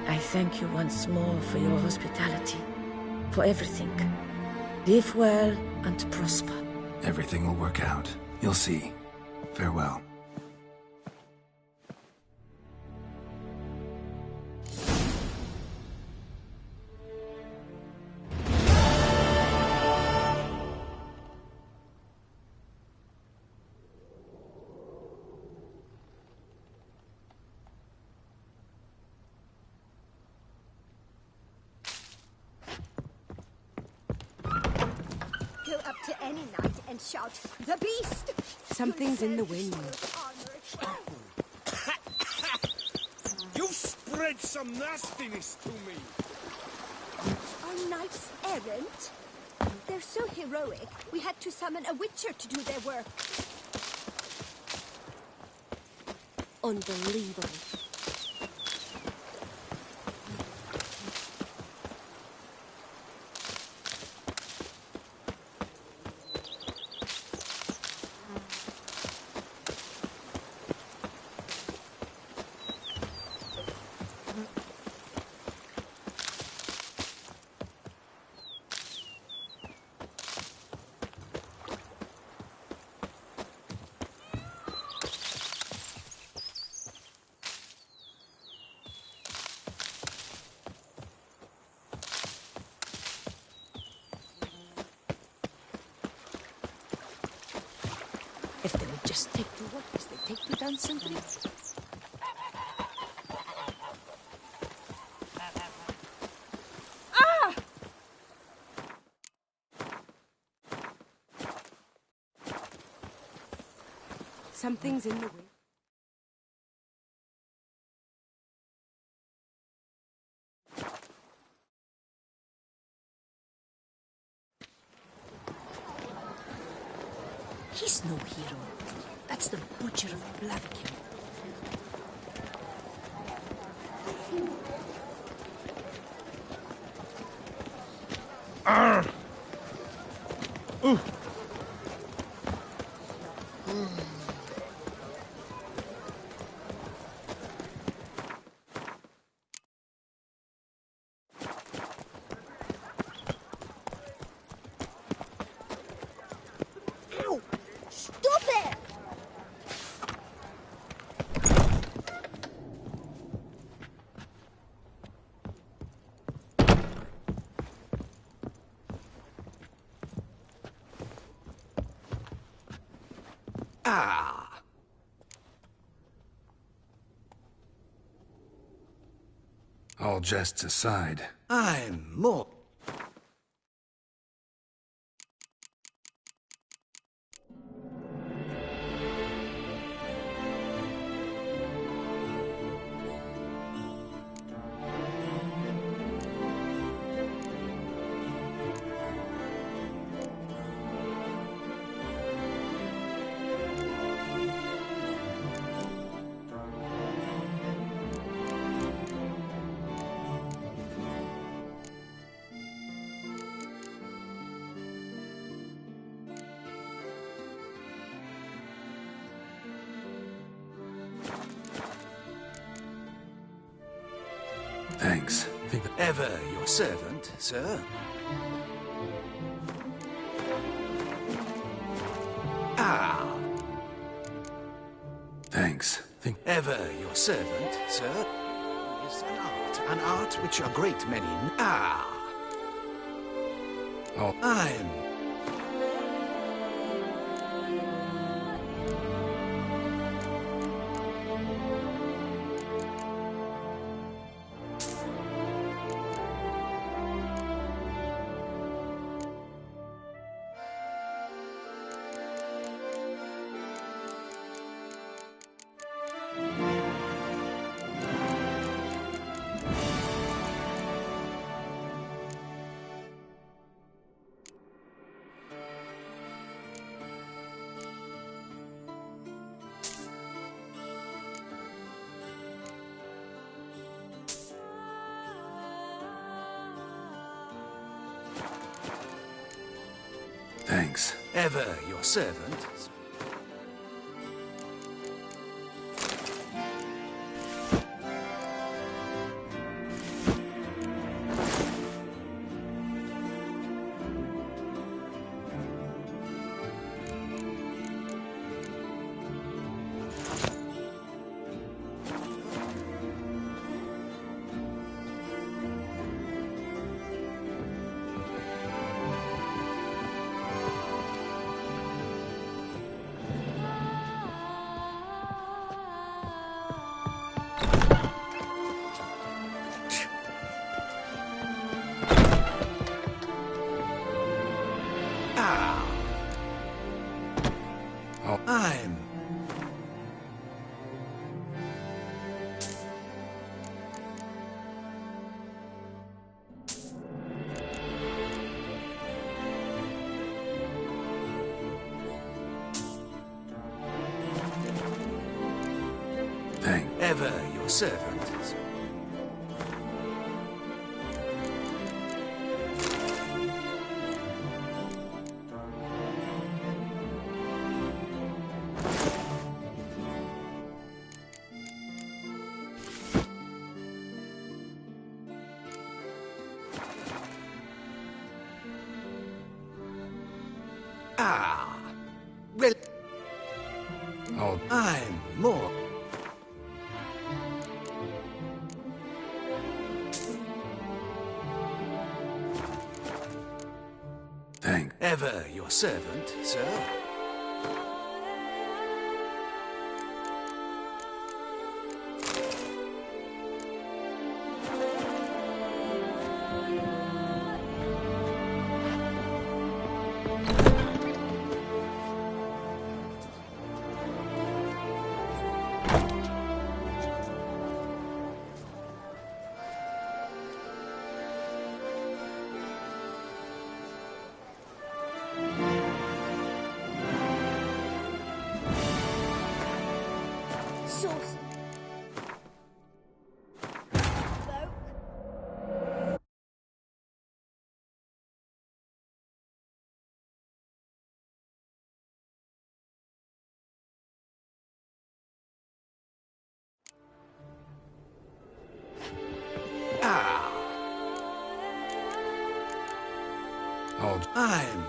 I thank you once more for your hospitality, for everything. Live well and prosper. Everything will work out. You'll see. Farewell. Go up to any knight and shout, "The beast!" Something's in the wind. You've spread some nastiness to me. Are knights errant? They're so heroic, we had to summon a witcher to do their work. Unbelievable. If they would just take to work as they take to dancing. Something's in the wind. He's no hero. That's the Butcher of Blaviken. Arr! Ooh. Ow! Stop it! Ah! All jests aside, I'm more... thanks. Ever your servant, sir. Ah! Thanks. Ever your servant, sir. Is an art which a great many... Ah! Oh. I'm... Thanks. Ever your servant. I'm... Thanks. Ever your servant. Ah, well, Oh, I'm more. thanks. Ever your servant, sir. I'm...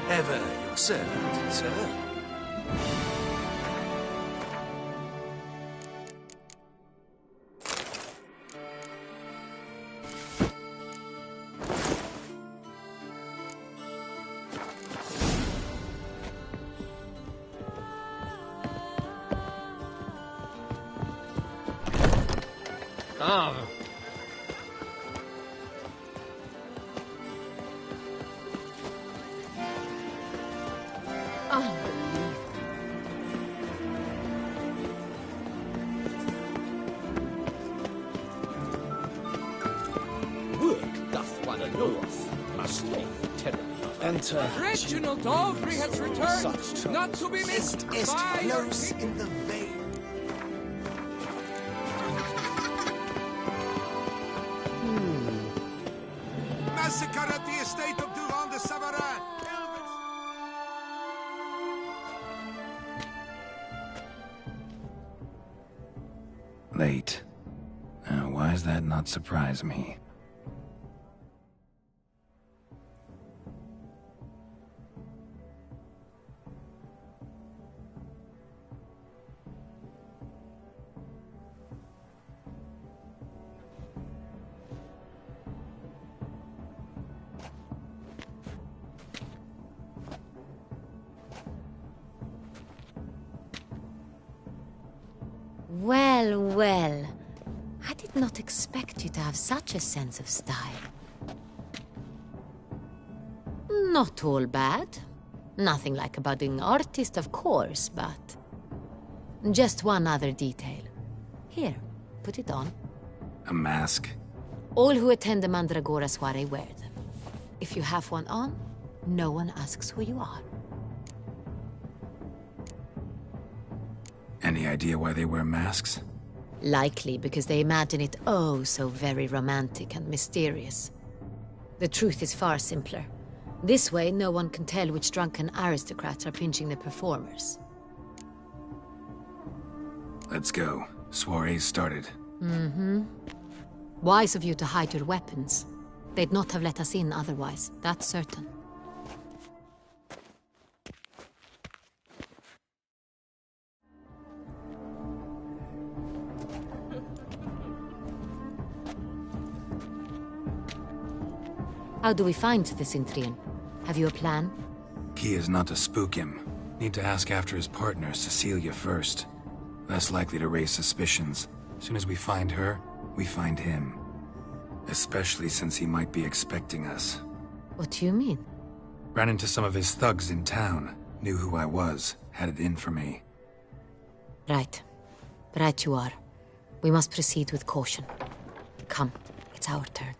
Ever your servant, sir. Reginald Dalfrey has returned, not to be missed. Close in the vein. Massacre at the estate of Durand de Savarin. Late. Now, why does that not surprise me? Well, well. I did not expect you to have such a sense of style. Not all bad. Nothing like a budding artist, of course, but... just one other detail. Here, put it on. A mask? All who attend the Mandragora soiree wear them. If you have one on, no one asks who you are. Any idea why they wear masks? Likely because they imagine it oh so very romantic and mysterious. The truth is far simpler. This way, no one can tell which drunken aristocrats are pinching the performers. Let's go. Soiree's started. Mm-hmm. Wise of you to hide your weapons. They'd not have let us in otherwise, that's certain. How do we find the Cintrian? Have you a plan? Key is not to spook him. Need to ask after his partner, Cecilia, first. Less likely to raise suspicions. As soon as we find her, we find him. Especially since he might be expecting us. What do you mean? Ran into some of his thugs in town. Knew who I was. Had it in for me. Right. Right you are. We must proceed with caution. Come, it's our turn.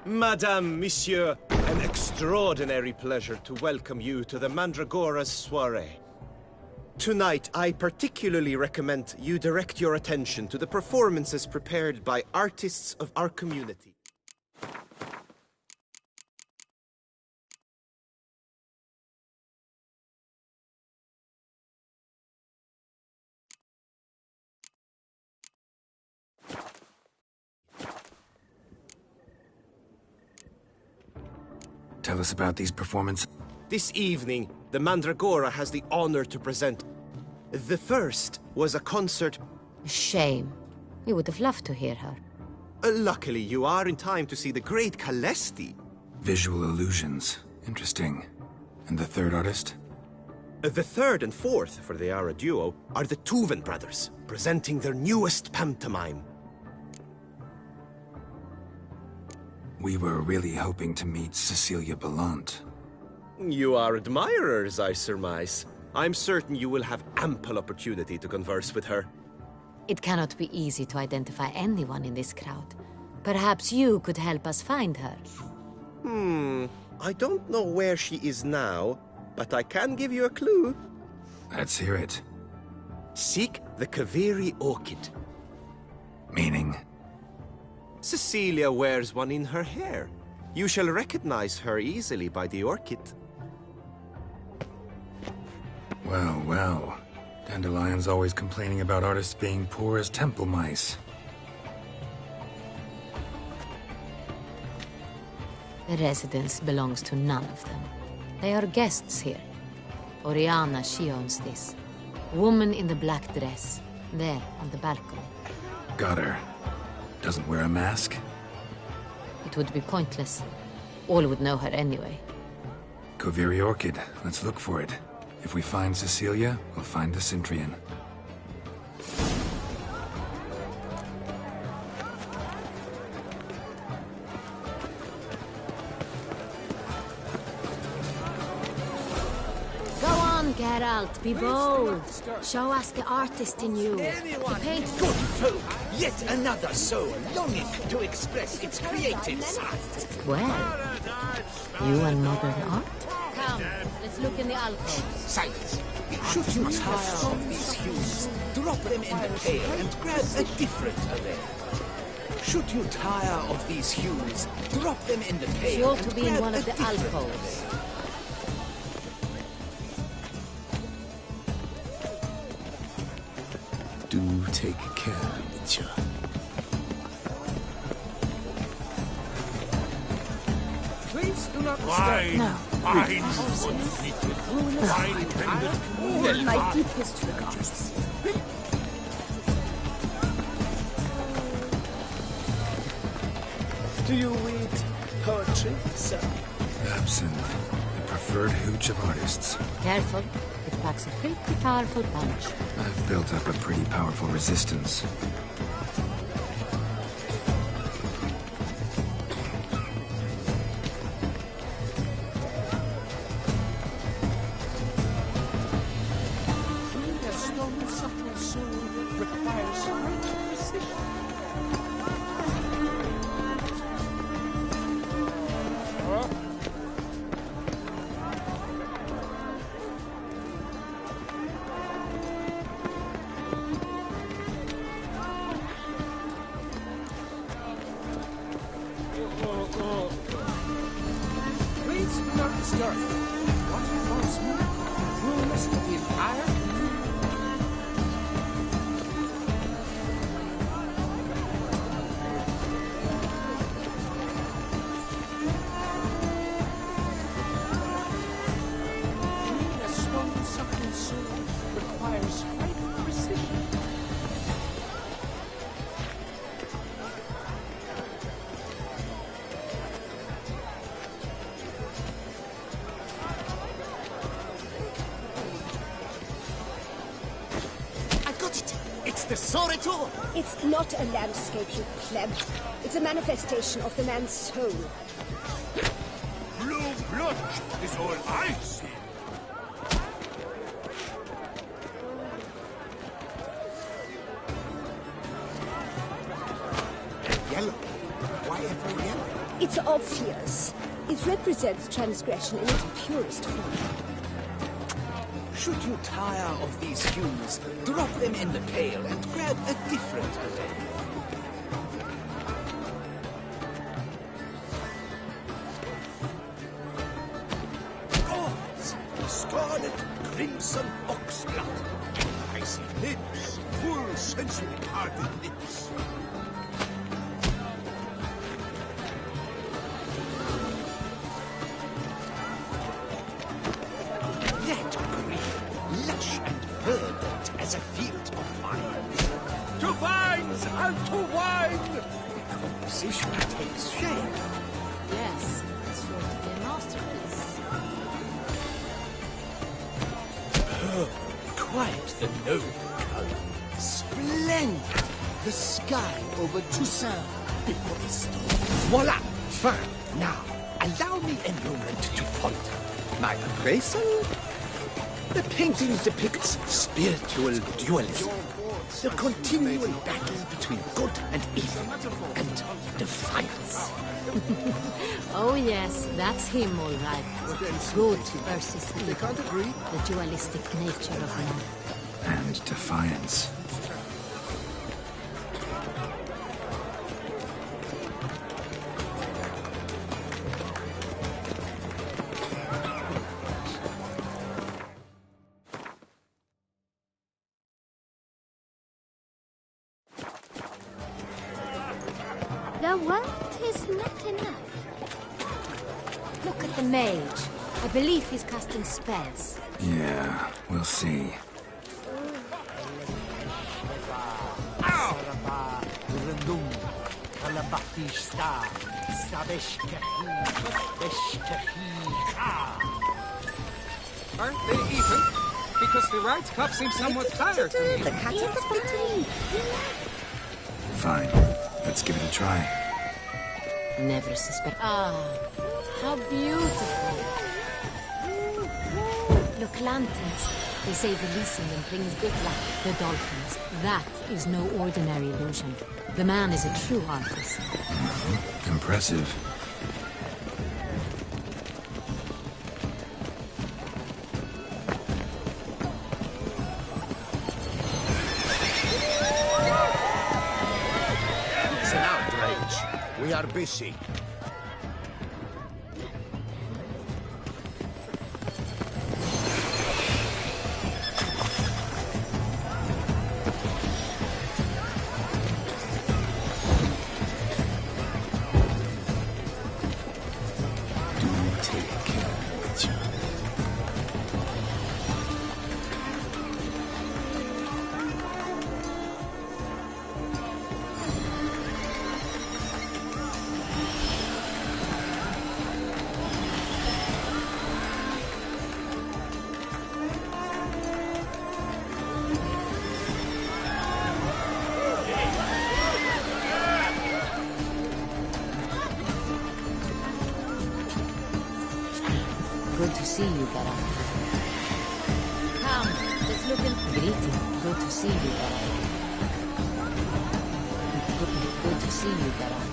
Madame, Monsieur, an extraordinary pleasure to welcome you to the Mandragora's soiree. Tonight, I particularly recommend you direct your attention to the performances prepared by artists of our community. Tell us about these performances. This evening, the Mandragora has the honor to present. The first was a concert... Shame. We would have loved to hear her. Luckily, you are in time to see the great Calesti. Visual illusions. Interesting. And the third artist? The third and fourth, for they are a duo, are the Tuven brothers, presenting their newest pantomime. We were really hoping to meet Cecilia Ballant. You are admirers, I surmise. I'm certain you will have ample opportunity to converse with her. It cannot be easy to identify anyone in this crowd. Perhaps you could help us find her. I don't know where she is now, but I can give you a clue. Let's hear it. Seek the Kaviri orchid. Meaning? Cecilia wears one in her hair. You shall recognize her easily by the orchid. Well, well. Dandelion's always complaining about artists being poor as temple mice. The residence belongs to none of them. They are guests here. Oriana, she owns this. Woman in the black dress. There, on the balcony. Got her. Doesn't wear a mask? It would be pointless. All would know her anyway. Kaviri Orchid. Let's look for it. If we find Cecilia, we'll find the Cintrian. Go on, Geralt, be bold. Show us the artist in you. The paint. Good folk, yet another soul longing to express its creative side. Well, you and modern art? Come, let's look in the alcove. Silence. Should you tire of these hues, drop them in the pail and grab a different array. Should you tire of these hues, drop them in the pail She ought and to be in grab one a of the different alcoves. array. Do take care, Mitya. Please do not Wine! No. Wine! Untreated. Wine tended. All my deepest regards. Do you read poetry, sir? Absinthe. The preferred hooch of artists. Careful, it packs a pretty powerful punch. I've built up a pretty powerful resistance. A stone subtle soul requires great precision. Please do not disturb. What involves me? Ruinous to the entire a stone subtle soul requires great precision. I got it! It's the Soretor! It's not a landscape, you pleb. It's a manifestation of the man's soul. Blue blood is all I see. Yellow. Why ever yellow? It's obvious. It represents transgression in its purest form. Should you tire of these hues, drop them in the pail and grab a different array. Gods! Scarlet, crimson oxblood. I see lips, full sensory-carded lips. That green, lush and verdant as a field of vines. To vines and to wine! Composition takes shape. Yes, it's sure to be a masterpiece. Quite the noble color. Splendid! The sky over Toussaint before the storm. Voila! Fine. Now, allow me a moment to falter. My appraisal? The painting depicts spiritual dualism. The continual battle between good and evil, and defiance. Oh yes, that's him all right. Good versus evil. They can't agree. The dualistic nature of man. And defiance. The wealth is not enough. Look at the mage. I believe he's casting spells. Yeah, we'll see. Aren't they even? Because the right cup seems somewhat tired to me. The cat is fighting. Fine. Let's give it a try. Never suspect. Ah, how beautiful. Look, lanterns. They say releasing them brings good luck. The dolphins. That is no ordinary illusion. The man is a true artist. Impressive. It's an outrage. We are busy. Good to see you, Barak. Come, let's look in. Greeting. Good to see you, Barak. Good to see you, Barak.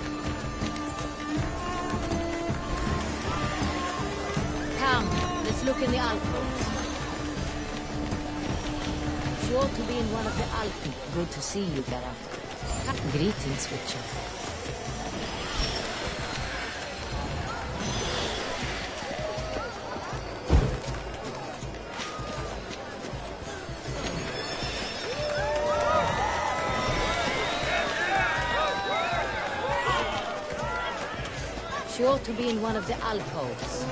Come, let's look in the alcoves. Sure to be in one of the Alpi. Good to see you, Barak. Greetings, Witcher. Sure to be in one of the alcoves.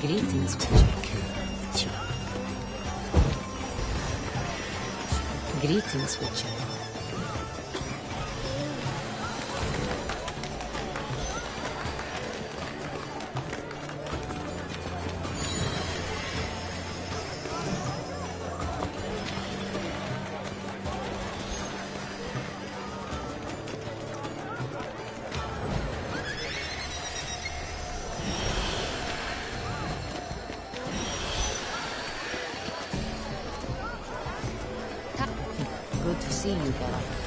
Greetings, Witcher. Greetings, Witcher. see you, Geralt.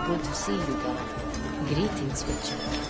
Good to see you, Geralt. Greetings, Witcher.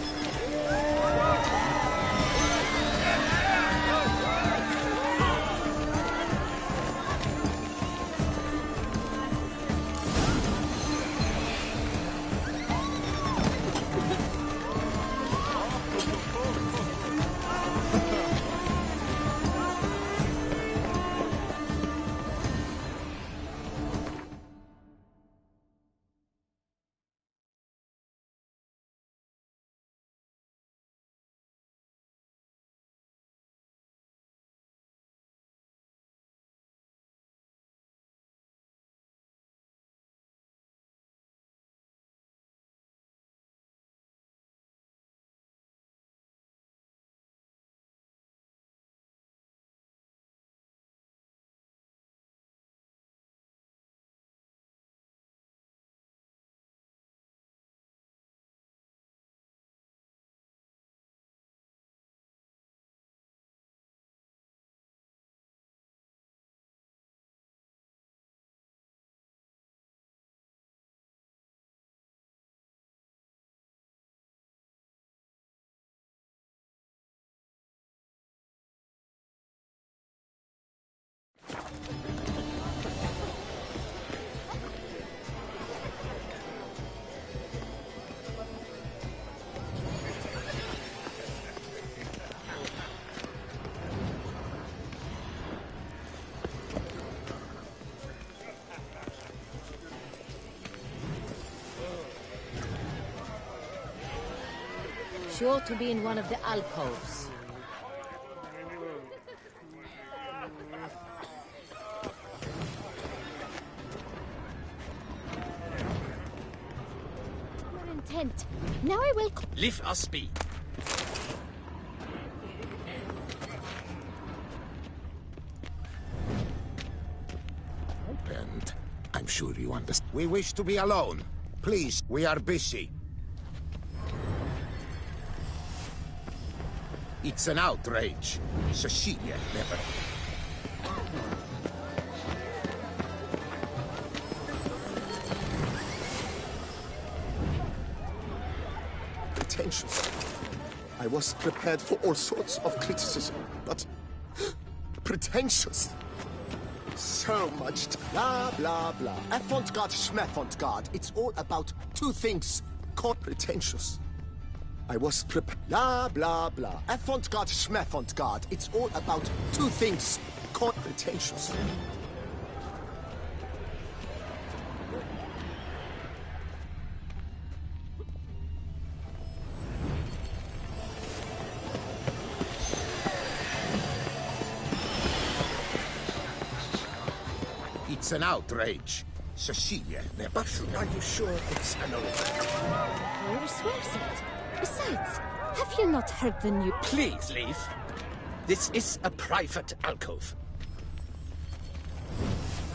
Sure to be in one of the alcoves. Your intent. Now I will... Leave us be. And I'm sure you understand. We wish to be alone. Please, we are busy. It's an outrage. Cecilia never... Pretentious. I was prepared for all sorts of criticism, but... pretentious. So much blah, blah, blah. Avant-garde, schmavant-garde. It's all about two things. Called pretentious. I was prepared. Blah, blah, blah. Avant-garde, schmavant-garde. It's all about two things. Called pretentious. It's an outrage. Cecilia never... Are you sure it's an outrage? Where swears it? Besides, have you not heard the new... Please leave. This is a private alcove.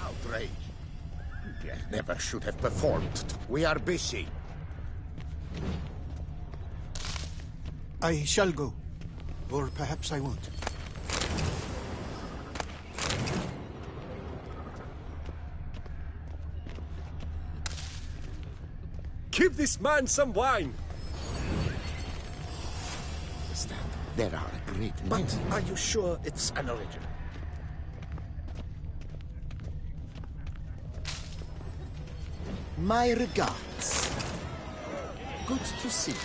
Outrage. You never should have performed. We are busy. I shall go. Or perhaps I won't. Give this man some wine! Understand, there are a great But many. are you sure it's an original? My regards. Good to see you.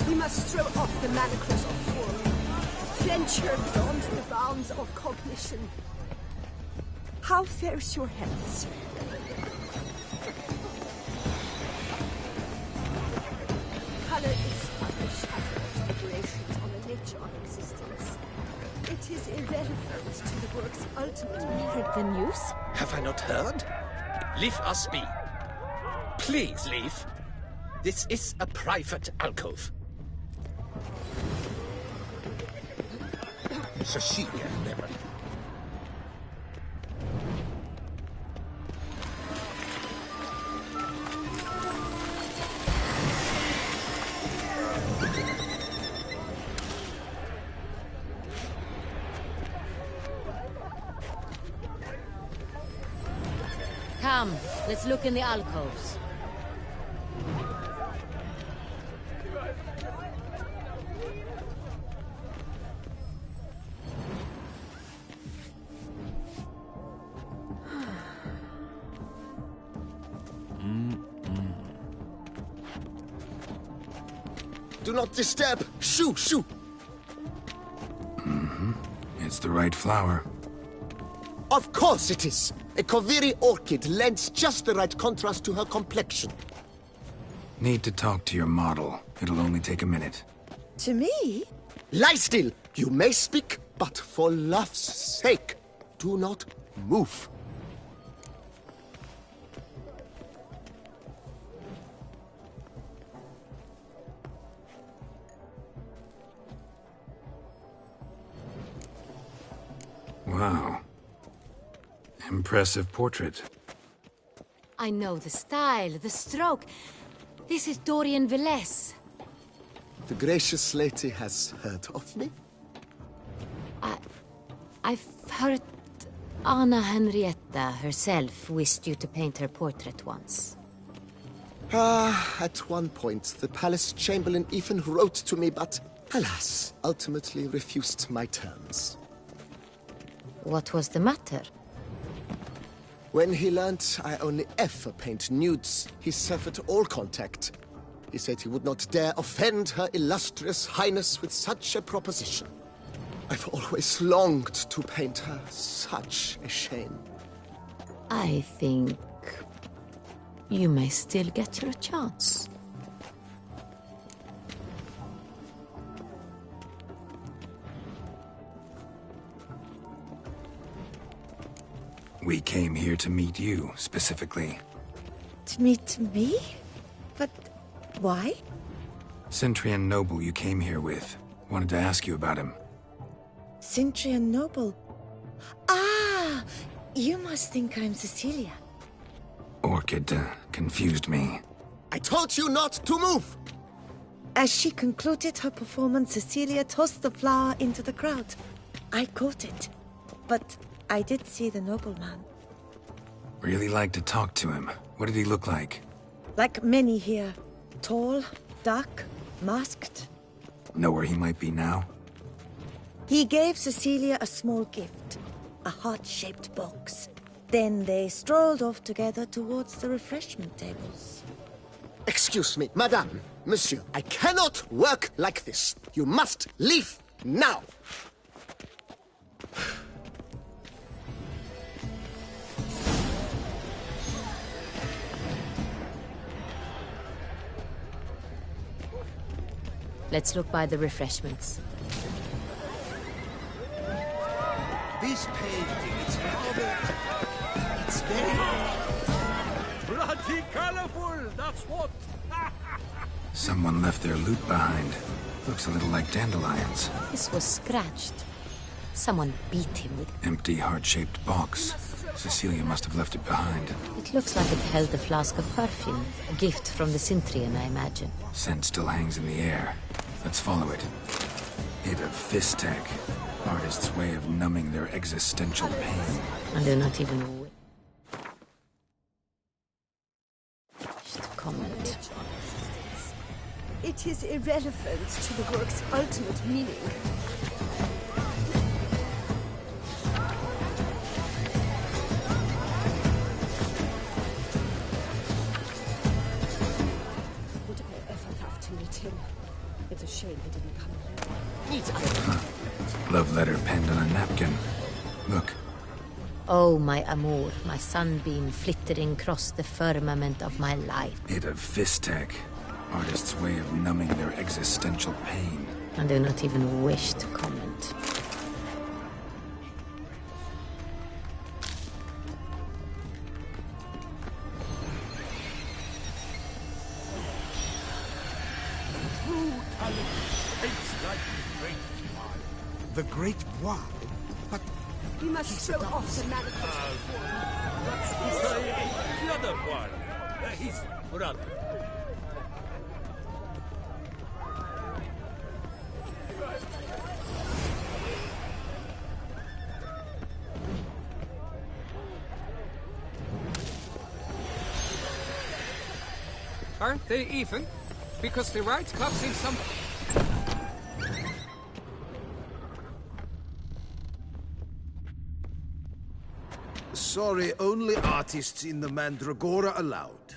We must throw off the manacles of form. Venture beyond the bounds of cognition. How fares your health, sir? Color is but the shadow of decorations on the nature of existence. It is irrelevant to the work's ultimate meaning. Heard the news? Have I not heard? Leave us be. Please leave. This is a private alcove. Cecilia, never. Come, let's look in the alcoves. Do not disturb! Shoo, shoo! It's the right flower. Of course it is! A Koviri orchid lends just the right contrast to her complexion. Need to talk to your model. It'll only take a minute. To me? Lie still! You may speak, but for love's sake, do not move. Wow. Impressive portrait. I know the style, the stroke. This is Dorian Velez. The gracious lady has heard of me? I've heard Anna Henrietta herself wished you to paint her portrait once. At one point, the palace chamberlain even wrote to me, but alas, ultimately refused my terms. What was the matter? When he learnt I only ever paint nudes, he severed all contact. He said he would not dare offend her illustrious highness with such a proposition. I've always longed to paint her. Such a shame. I think you may still get your chance. We came here to meet you, specifically. To meet me? But why? Cintrian Noble you came here with. Wanted to ask you about him. Cintrian Noble. Ah! You must think I'm Cecilia. Orchid confused me. I told you not to move! As she concluded her performance, Cecilia tossed the flower into the crowd. I caught it. But I did see the nobleman. Really like to talk to him. What did he look like? Like many here. Tall, dark, masked. Know where he might be now? He gave Cecilia a small gift. A heart-shaped box. Then they strolled off together towards the refreshment tables. Excuse me, madame, monsieur, I cannot work like this. You must leave now. Let's look by the refreshments. This painting, it's marble. It's very... Plenty colorful, that's what. Someone left their loot behind. Looks a little like dandelions. This was scratched. Someone beat him with... Empty, heart-shaped box. Cecilia must have left it behind. It looks like it held a flask of perfume. A gift from the Cintrian, I imagine. Scent still hangs in the air. Let's follow it. Hit of Fistek. Artist's way of numbing their existential pain. And do not even wish to comment. It is irrelevant to the work's ultimate meaning. Would I ever have to meet him? It's a shame he didn't come. Love letter penned on a napkin. Look. Oh, my amour, my sunbeam flittering across the firmament of my life. Hit of Fistek. Artist's way of numbing their existential pain. I do not even wish to comment. The Great Bois? But... We must throw off the manifest. The other one. His brother. Aren't they even? Because the right cup seems some... Sorry, only artists in the Mandragora allowed.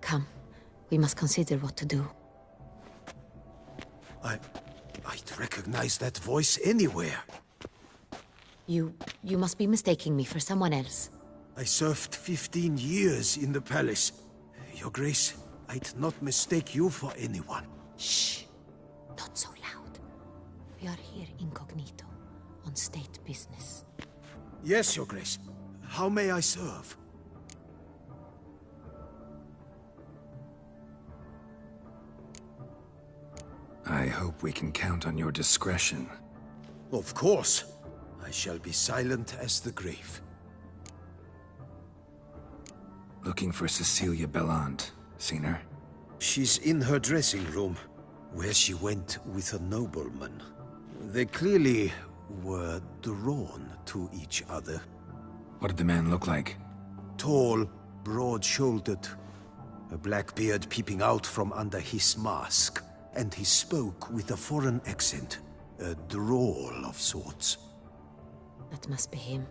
Come, we must consider what to do. I'd recognize that voice anywhere. You must be mistaking me for someone else. I served 15 years in the palace. Your Grace, I'd not mistake you for anyone. Shh! Not so loud. We are here incognito, on state business. Yes, Your Grace. How may I serve? I hope we can count on your discretion. Of course. I shall be silent as the grave. Looking for Cecilia Bellant. Seen her? She's in her dressing room, where she went with a nobleman. They clearly were drawn to each other. What did the man look like? Tall, broad-shouldered, a black beard peeping out from under his mask, and he spoke with a foreign accent, a drawl of sorts. That must be him.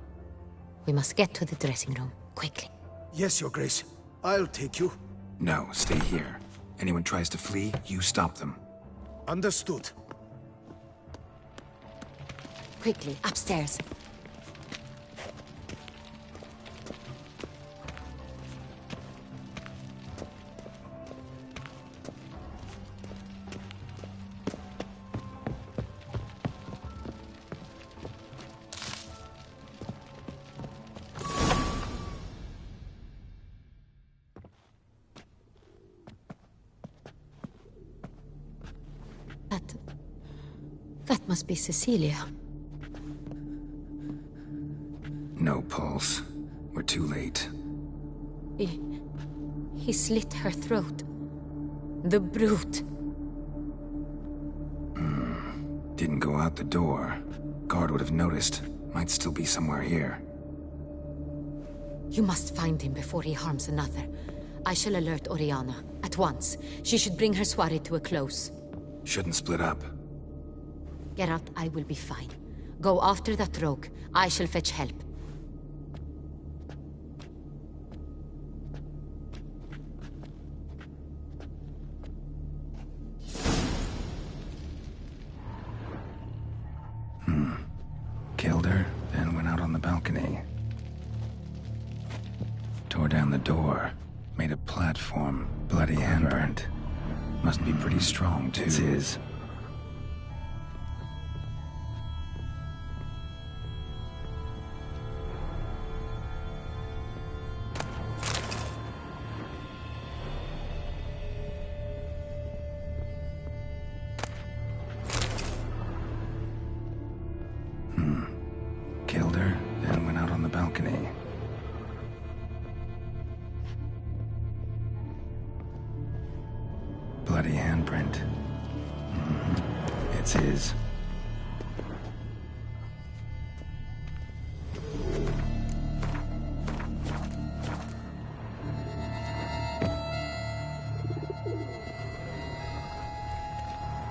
We must get to the dressing room, quickly. Yes, Your Grace. I'll take you. No, stay here. Anyone tries to flee, you stop them. Understood. Quickly, upstairs. That must be Cecilia. No pulse. We're too late. He slit her throat. The brute. Didn't go out the door. Guard would have noticed. Might still be somewhere here. You must find him before he harms another. I shall alert Oriana. At once. She should bring her soirée to a close. Shouldn't split up. Geralt, I will be fine. Go after that rogue. I shall fetch help. Killed her, then went out on the balcony. Tore down the door. Made a platform, bloody and burnt. Must be pretty strong, too. It's his. balcony. Bloody handprint. It's his.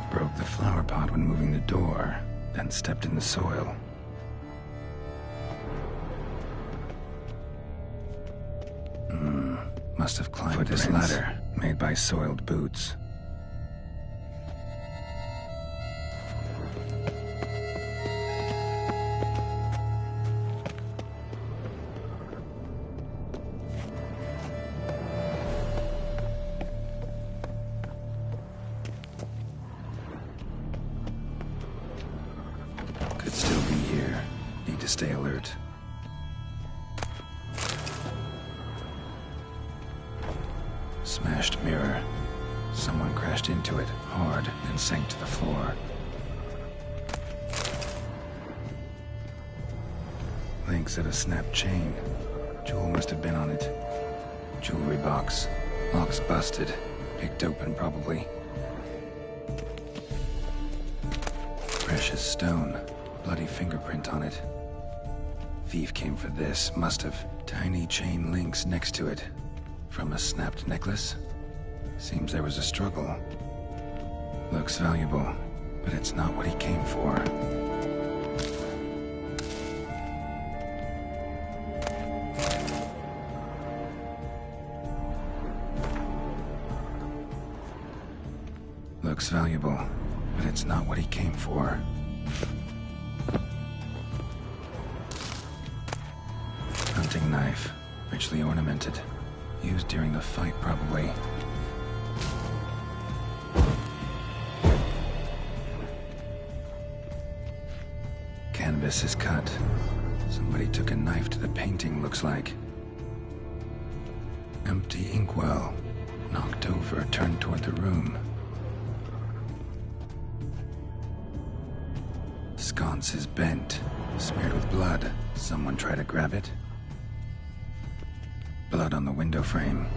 Broke the flower pot when moving the door, then stepped in the soil. Must have climbed this ladder, made by soiled boots. Could still be here. Need to stay alert. Smashed mirror. Someone crashed into it hard and sank to the floor. Links of a snapped chain. Jewel must have been on it. Jewelry box. Lock's busted. Picked open, probably. Precious stone. Bloody fingerprint on it. Thief came for this. Must have. Tiny chain links next to it. From a snapped necklace? Seems there was a struggle. Looks valuable, but it's not what he came for. Looks valuable, but it's not what he came for. Hunting knife, richly ornamented. Used during the fight, probably. Canvas is cut. Somebody took a knife to the painting, looks like. Empty inkwell. Knocked over, turned toward the room. Sconce is bent, smeared with blood. Someone try to grab it? Blood on the window frame.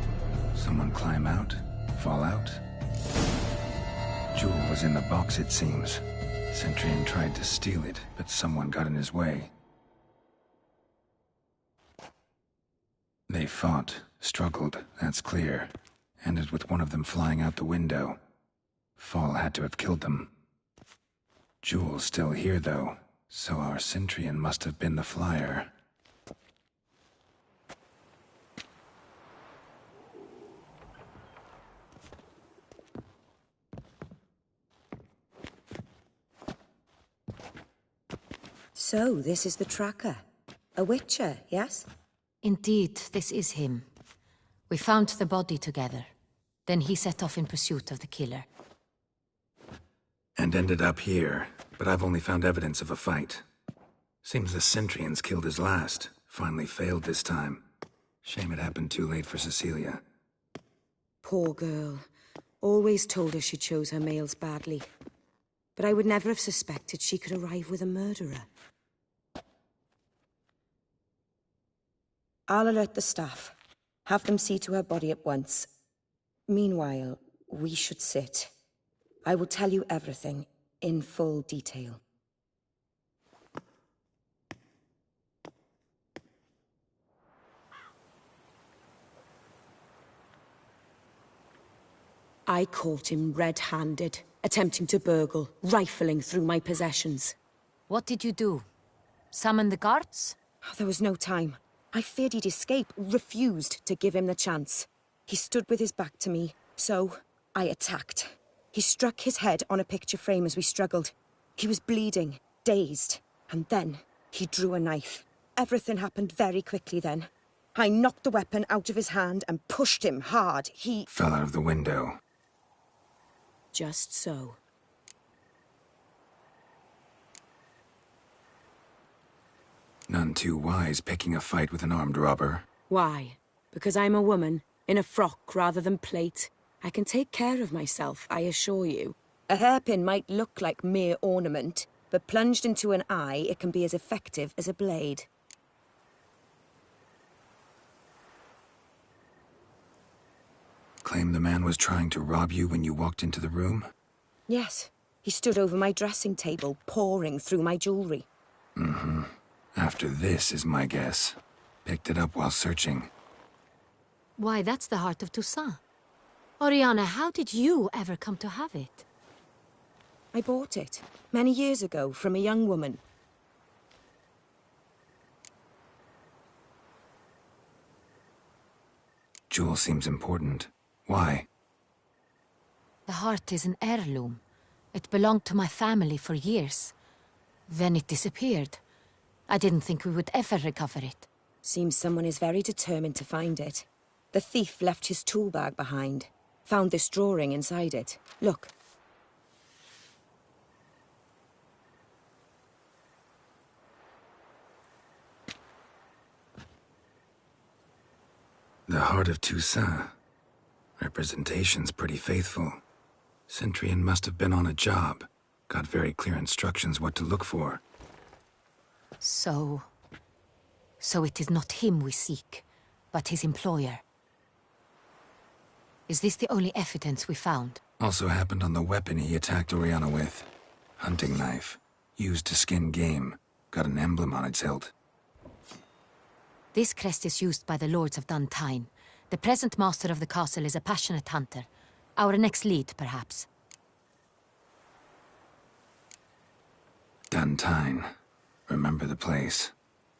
Someone climb out? Fall out? Jewel was in the box, it seems. Centurion tried to steal it, but someone got in his way. They fought, struggled, that's clear. Ended with one of them flying out the window. Fall had to have killed them. Jewel's still here, though, so our Centurion must have been the flyer. So, this is the tracker. A witcher, yes? Indeed, this is him. We found the body together. Then he set off in pursuit of the killer. And ended up here, but I've only found evidence of a fight. Seems the Centurions killed his last. Finally failed this time. Shame it happened too late for Cecilia. Poor girl. Always told her she chose her males badly. But I would never have suspected she could arrive with a murderer. I'll alert the staff. Have them see to her body at once. Meanwhile, we should sit. I will tell you everything, in full detail. I caught him red-handed, attempting to burgle, rifling through my possessions. What did you do? Summon the guards? There was no time. I feared he'd escape, refused to give him the chance. He stood with his back to me, so I attacked. He struck his head on a picture frame as we struggled. He was bleeding, dazed, and then he drew a knife. Everything happened very quickly then. I knocked the weapon out of his hand and pushed him hard. He fell out of the window. Just so. None too wise picking a fight with an armed robber. Why? Because I'm a woman, in a frock rather than plate. I can take care of myself, I assure you. A hairpin might look like mere ornament, but plunged into an eye, it can be as effective as a blade. claim the man was trying to rob you when you walked into the room? Yes. He stood over my dressing table, pouring through my jewelry. Mm-hmm. After this is my guess. Picked it up while searching. Why, that's the heart of Toussaint. Oriana, how did you ever come to have it? I bought it, many years ago, from a young woman. Jewel seems important. Why? The heart is an heirloom. It belonged to my family for years. Then it disappeared. I didn't think we would ever recover it. Seems someone is very determined to find it. The thief left his tool bag behind. Found this drawing inside it. Look. The Heart of Toussaint. Representation's pretty faithful. Centurion must have been on a job. Got very clear instructions what to look for. So it is not him we seek, but his employer. Is this the only evidence we found? Also happened on the weapon he attacked Oriana with. Hunting knife. Used to skin game. Got an emblem on its hilt. This crest is used by the Lords of Duntine. The present master of the castle is a passionate hunter. Our next lead, perhaps. Duntine. Remember the place.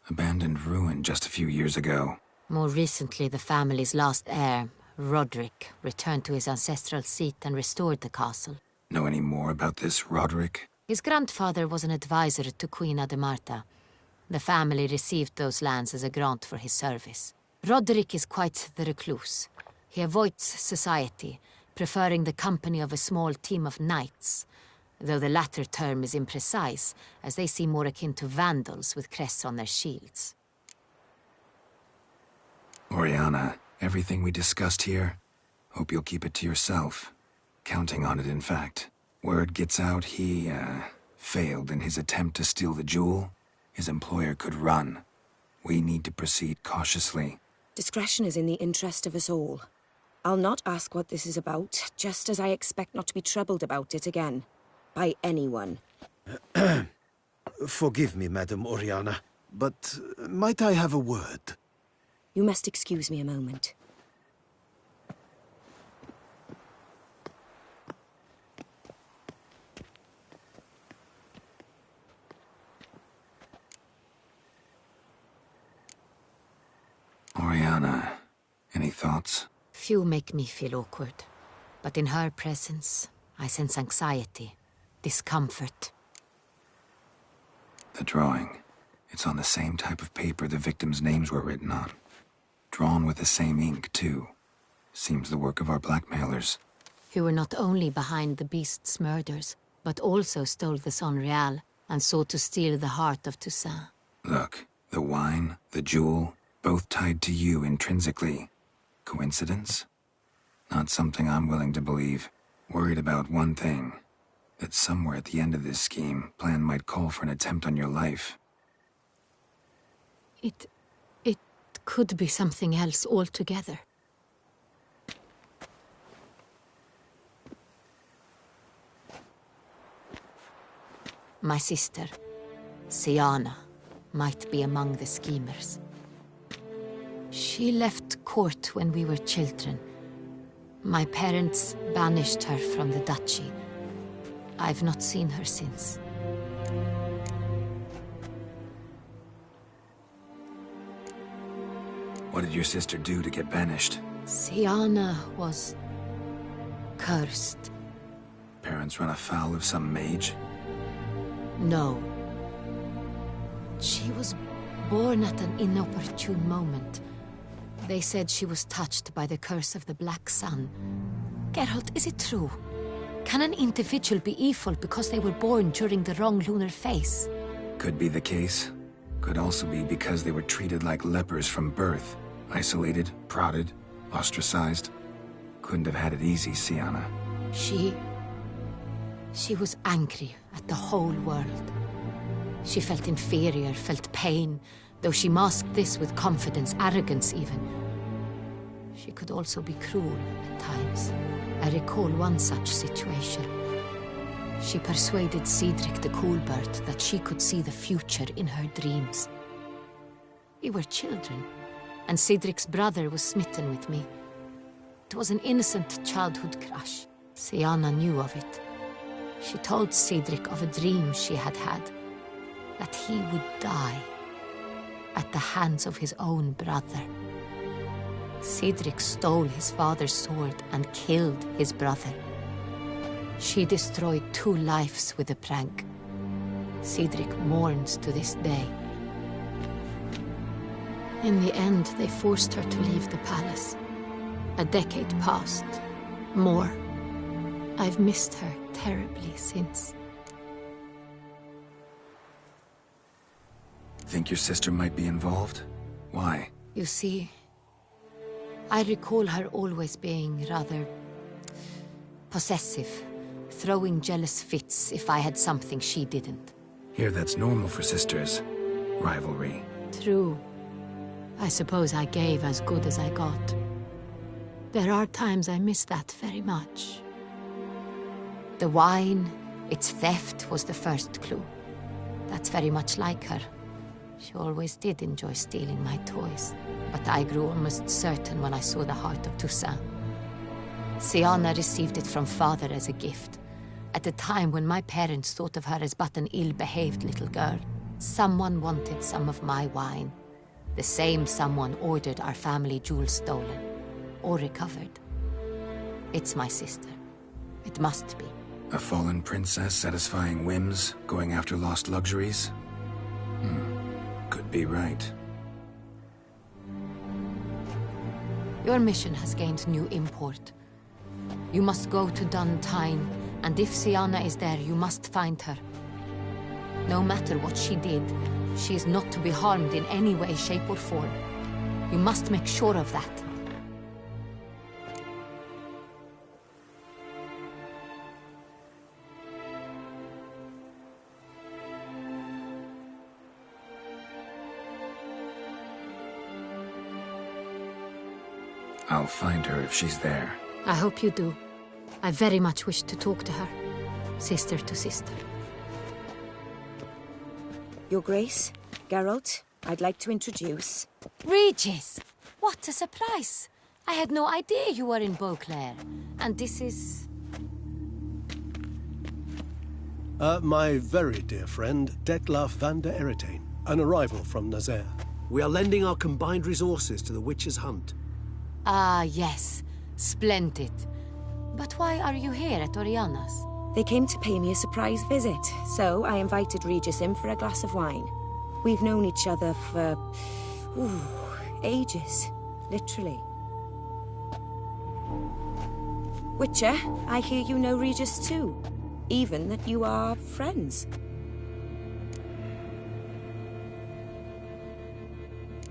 Abandoned ruin just a few years ago. More recently, the family's last heir, Roderick, returned to his ancestral seat and restored the castle. Know any more about this Roderick? His grandfather was an advisor to Queen Ademarta. The family received those lands as a grant for his service. Roderick is quite the recluse. He avoids society, preferring the company of a small team of knights, though the latter term is imprecise, as they seem more akin to vandals with crests on their shields. Oriana, everything we discussed here, hope you'll keep it to yourself. Counting on it, in fact. Word gets out he, failed in his attempt to steal the jewel. His employer could run. We need to proceed cautiously. Discretion is in the interest of us all. I'll not ask what this is about, just as I expect not to be troubled about it again. By anyone. Forgive me, Madam Oriana, but might I have a word? You must excuse me a moment. Oriana, any thoughts? Few make me feel awkward, but in her presence, I sense anxiety, discomfort. The drawing. It's on the same type of paper the victims' names were written on. Drawn with the same ink, too. Seems the work of our blackmailers. Who were not only behind the beast's murders, but also stole the Son Real and sought to steal the heart of Toussaint. Look, the wine, the jewel, both tied to you intrinsically. Coincidence? Not something I'm willing to believe. Worried about one thing. That somewhere at the end of this scheme, plan might call for an attempt on your life. It could be something else altogether. My sister, Siana, might be among the schemers. She left court when we were children. My parents banished her from the duchy. I've not seen her since. What did your sister do to get banished? Siana was cursed. Parents run afoul of some mage? No. She was born at an inopportune moment. They said she was touched by the curse of the Black Sun. Geralt, is it true? Can an individual be evil because they were born during the wrong lunar phase? Could be the case. Could also be because they were treated like lepers from birth. Isolated, prodded, ostracized. Couldn't have had it easy, Siana. She was angry at the whole world. She felt inferior, felt pain, though she masked this with confidence, arrogance even. She could also be cruel at times. I recall one such situation. She persuaded Cedric the Coolbird that she could see the future in her dreams. We were children, and Cedric's brother was smitten with me. It was an innocent childhood crush. Siana knew of it. She told Cedric of a dream she had had, that he would die at the hands of his own brother. Cedric stole his father's sword and killed his brother. She destroyed 2 lives with a prank. Cedric mourns to this day. In the end, they forced her to leave the palace. A decade passed. More. I've missed her terribly since. Think your sister might be involved? Why? You see, I recall her always being rather possessive, throwing jealous fits if I had something she didn't. Here, that's normal for sisters. Rivalry. True. I suppose I gave as good as I got. There are times I miss that very much. The wine, its theft, was the first clue. That's very much like her. She always did enjoy stealing my toys, but I grew almost certain when I saw the heart of Toussaint. Siana received it from father as a gift, at a time when my parents thought of her as but an ill-behaved little girl. Someone wanted some of my wine. The same someone ordered our family jewels stolen, or recovered. It's my sister. It must be. A fallen princess satisfying whims, going after lost luxuries? Could be right. Your mission has gained new import. You must go to Dun Tine, and if Siana is there, you must find her. No matter what she did, she is not to be harmed in any way, shape, or form. You must make sure of that. I'll find her if she's there. I hope you do. I very much wish to talk to her. Sister to sister. Your Grace, Geralt, I'd like to introduce... Regis! What a surprise! I had no idea you were in Beauclair. And this is... My very dear friend, Detlaf van der Eretain, an arrival from Nazaire. We are lending our combined resources to the Witch's Hunt. Ah, yes. Splendid. But why are you here at Oriana's? They came to pay me a surprise visit, so I invited Regis in for a glass of wine. We've known each other for... ages. Literally. Witcher, I hear you know Regis too. Even that you are friends.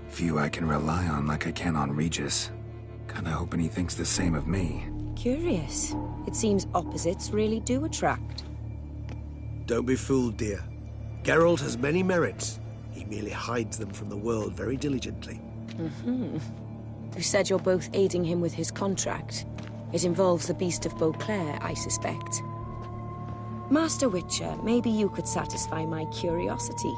Few I can rely on like I can on Regis. Kinda hoping he thinks the same of me. Curious. It seems opposites really do attract. Don't be fooled, dear. Geralt has many merits. He merely hides them from the world very diligently. You said you're both aiding him with his contract. It involves the Beast of Beauclair, I suspect. Master Witcher, maybe you could satisfy my curiosity.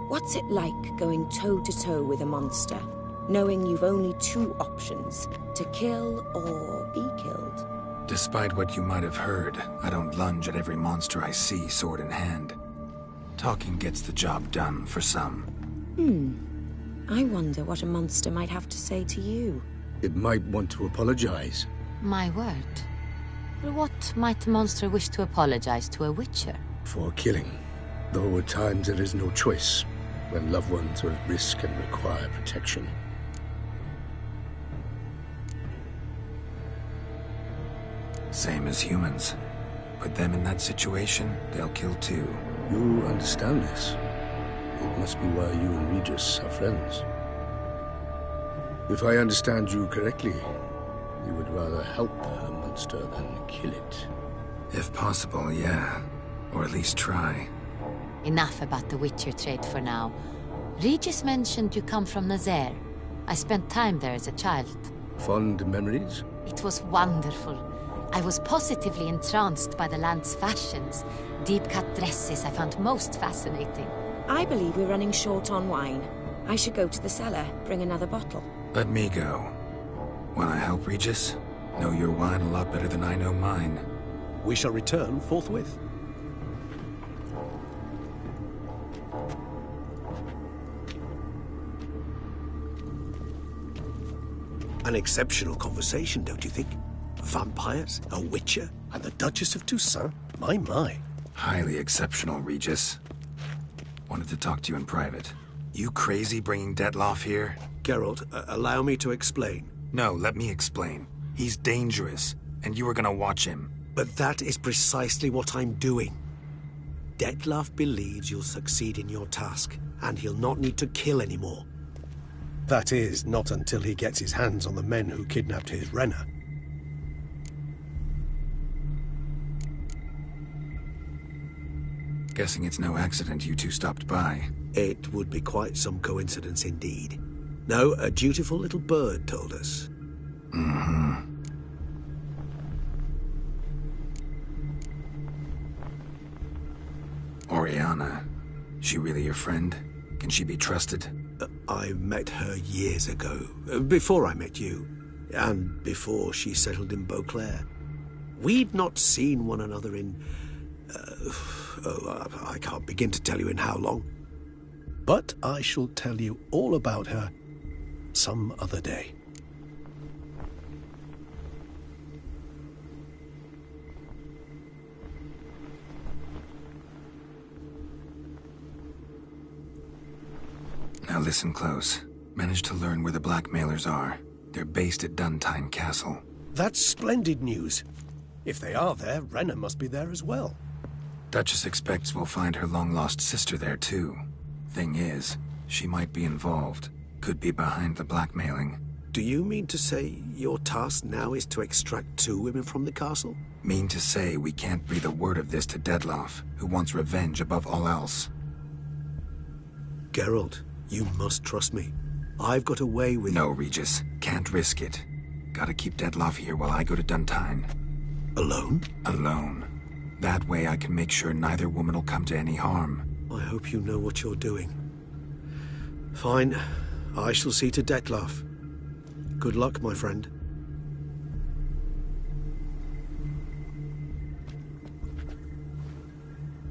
What's it like going toe-to-toe with a monster, knowing you've only 2 options, to kill or be killed? Despite what you might have heard, I don't lunge at every monster I see sword in hand. Talking gets the job done for some. I wonder what a monster might have to say to you. It might want to apologize. My word. What might a monster wish to apologize to a Witcher? For killing. Though at times there is no choice, when loved ones are at risk and require protection. Same as humans. Put them in that situation, they'll kill too. You understand this. It must be why you and Regis are friends. If I understand you correctly, you would rather help a monster than kill it. If possible, yeah. Or at least try. Enough about the Witcher trade for now. Regis mentioned you come from Nazaire. I spent time there as a child. Fond memories? It was wonderful. I was positively entranced by the land's fashions. Deep-cut dresses I found most fascinating. I believe we're running short on wine. I should go to the cellar, bring another bottle. Let me go. Wanna help, Regis? Know your wine a lot better than I know mine. We shall return forthwith. An exceptional conversation, don't you think? Vampires, a witcher, and the Duchess of Toussaint? My. Highly exceptional, Regis. Wanted to talk to you in private. You crazy bringing Detloff here? Geralt, allow me to explain. No, let me explain. He's dangerous, and you were gonna watch him. But that is precisely what I'm doing. Detloff believes you'll succeed in your task, and he'll not need to kill anymore. That is, not until he gets his hands on the men who kidnapped his Renna. Guessing it's no accident you two stopped by. It would be quite some coincidence indeed. No, a dutiful little bird told us. Mm-hmm. Oriana. She really your friend? Can she be trusted? I met her years ago. Before I met you. And before she settled in Beauclair. We'd not seen one another in... I can't begin to tell you in how long. But I shall tell you all about her some other day. Now listen close. Managed to learn where the blackmailers are. They're based at Duntine Castle. That's splendid news. If they are there, Renna must be there as well. Duchess expects we'll find her long-lost sister there, too. Thing is, she might be involved. Could be behind the blackmailing. Do you mean to say your task now is to extract 2 women from the castle? Mean to say we can't breathe a word of this to Detloff, who wants revenge above all else. Geralt, you must trust me. I've got away with... No, Regis. Can't risk it. Gotta keep Detloff here while I go to Duntine. Alone? Alone. That way I can make sure neither woman will come to any harm. I hope you know what you're doing. Fine. I shall see to Detloff. Good luck, my friend.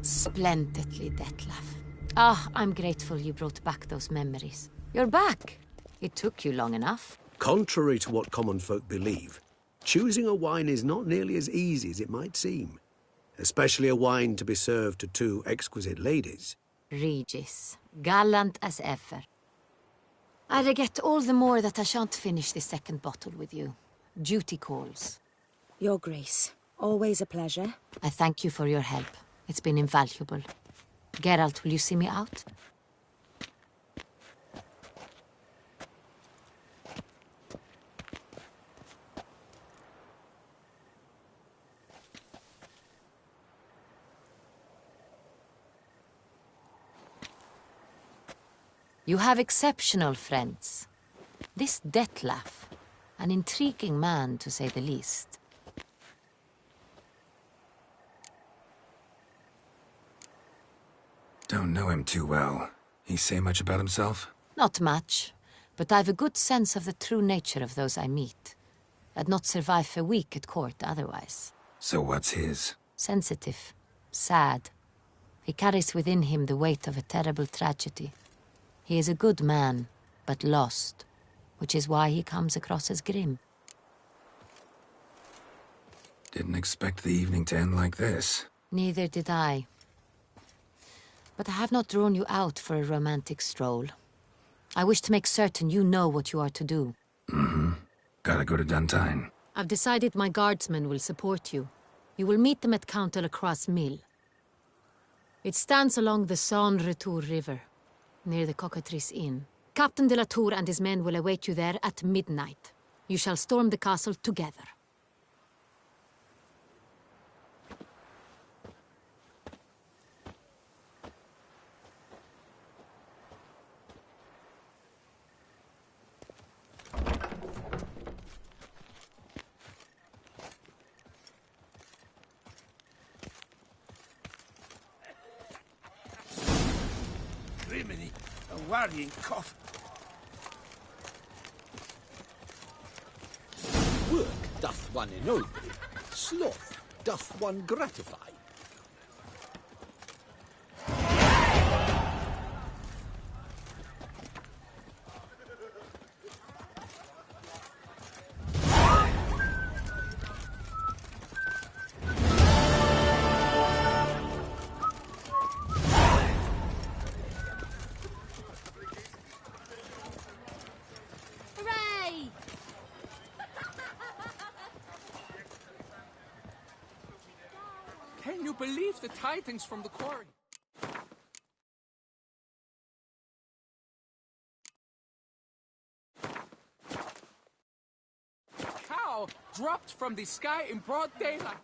Splendidly, Detlaff. Ah, I'm grateful you brought back those memories. You're back. It took you long enough. Contrary to what common folk believe, choosing a wine is not nearly as easy as it might seem. Especially a wine to be served to 2 exquisite ladies. Regis, gallant as ever. I regret all the more that I shan't finish the second bottle with you. Duty calls. Your Grace, always a pleasure. I thank you for your help. It's been invaluable. Geralt, will you see me out? You have exceptional friends. This Detlaff, an intriguing man to say the least. Don't know him too well. He say much about himself? Not much, but I've a good sense of the true nature of those I meet. I'd not survive a week at court otherwise. So what's his? Sensitive, sad. He carries within him the weight of a terrible tragedy. He is a good man, but lost, which is why he comes across as grim. Didn't expect the evening to end like this. Neither did I. But I have not drawn you out for a romantic stroll. I wish to make certain you know what you are to do. Mm-hmm. Gotta go to Duntine. I've decided my guardsmen will support you. You will meet them at Count de la Croix's mill. It stands along the Saône-Retour River, near the Cockatrice Inn. Captain de la Tour and his men will await you there at midnight. You shall storm the castle together. worrying cough. Work doth one ennoble, sloth doth one gratify. Hooray! Can you believe the tidings from the quarry? Cow dropped from the sky in broad daylight.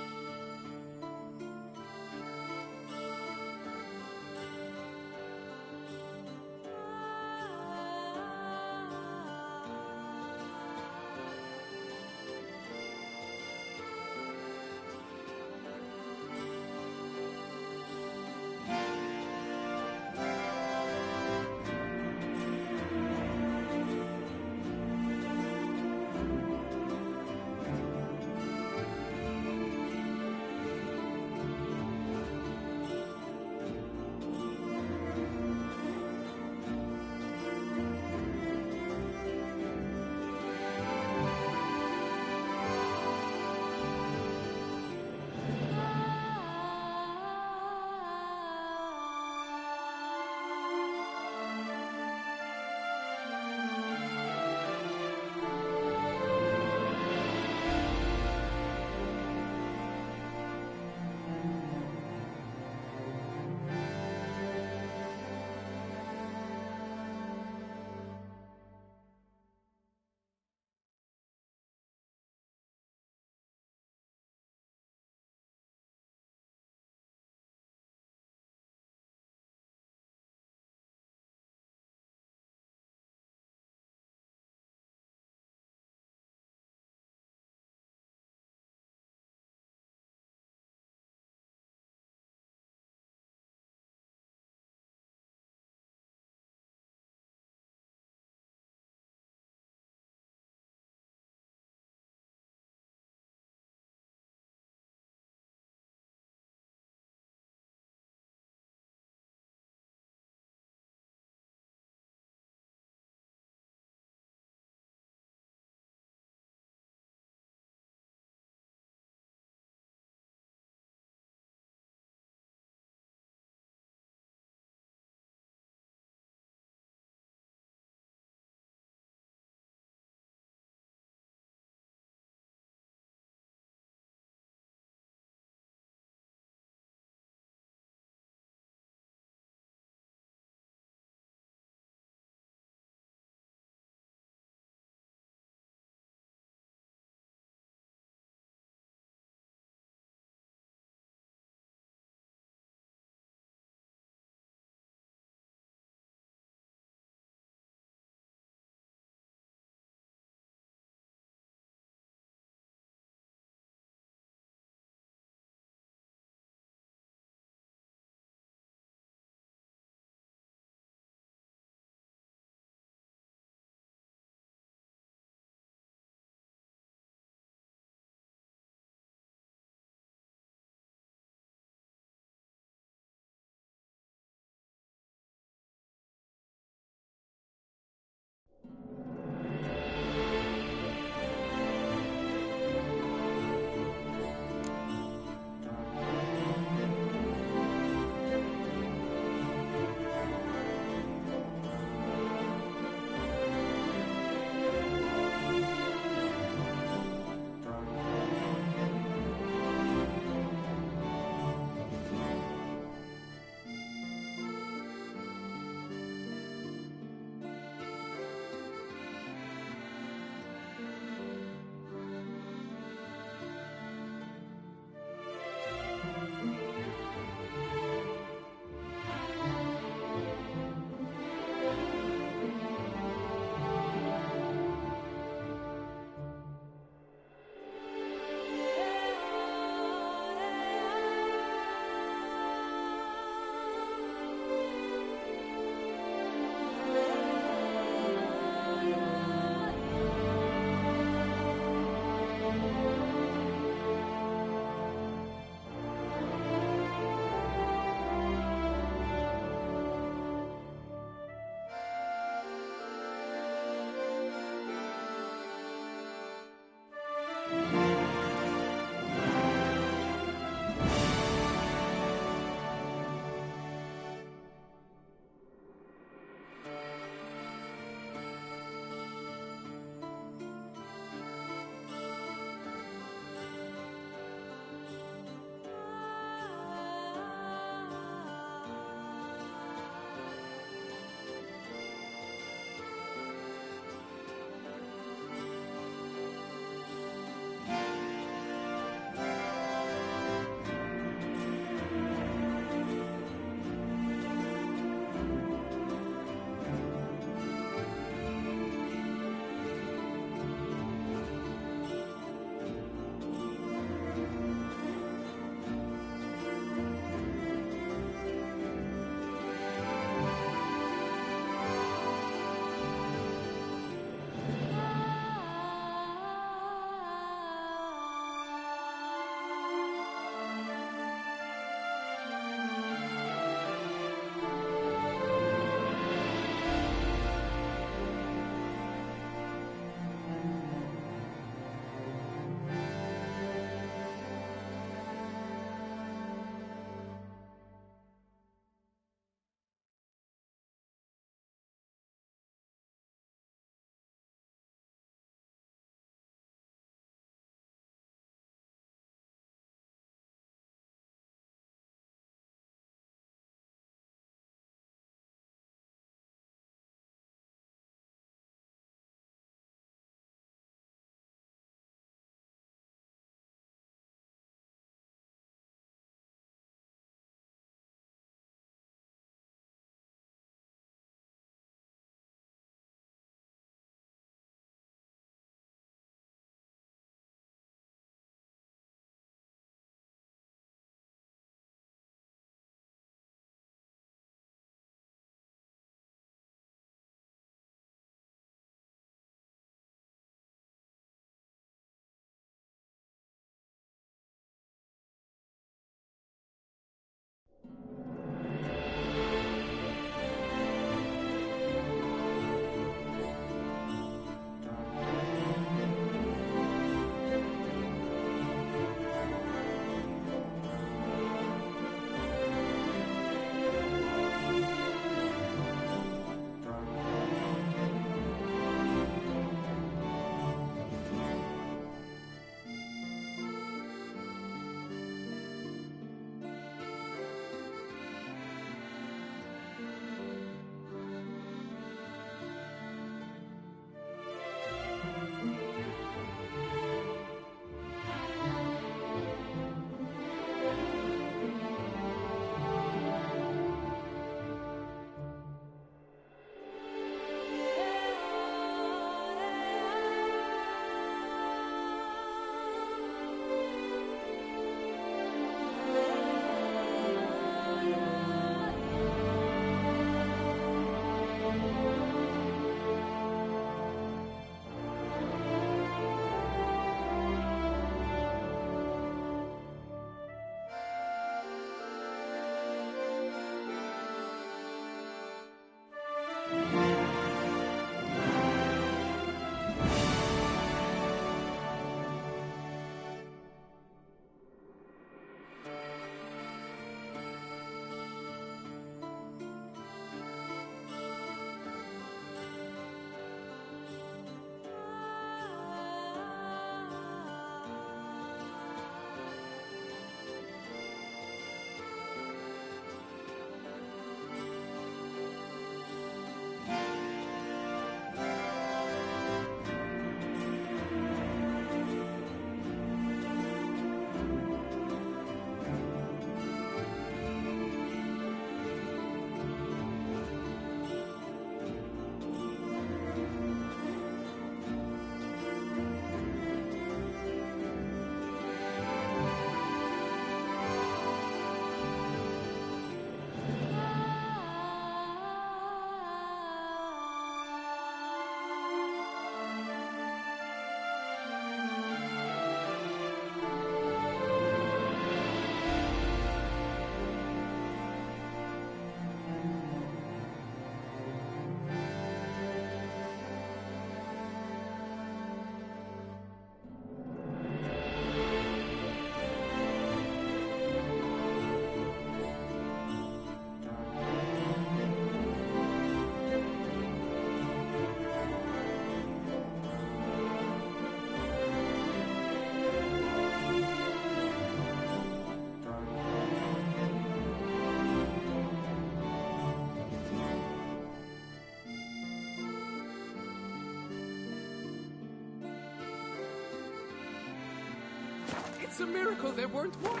It's a miracle there weren't more.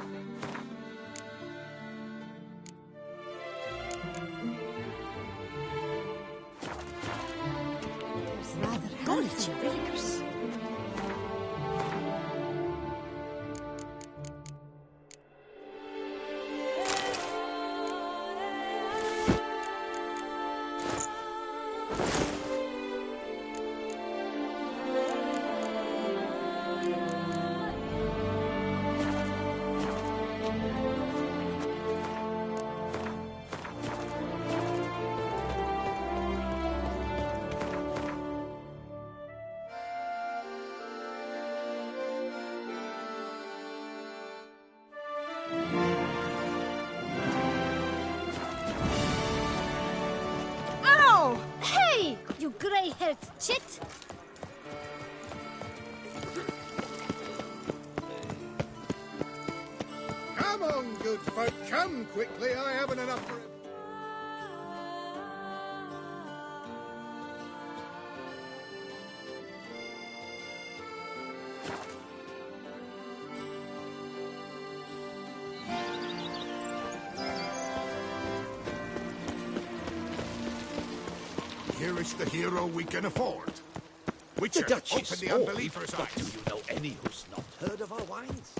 Golden Villikers. You grey-haired chit! Come on, good folk, come quickly. I haven't enough for it. Here is the hero we can afford. Witcher, The Duchess. open the unbeliever's But eyes. do you know any who's not heard of our wines?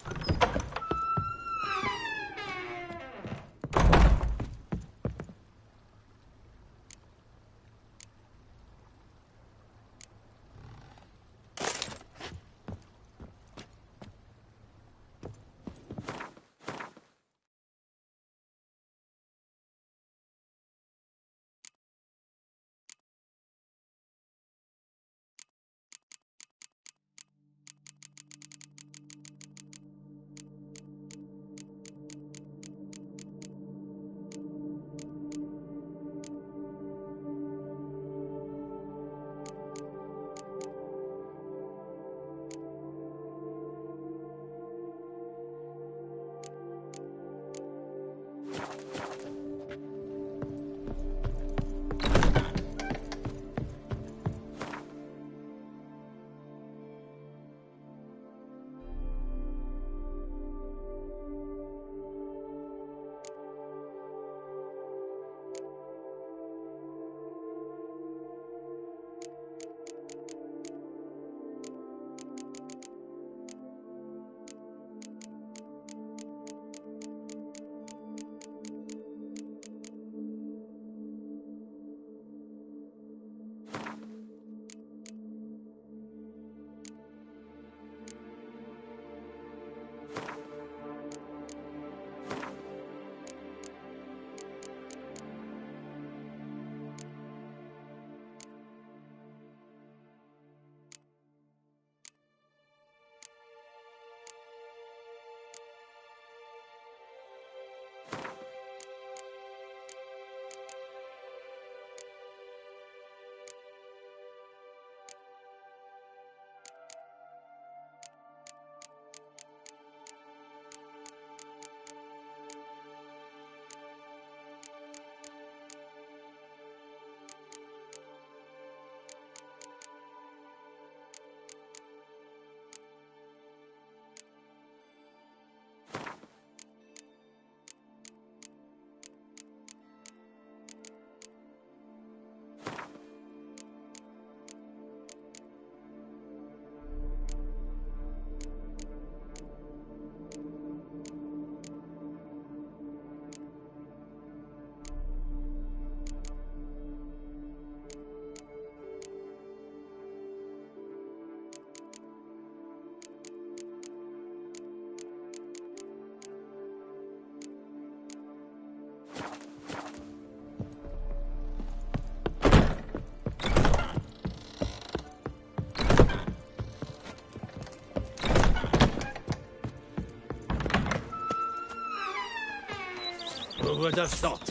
Who would have thought?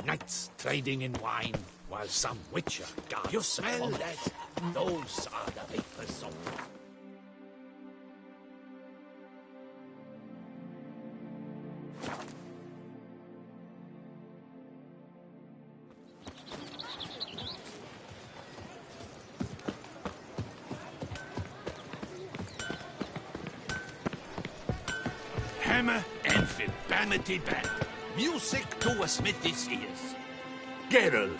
Knights trading in wine, while some witcher guards. You smell that? Those are the vapors of... Hammer and Filbamity Band. Music to a smithy's ears. Geralt.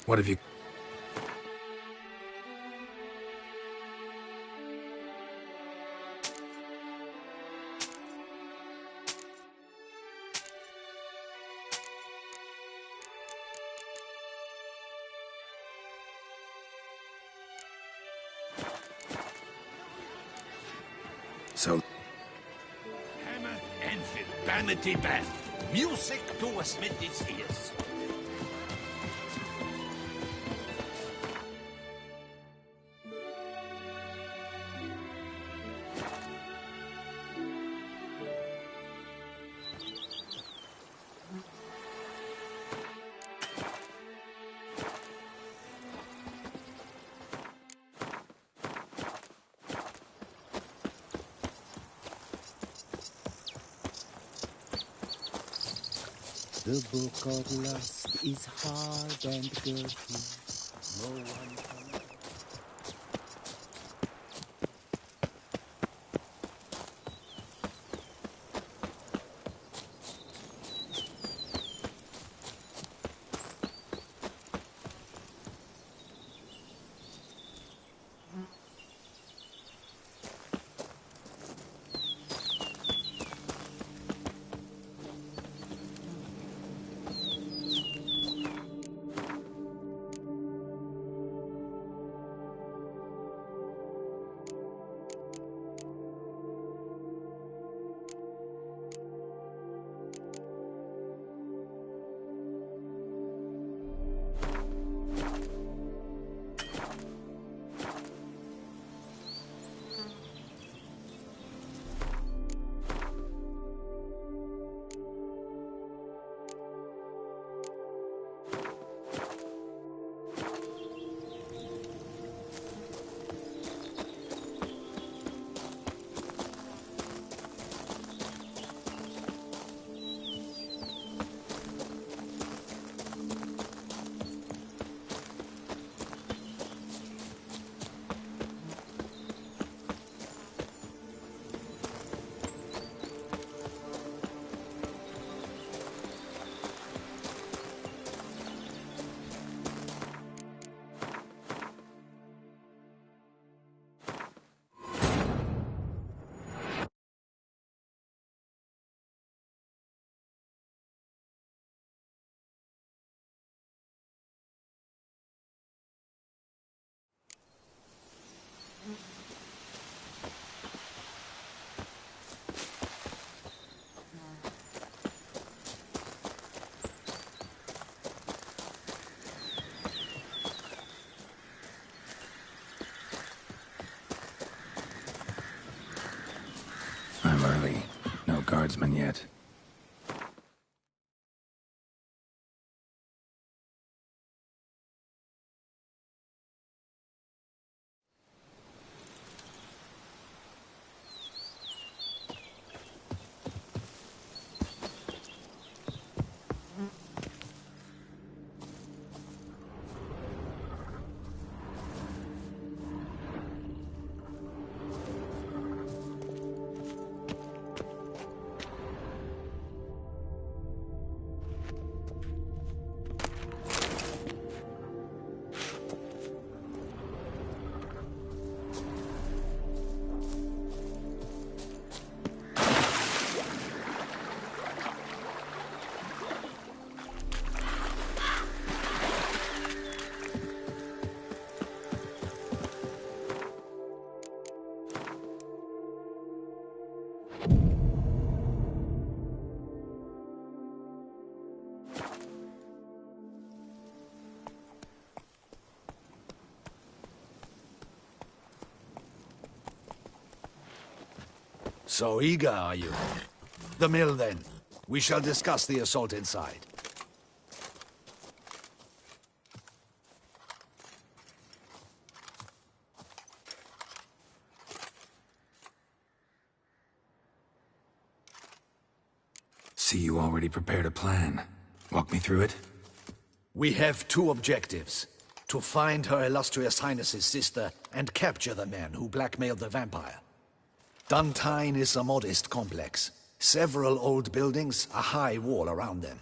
What have you... So... Hammer and Filbamity Band. Music to a smithy's ears. The book of lust is hard and girthy. No one can... I'm early. No guardsmen yet. So eager, are you? The mill, then. We shall discuss the assault inside. See, you already prepared a plan. Walk me through it. We have two objectives. To find Her Illustrious Highness's sister and capture the man who blackmailed the vampire. Duntine is a modest complex. Several old buildings, a high wall around them.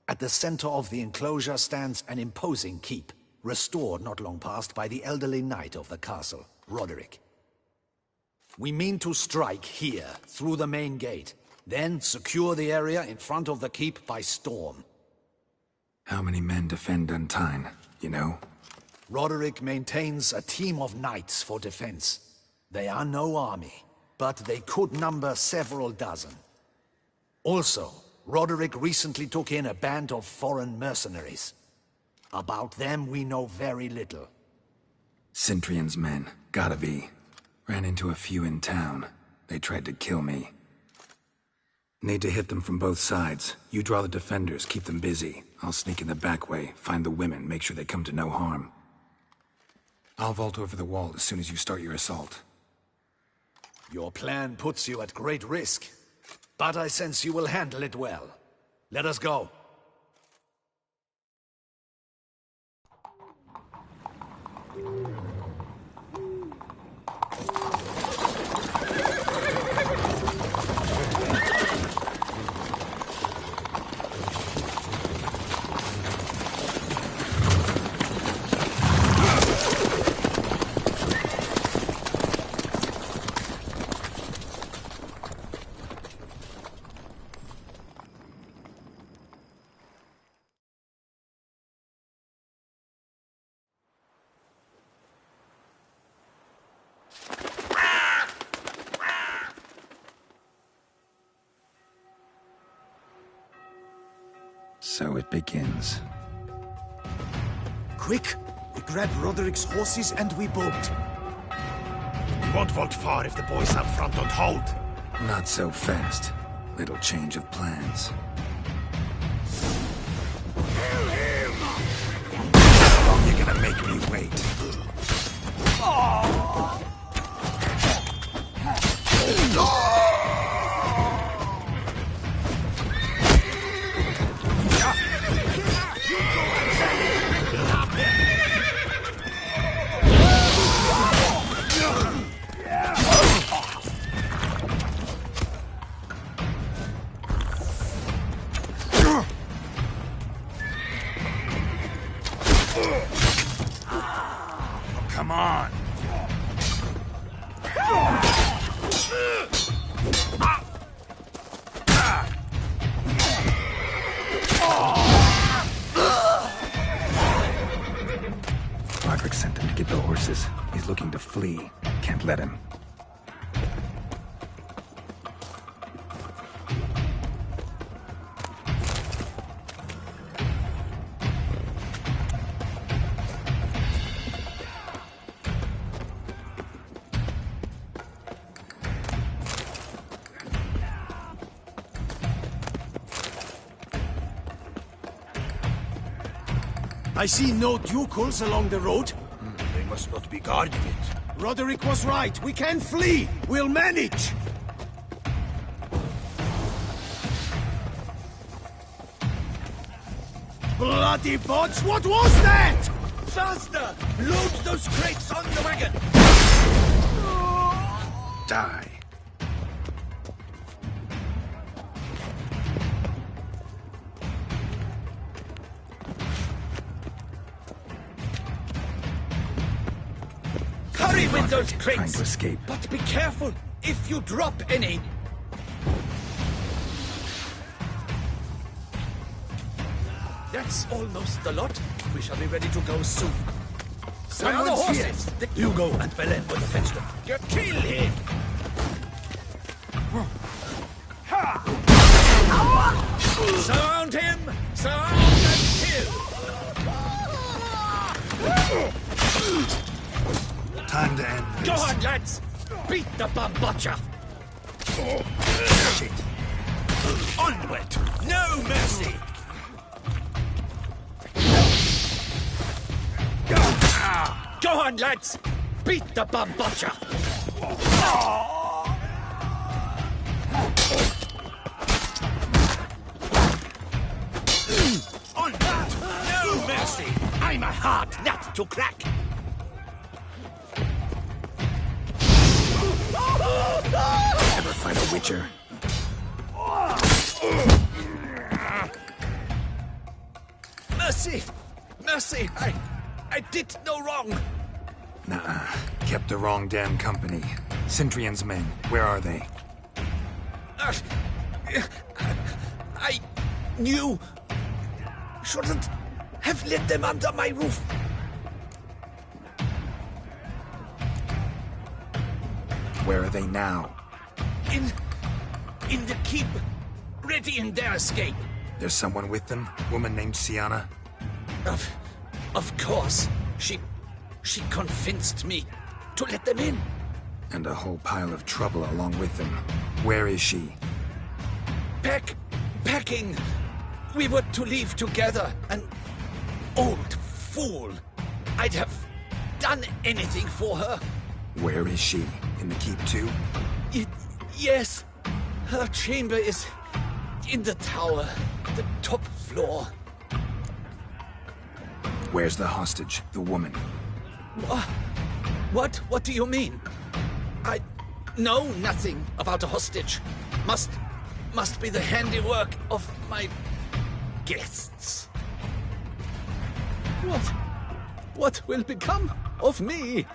At the center of the enclosure stands an imposing keep, restored not long past by the elderly knight of the castle, Roderick. We mean to strike here, through the main gate, then secure the area in front of the keep by storm. How many men defend Duntine, you know? Roderick maintains a team of knights for defense. They are no army, but they could number several dozen. Also, Roderick recently took in a band of foreign mercenaries. About them we know very little. Cintrian's men, gotta be. Ran into a few in town. They tried to kill me. Need to hit them from both sides. You draw the defenders, keep them busy. I'll sneak in the back way, find the women, make sure they come to no harm. I'll vault over the wall as soon as you start your assault. Your plan puts you at great risk, but I sense you will handle it well. Let us go. So it begins. Quick! We grab Roderick's horses and we bolt. We won't vault far if the boys up front don't hold. Not so fast. Little change of plans. How long you gonna make me wait? Come on. Roderick sent him to get the horses. He's looking to flee. Can't let him. I see no ducals along the road. They must not be guarding it. Roderick was right. We can flee. We'll manage. Bloody bots! What was that? Faster! Load those crates on the wagon! Die. Hurry with those Trying crates! to escape. But be careful if you drop any. That's almost the lot. We shall be ready to go soon. Where are the horses? Hugo and Belen will fetch them. Kill him! Surround him! Surround and kill! Time to end this. Go on, lads! Beat the Bamboccia! Shit. Onward! No mercy! Go on, lads! Beat the Bamboccia! Onward! No mercy! I'm a hard nut to crack! Oh, fight a Witcher. Mercy! Mercy! I did no wrong! Nuh-uh. Kept the wrong damn company. Centrion's men, where are they? I knew... shouldn't have let them under my roof. Where are they now? In the keep, ready in their escape. There's someone with them? Woman named Sienna? Of course. She convinced me to let them in. And a whole pile of trouble along with them. Where is she? Packing. We were to leave together. An old fool. I'd have done anything for her. Where is she? In the keep too? Yes. Her chamber is in the tower. The top floor. Where's the hostage? The woman? What? What do you mean? I know nothing about a hostage. Must be the handiwork of my guests. What will become of me?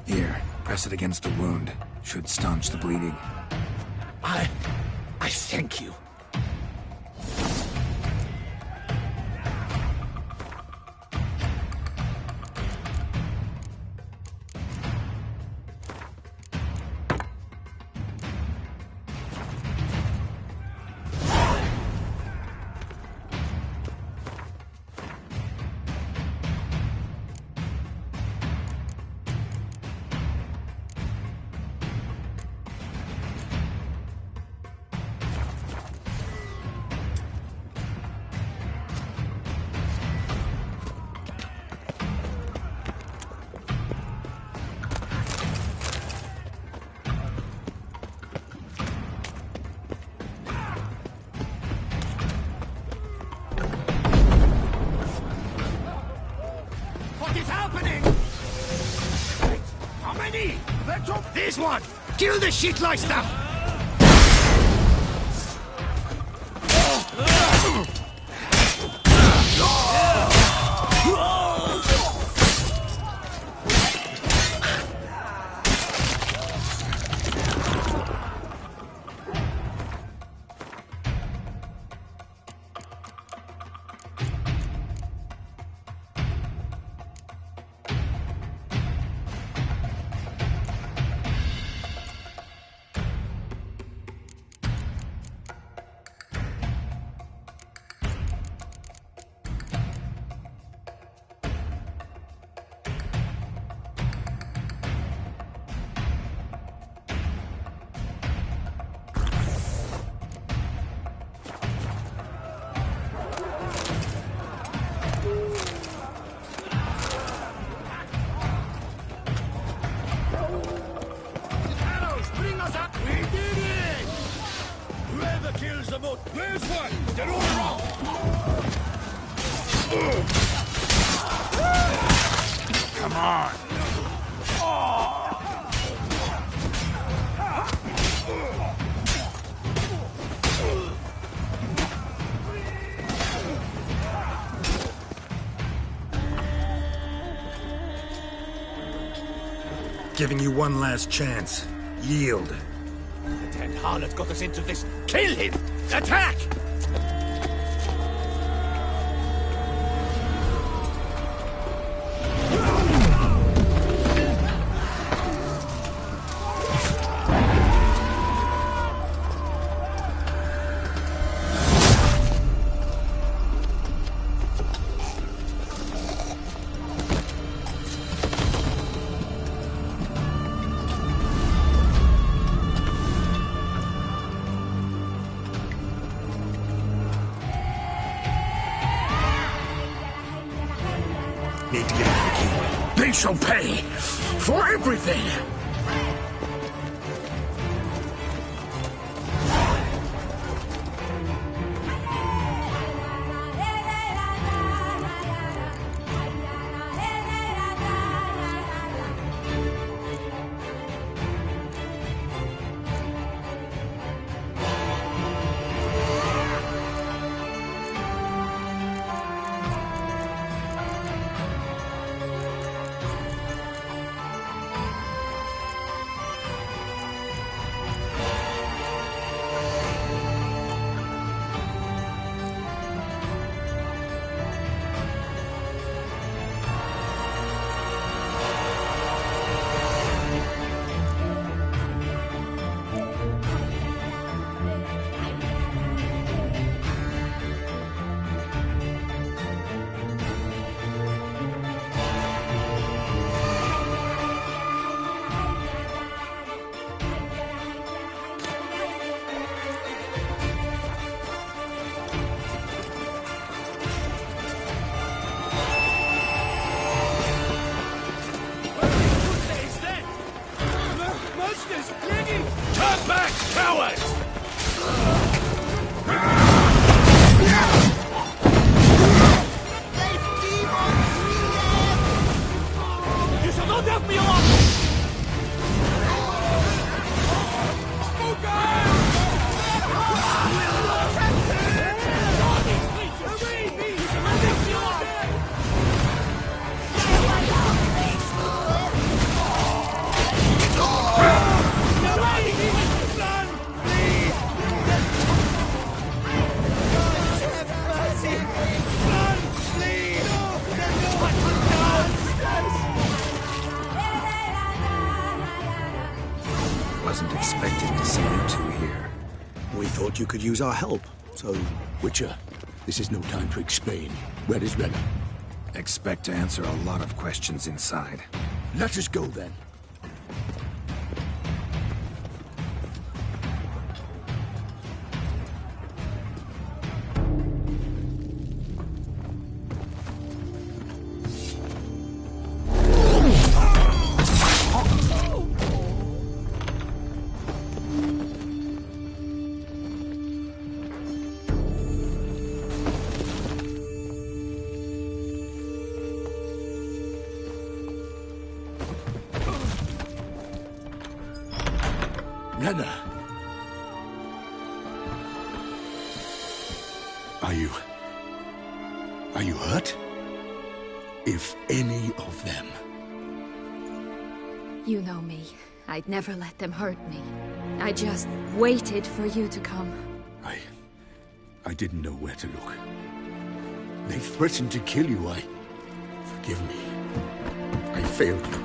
Here, press it against the wound. Should staunch the bleeding. I thank you. This one! Kill the shitleister! Where's one? They're all wrong! Come on! Giving you one last chance. Yield. The damned harlot got us into this. Kill him! Attack! need to get out of the keep. They shall pay for everything. Turn back, cowards! You shall not have me on! Wasn't expecting to see you two here. We thought you could use our help, so... Witcher, this is no time to explain. Where is Renna? Expect to answer a lot of questions inside. Let us go then. Renna! Are you hurt? If any of them... You know me. I'd never let them hurt me. I just waited for you to come. I didn't know where to look. They threatened to kill you. Forgive me. I failed you.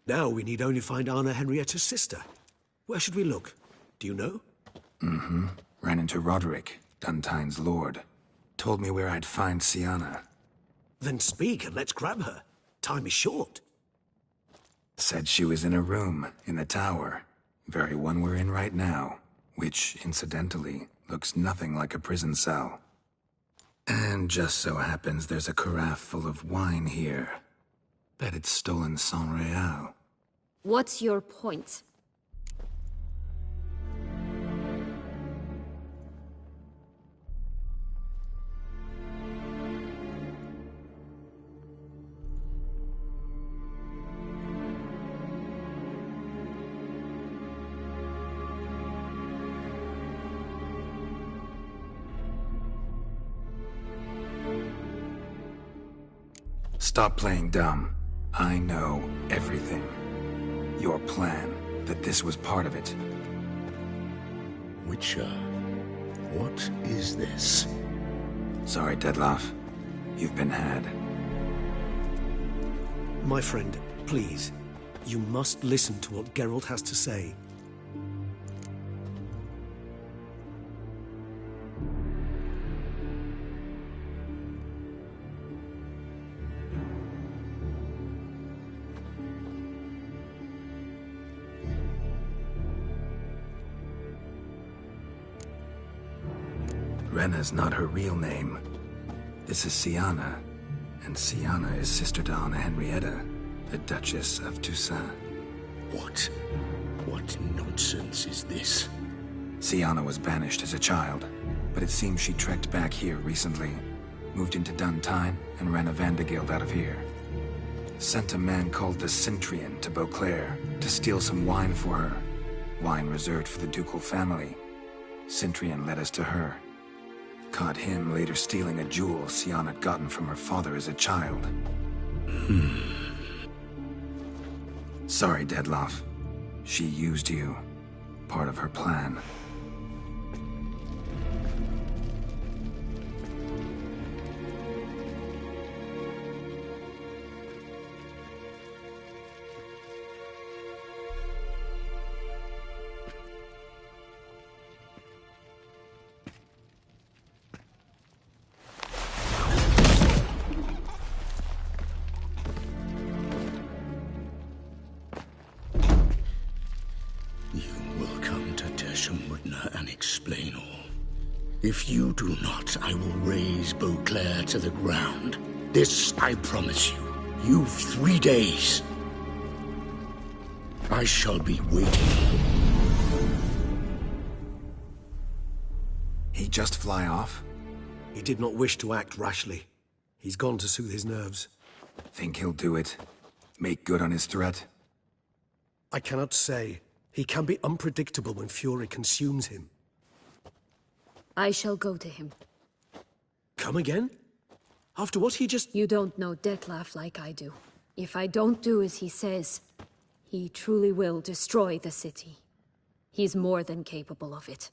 Now we need only find Anna Henrietta's sister. Where should we look? Do you know? Mm-hmm. Ran into Roderick, Duntine's lord. Told me where I'd find Sienna. Then speak and let's grab her. Time is short. Said she was in a room in the tower. Very one we're in right now. Which, incidentally, looks nothing like a prison cell. And just so happens there's a carafe full of wine here. Bet it's stolen San Real. What's your point? Stop playing dumb. I know everything. Your plan, that this was part of it. Witcher, what is this? Sorry, Dettlaff. You've been had. My friend, please. You must listen to what Geralt has to say. Rena's not her real name. This is Siana, and Siana is sister to Anna Henrietta, the Duchess of Toussaint. What? What nonsense is this? Siana was banished as a child, but it seems she trekked back here recently, moved into Duntine, and ran a Vandergild out of here. Sent a man called the Cintrian to Beauclair to steal some wine for her. Wine reserved for the ducal family. Cintrian led us to her. Caught him later stealing a jewel Siana had gotten from her father as a child. Sorry, Dettlaff. She used you. Part of her plan. If you do not, I will raise Beauclair to the ground. This I promise you. You've 3 days. I shall be waiting. He just fly off? He did not wish to act rashly. He's gone to soothe his nerves. Think he'll do it? Make good on his threat? I cannot say. He can be unpredictable when fury consumes him. I shall go to him. Come again? After what he just... You don't know Dettlaff like I do. If I don't do as he says, he truly will destroy the city. He's more than capable of it.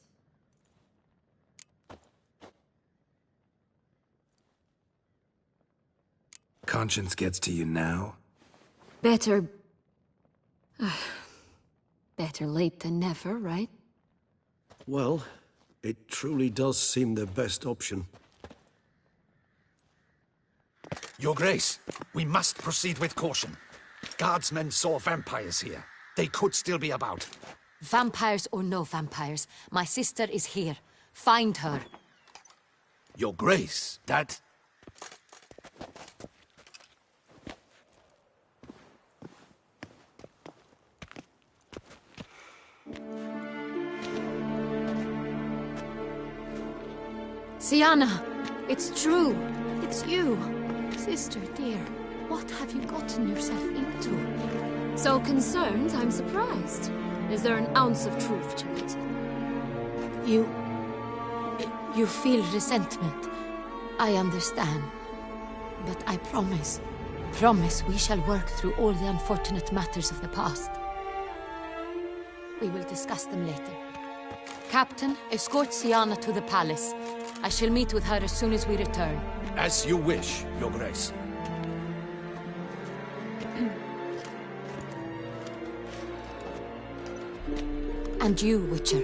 Conscience gets to you now? Better... better late than never, right? Well... it truly does seem the best option. Your Grace, we must proceed with caution. Guardsmen saw vampires here. They could still be about. Vampires or no vampires, my sister is here. Find her. Your Grace, that... Siana, it's true. It's you. Sister dear, what have you gotten yourself into? So concerned, I'm surprised. Is there an ounce of truth to it? You feel resentment. I understand. But I promise we shall work through all the unfortunate matters of the past. We will discuss them later. Captain, escort Siana to the palace. I shall meet with her as soon as we return. As you wish, Your Grace. And you, Witcher.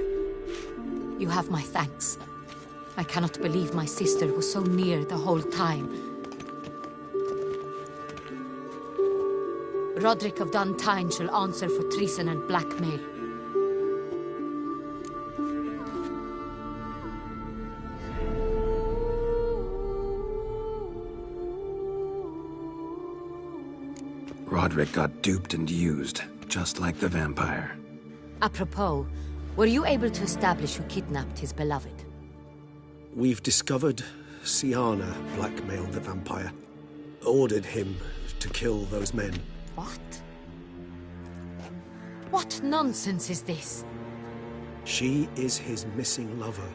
You have my thanks. I cannot believe my sister was so near the whole time. Roderick of Duntine shall answer for treason and blackmail. Roderick got duped and used, just like the vampire. Apropos, were you able to establish who kidnapped his beloved? We've discovered Siana blackmailed the vampire. Ordered him to kill those men. What? What nonsense is this? She is his missing lover.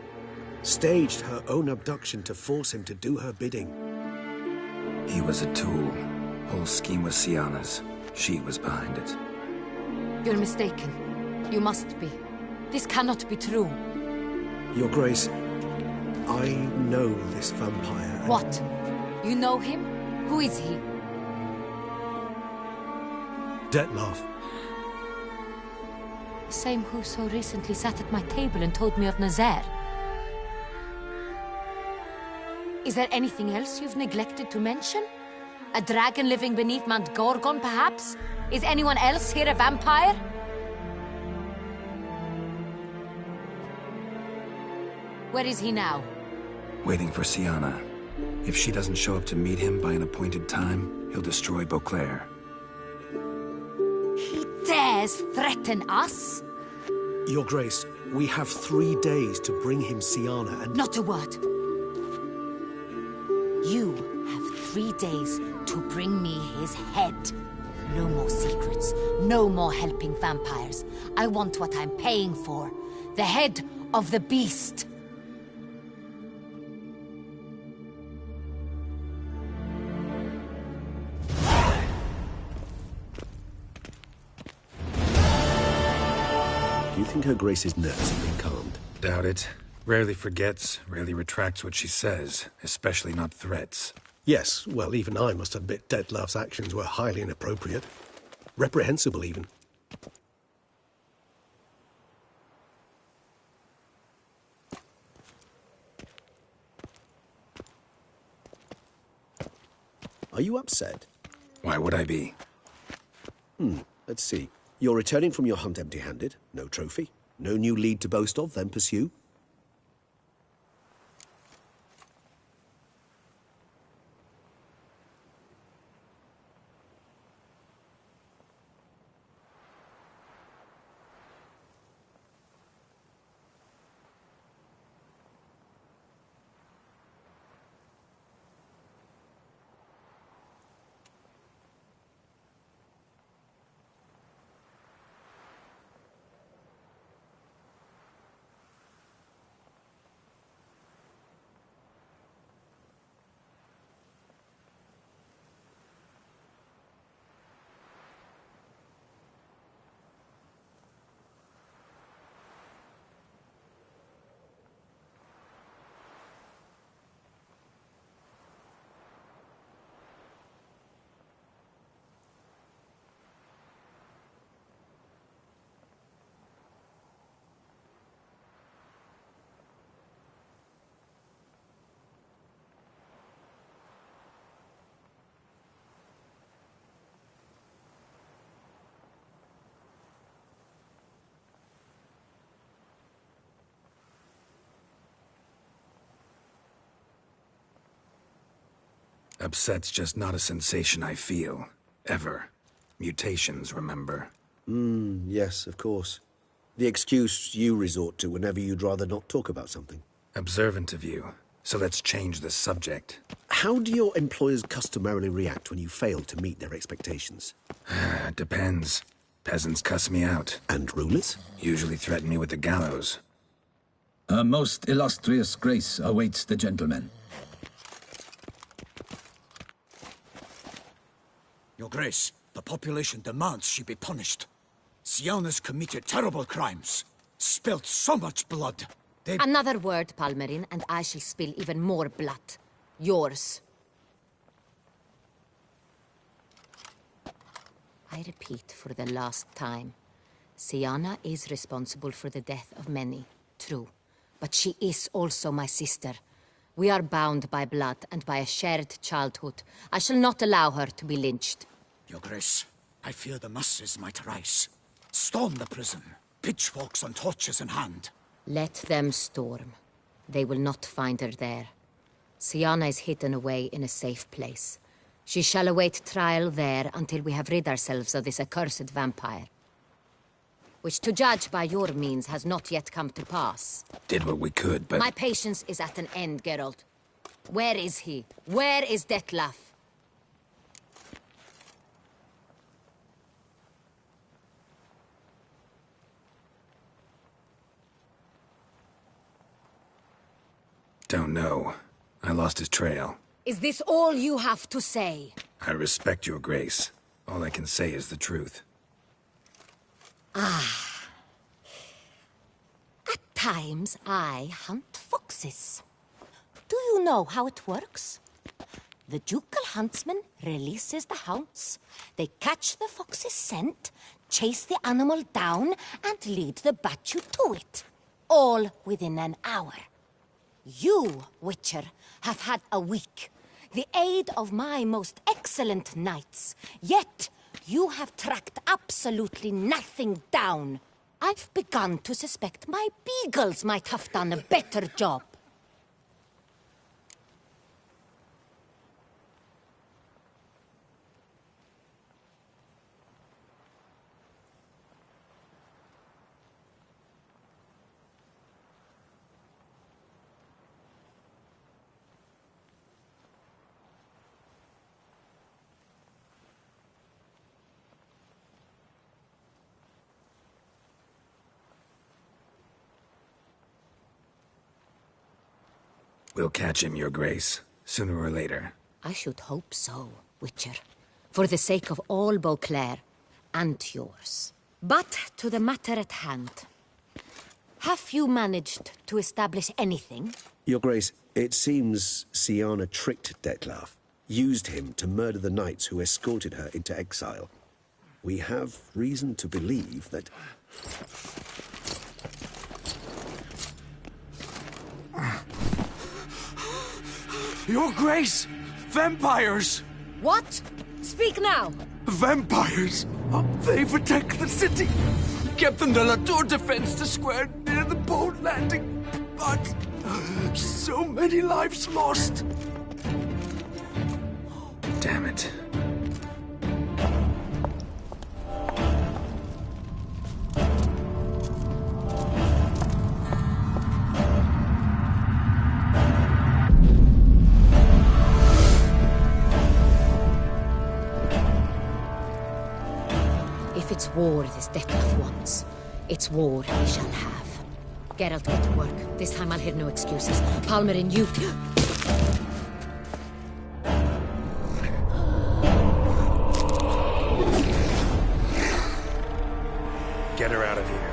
Staged her own abduction to force him to do her bidding. He was a tool. Whole scheme was Siana's. She was behind it. You're mistaken. You must be. This cannot be true. Your Grace, I know this vampire. What? You know him? Who is he? Dettlaff. The same who so recently sat at my table and told me of Nazaire. Is there anything else you've neglected to mention? A dragon living beneath Mount Gorgon, perhaps? Is anyone else here a vampire? Where is he now? waiting for Sienna. If she doesn't show up to meet him by an appointed time, he'll destroy Beauclair. He dares threaten us? Your Grace, we have 3 days to bring him Sienna and... Not a word. You have 3 days to bring me his head. No more secrets. No more helping vampires. I want what I'm paying for. The head of the beast. Do you think Her Grace's nerves have been calmed? Doubt it. Rarely forgets, rarely retracts what she says, especially not threats. Yes, well, even I must admit Dettlaff's actions were highly inappropriate. Reprehensible, even. Are you upset? Why would I be? Let's see. You're returning from your hunt empty-handed. No trophy. No new lead to boast of, then pursue. Upset's just not a sensation I feel. Ever. Mutations, remember? Yes, of course. The excuse you resort to whenever you'd rather not talk about something. Observant of you. So let's change the subject. How do your employers customarily react when you fail to meet their expectations? Depends. Peasants cuss me out. And rulers? Usually threaten me with the gallows. A most illustrious grace awaits the gentleman. Your Grace, the population demands she be punished. Sienna's committed terrible crimes. Spilt so much blood. Another word, Palmerin, and I shall spill even more blood. Yours. I repeat for the last time. Sienna is responsible for the death of many, true. But she is also my sister. We are bound by blood and by a shared childhood. I shall not allow her to be lynched. Your Grace, I fear the masses might rise. Storm the prison, pitchforks and torches in hand. Let them storm. They will not find her there. Sienna is hidden away in a safe place. She shall await trial there until we have rid ourselves of this accursed vampire. Which, to judge by your means, has not yet come to pass. Did what we could, but... My patience is at an end, Geralt. Where is he? Where is Dettlaff? Don't know. I lost his trail. Is this all you have to say? I respect your grace. All I can say is the truth. Ah. At times, I hunt foxes. Do you know how it works? The ducal huntsman releases the hounds. They catch the fox's scent, chase the animal down, and lead the Battue to it. All within an hour. You, Witcher, have had a week. The aid of my most excellent knights. Yet, you have tracked absolutely nothing down. I've begun to suspect my beagles might have done a better job. We'll catch him, Your Grace, sooner or later. I should hope so, Witcher. For the sake of all Beauclair and yours. But to the matter at hand. Have you managed to establish anything? Your Grace, it seems Syanna tricked Dettlaff, used him to murder the knights who escorted her into exile. We have reason to believe that... Your Grace! Vampires! What? Speak now! Vampires! They've attacked the city! Captain de la Tour defends the square near the boat landing, but so many lives lost! Damn it. If it's war this Dettlaff wants, it's war he shall have. Geralt, get to work. This time I'll hear no excuses. Palmer and you... Get her out of here.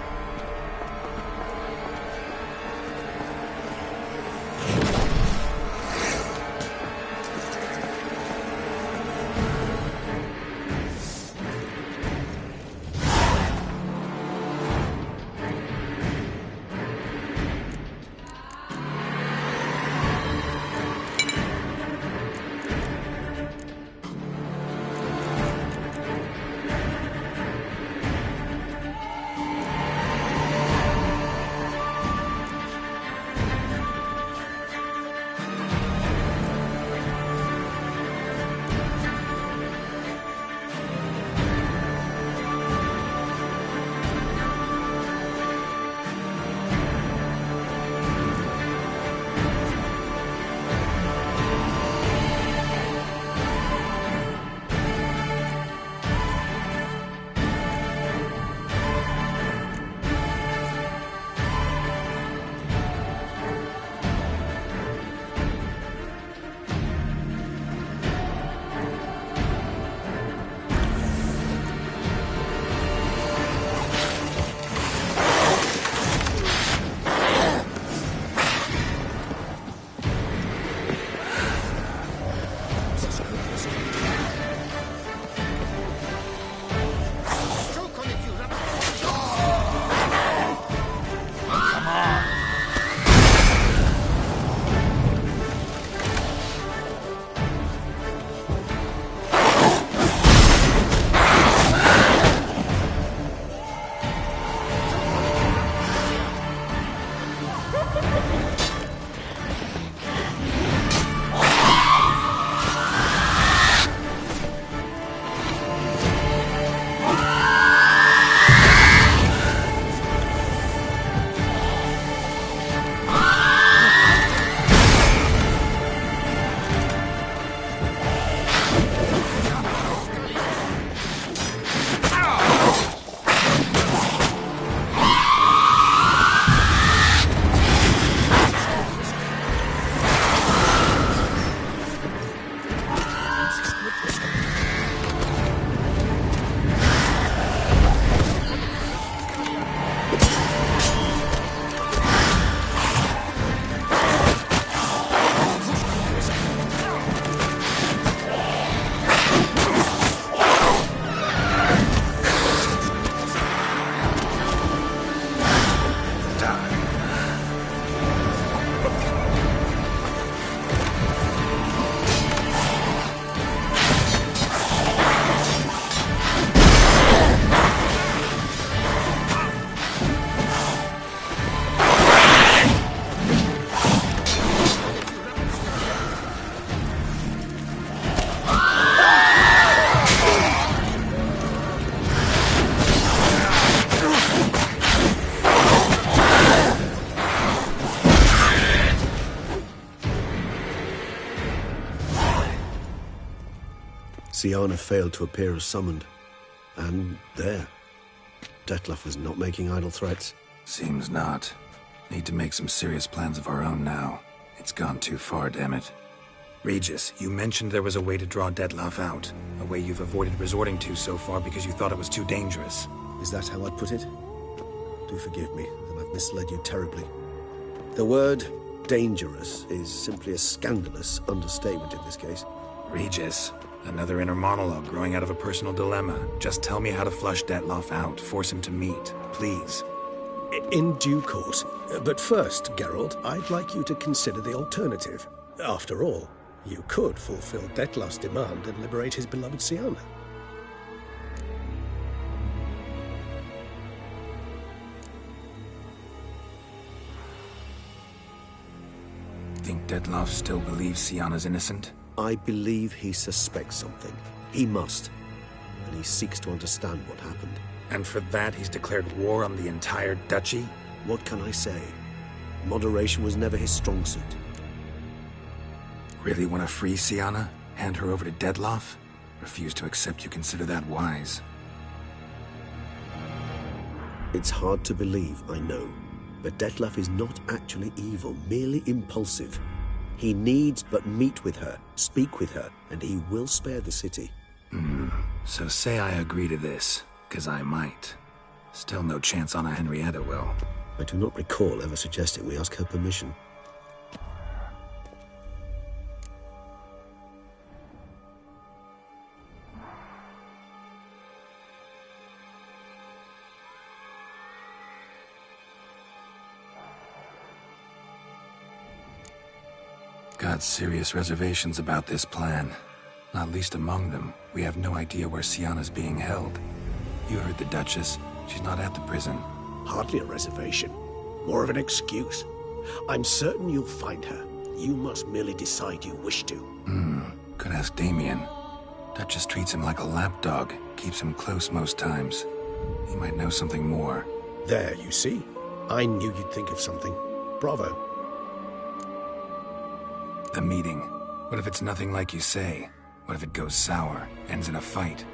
Syanna failed to appear as summoned. And there. Dettlaff is not making idle threats. Seems not. Need to make some serious plans of our own now. It's gone too far, damn it. Regis, you mentioned there was a way to draw Dettlaff out. A way you've avoided resorting to so far because you thought it was too dangerous. Is that how I'd put it? Do forgive me that I've misled you terribly. The word dangerous is simply a scandalous understatement in this case. Regis, another inner monologue growing out of a personal dilemma. Just tell me how to flush Dettlaff out. Force him to meet, please. In due course. But first, Geralt, I'd like you to consider the alternative. After all, you could fulfill Dettlaff's demand and liberate his beloved Syanna. Think Dettlaff still believes Syanna's innocent? I believe he suspects something. He must. And he seeks to understand what happened. And for that, he's declared war on the entire duchy? What can I say? Moderation was never his strong suit. Really want to free Syanna? Hand her over to Dettlaff? Refuse to accept you consider that wise. It's hard to believe, I know. But Dettlaff is not actually evil, merely impulsive. He needs but meet with her, speak with her, and he will spare the city. So say I agree to this, 'cause I might. Still no chance Anna Henrietta will. I do not recall ever suggesting we ask her permission. Got serious reservations about this plan. Not least among them, we have no idea where Syanna's being held. You heard the Duchess. She's not at the prison. Hardly a reservation. More of an excuse. I'm certain you'll find her. You must merely decide you wish to. Could ask Damien. Duchess treats him like a lapdog. Keeps him close most times. He might know something more. There, you see? I knew you'd think of something. Bravo. The meeting. What if it's nothing like you say? What if it goes sour, ends in a fight?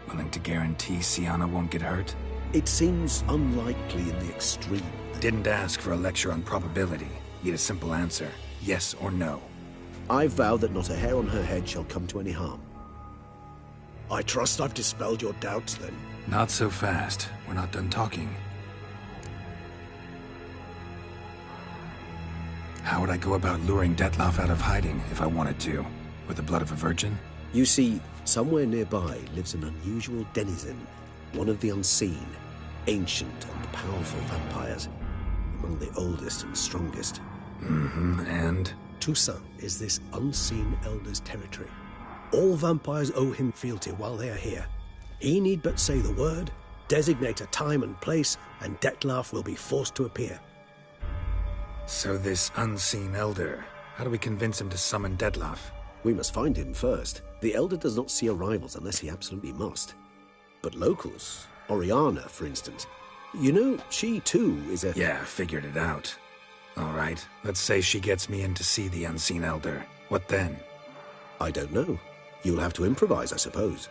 Willing to guarantee Syanna won't get hurt? It seems unlikely in the extreme. Didn't ask for a lecture on probability. Need a simple answer. Yes or no. I vow that not a hair on her head shall come to any harm. I trust I've dispelled your doubts, then. Not so fast. We're not done talking. How would I go about luring Dettlaff out of hiding if I wanted to? With the blood of a virgin? You see, somewhere nearby lives an unusual denizen. One of the unseen, ancient and powerful vampires. Among the oldest and strongest. And? Toussaint is this unseen elder's territory. All vampires owe him fealty while they are here. He need but say the word, designate a time and place, and Dettlaff will be forced to appear. So this unseen elder, how do we convince him to summon Dettlaff? We must find him first. The elder does not see arrivals unless he absolutely must. But locals, Oriana, for instance, you know, she too is a... Yeah, figured it out. All right, let's say she gets me in to see the unseen elder. What then? I don't know. You'll have to improvise, I suppose.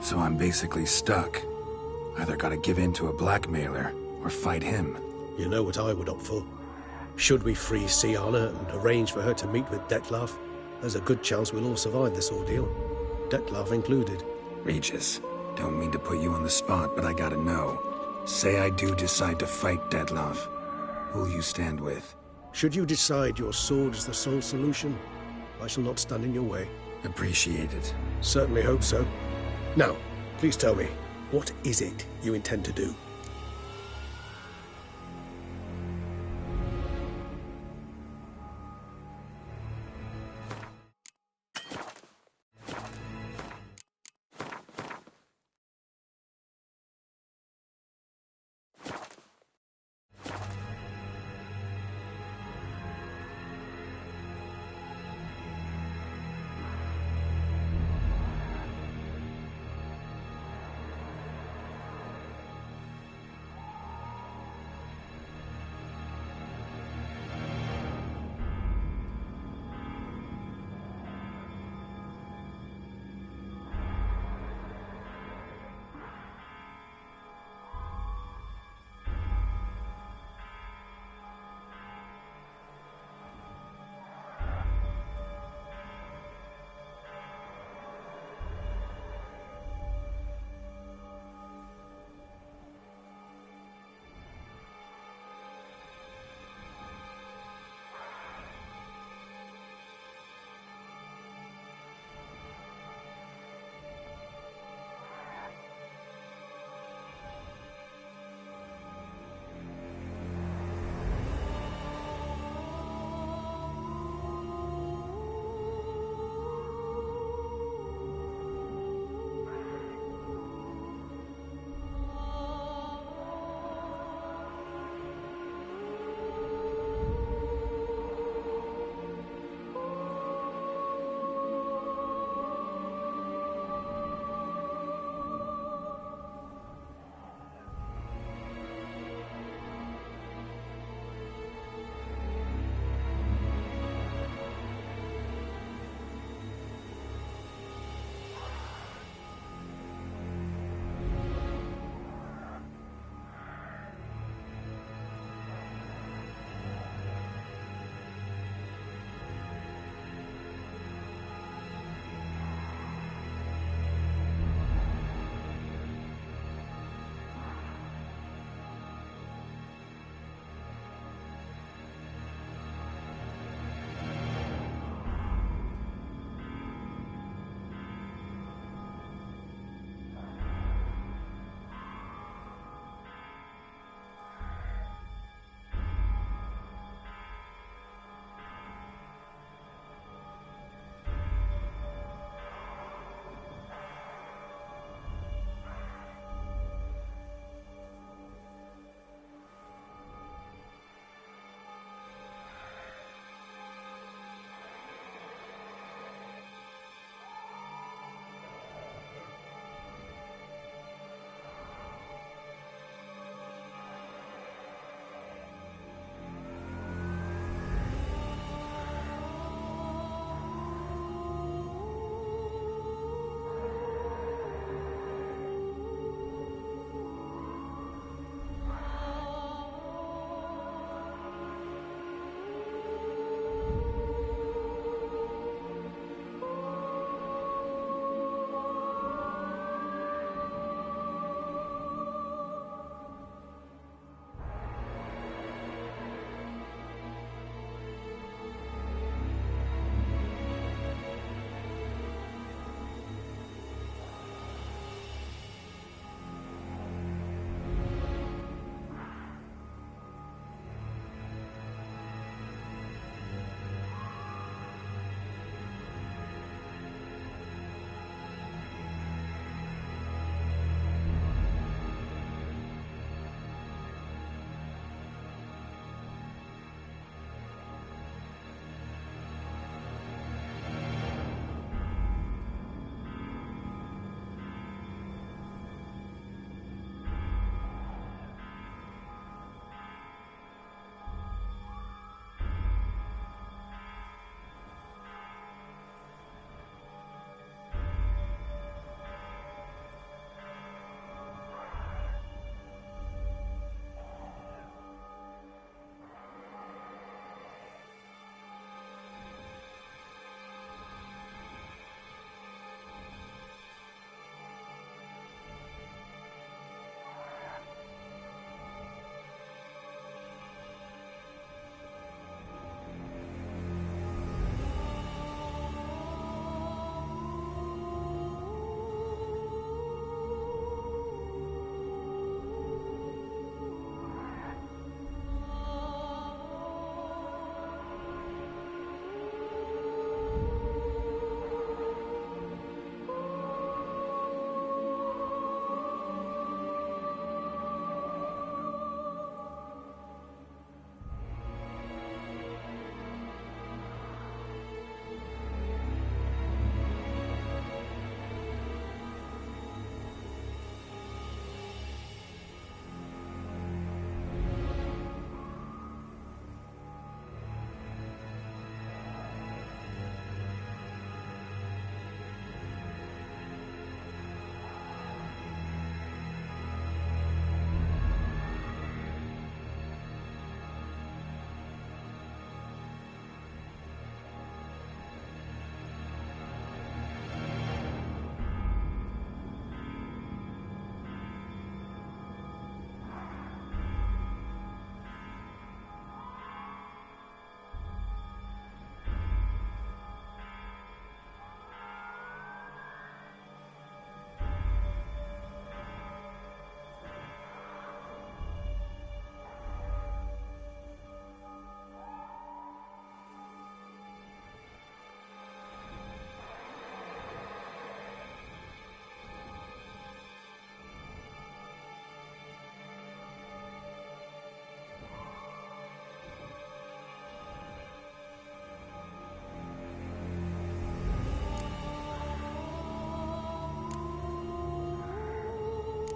So I'm basically stuck. Either gotta give in to a blackmailer, or fight him. You know what I would opt for. Should we free Syanna and arrange for her to meet with Dettlaff, there's a good chance we'll all survive this ordeal. Dettlaff included. Regis, don't mean to put you on the spot, but I gotta know. Say I do decide to fight Dettlaff. Who'll you stand with? Should you decide your sword is the sole solution, I shall not stand in your way. Appreciate it. Certainly hope so. Now, please tell me, what is it you intend to do?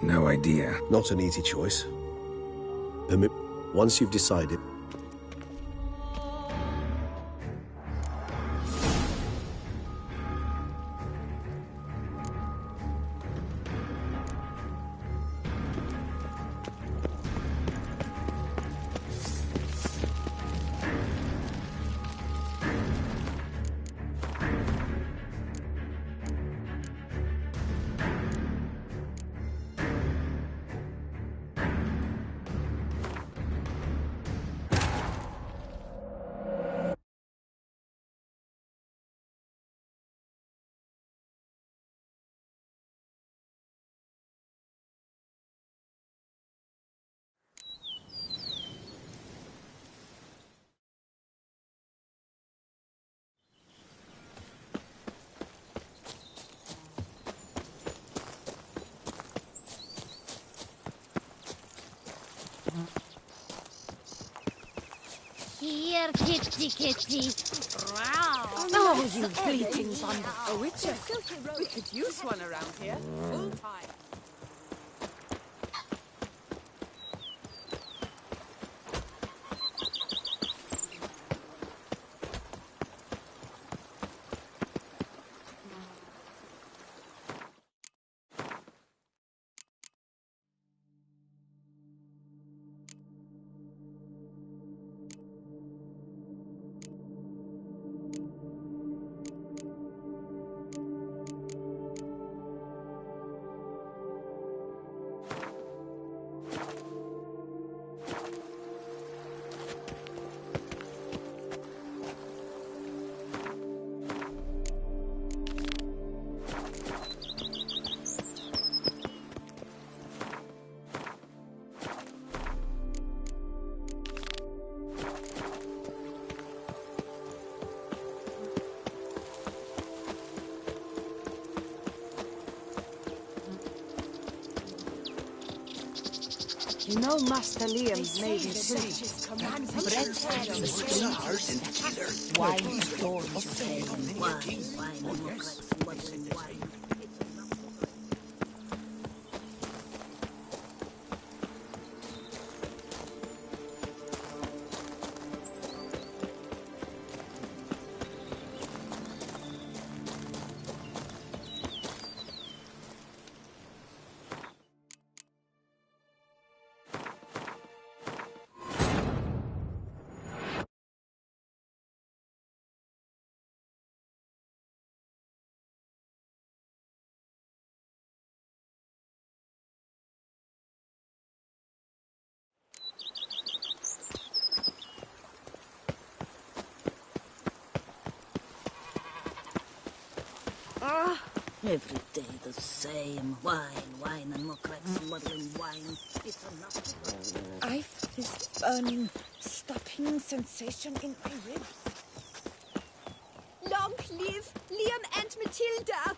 No idea. Not an easy choice. Once you've decided... Here, kitty, kitty. Oh, you bleating bundle. A witcher. We could use one around here. Full time. You know Master Liam's made his city. Bread the stars and killer. Wine door of fame. Wine. Every day the same. Wine, and more cracks muddling wine. It's enough. I've this burning, stopping sensation in my ribs. Long live Liam and Matilda!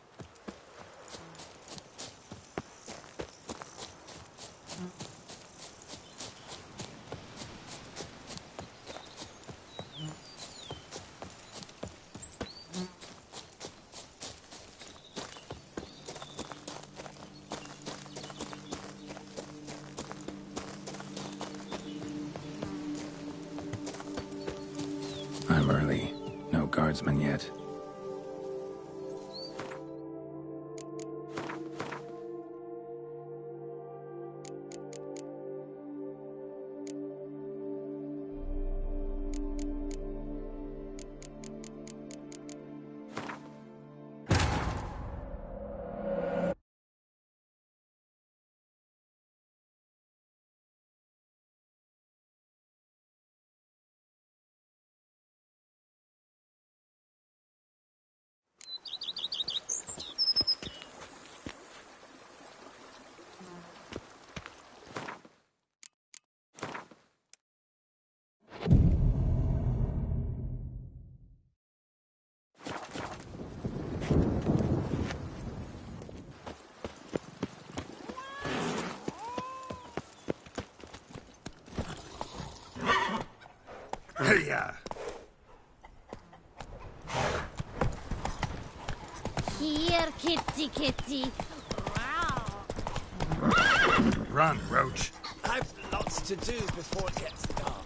I'm early. No guardsmen yet. Hiya! Here, kitty, kitty. Wow. Run, Roach. I've lots to do before it gets dark.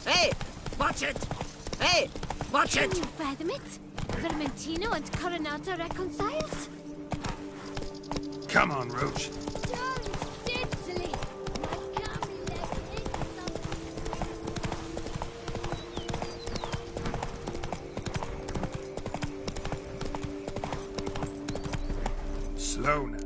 Hey! Watch it! Hey! Watch Can it! you fathom it? Vermentino and Coronata reconciled? Come on, Roach. Slow now.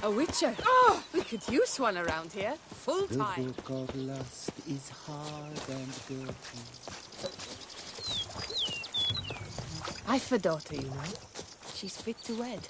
A witcher? Oh, we could use one around here. Full The time. book of lust is hard and dirty. I've a daughter, you know. She's fit to wed.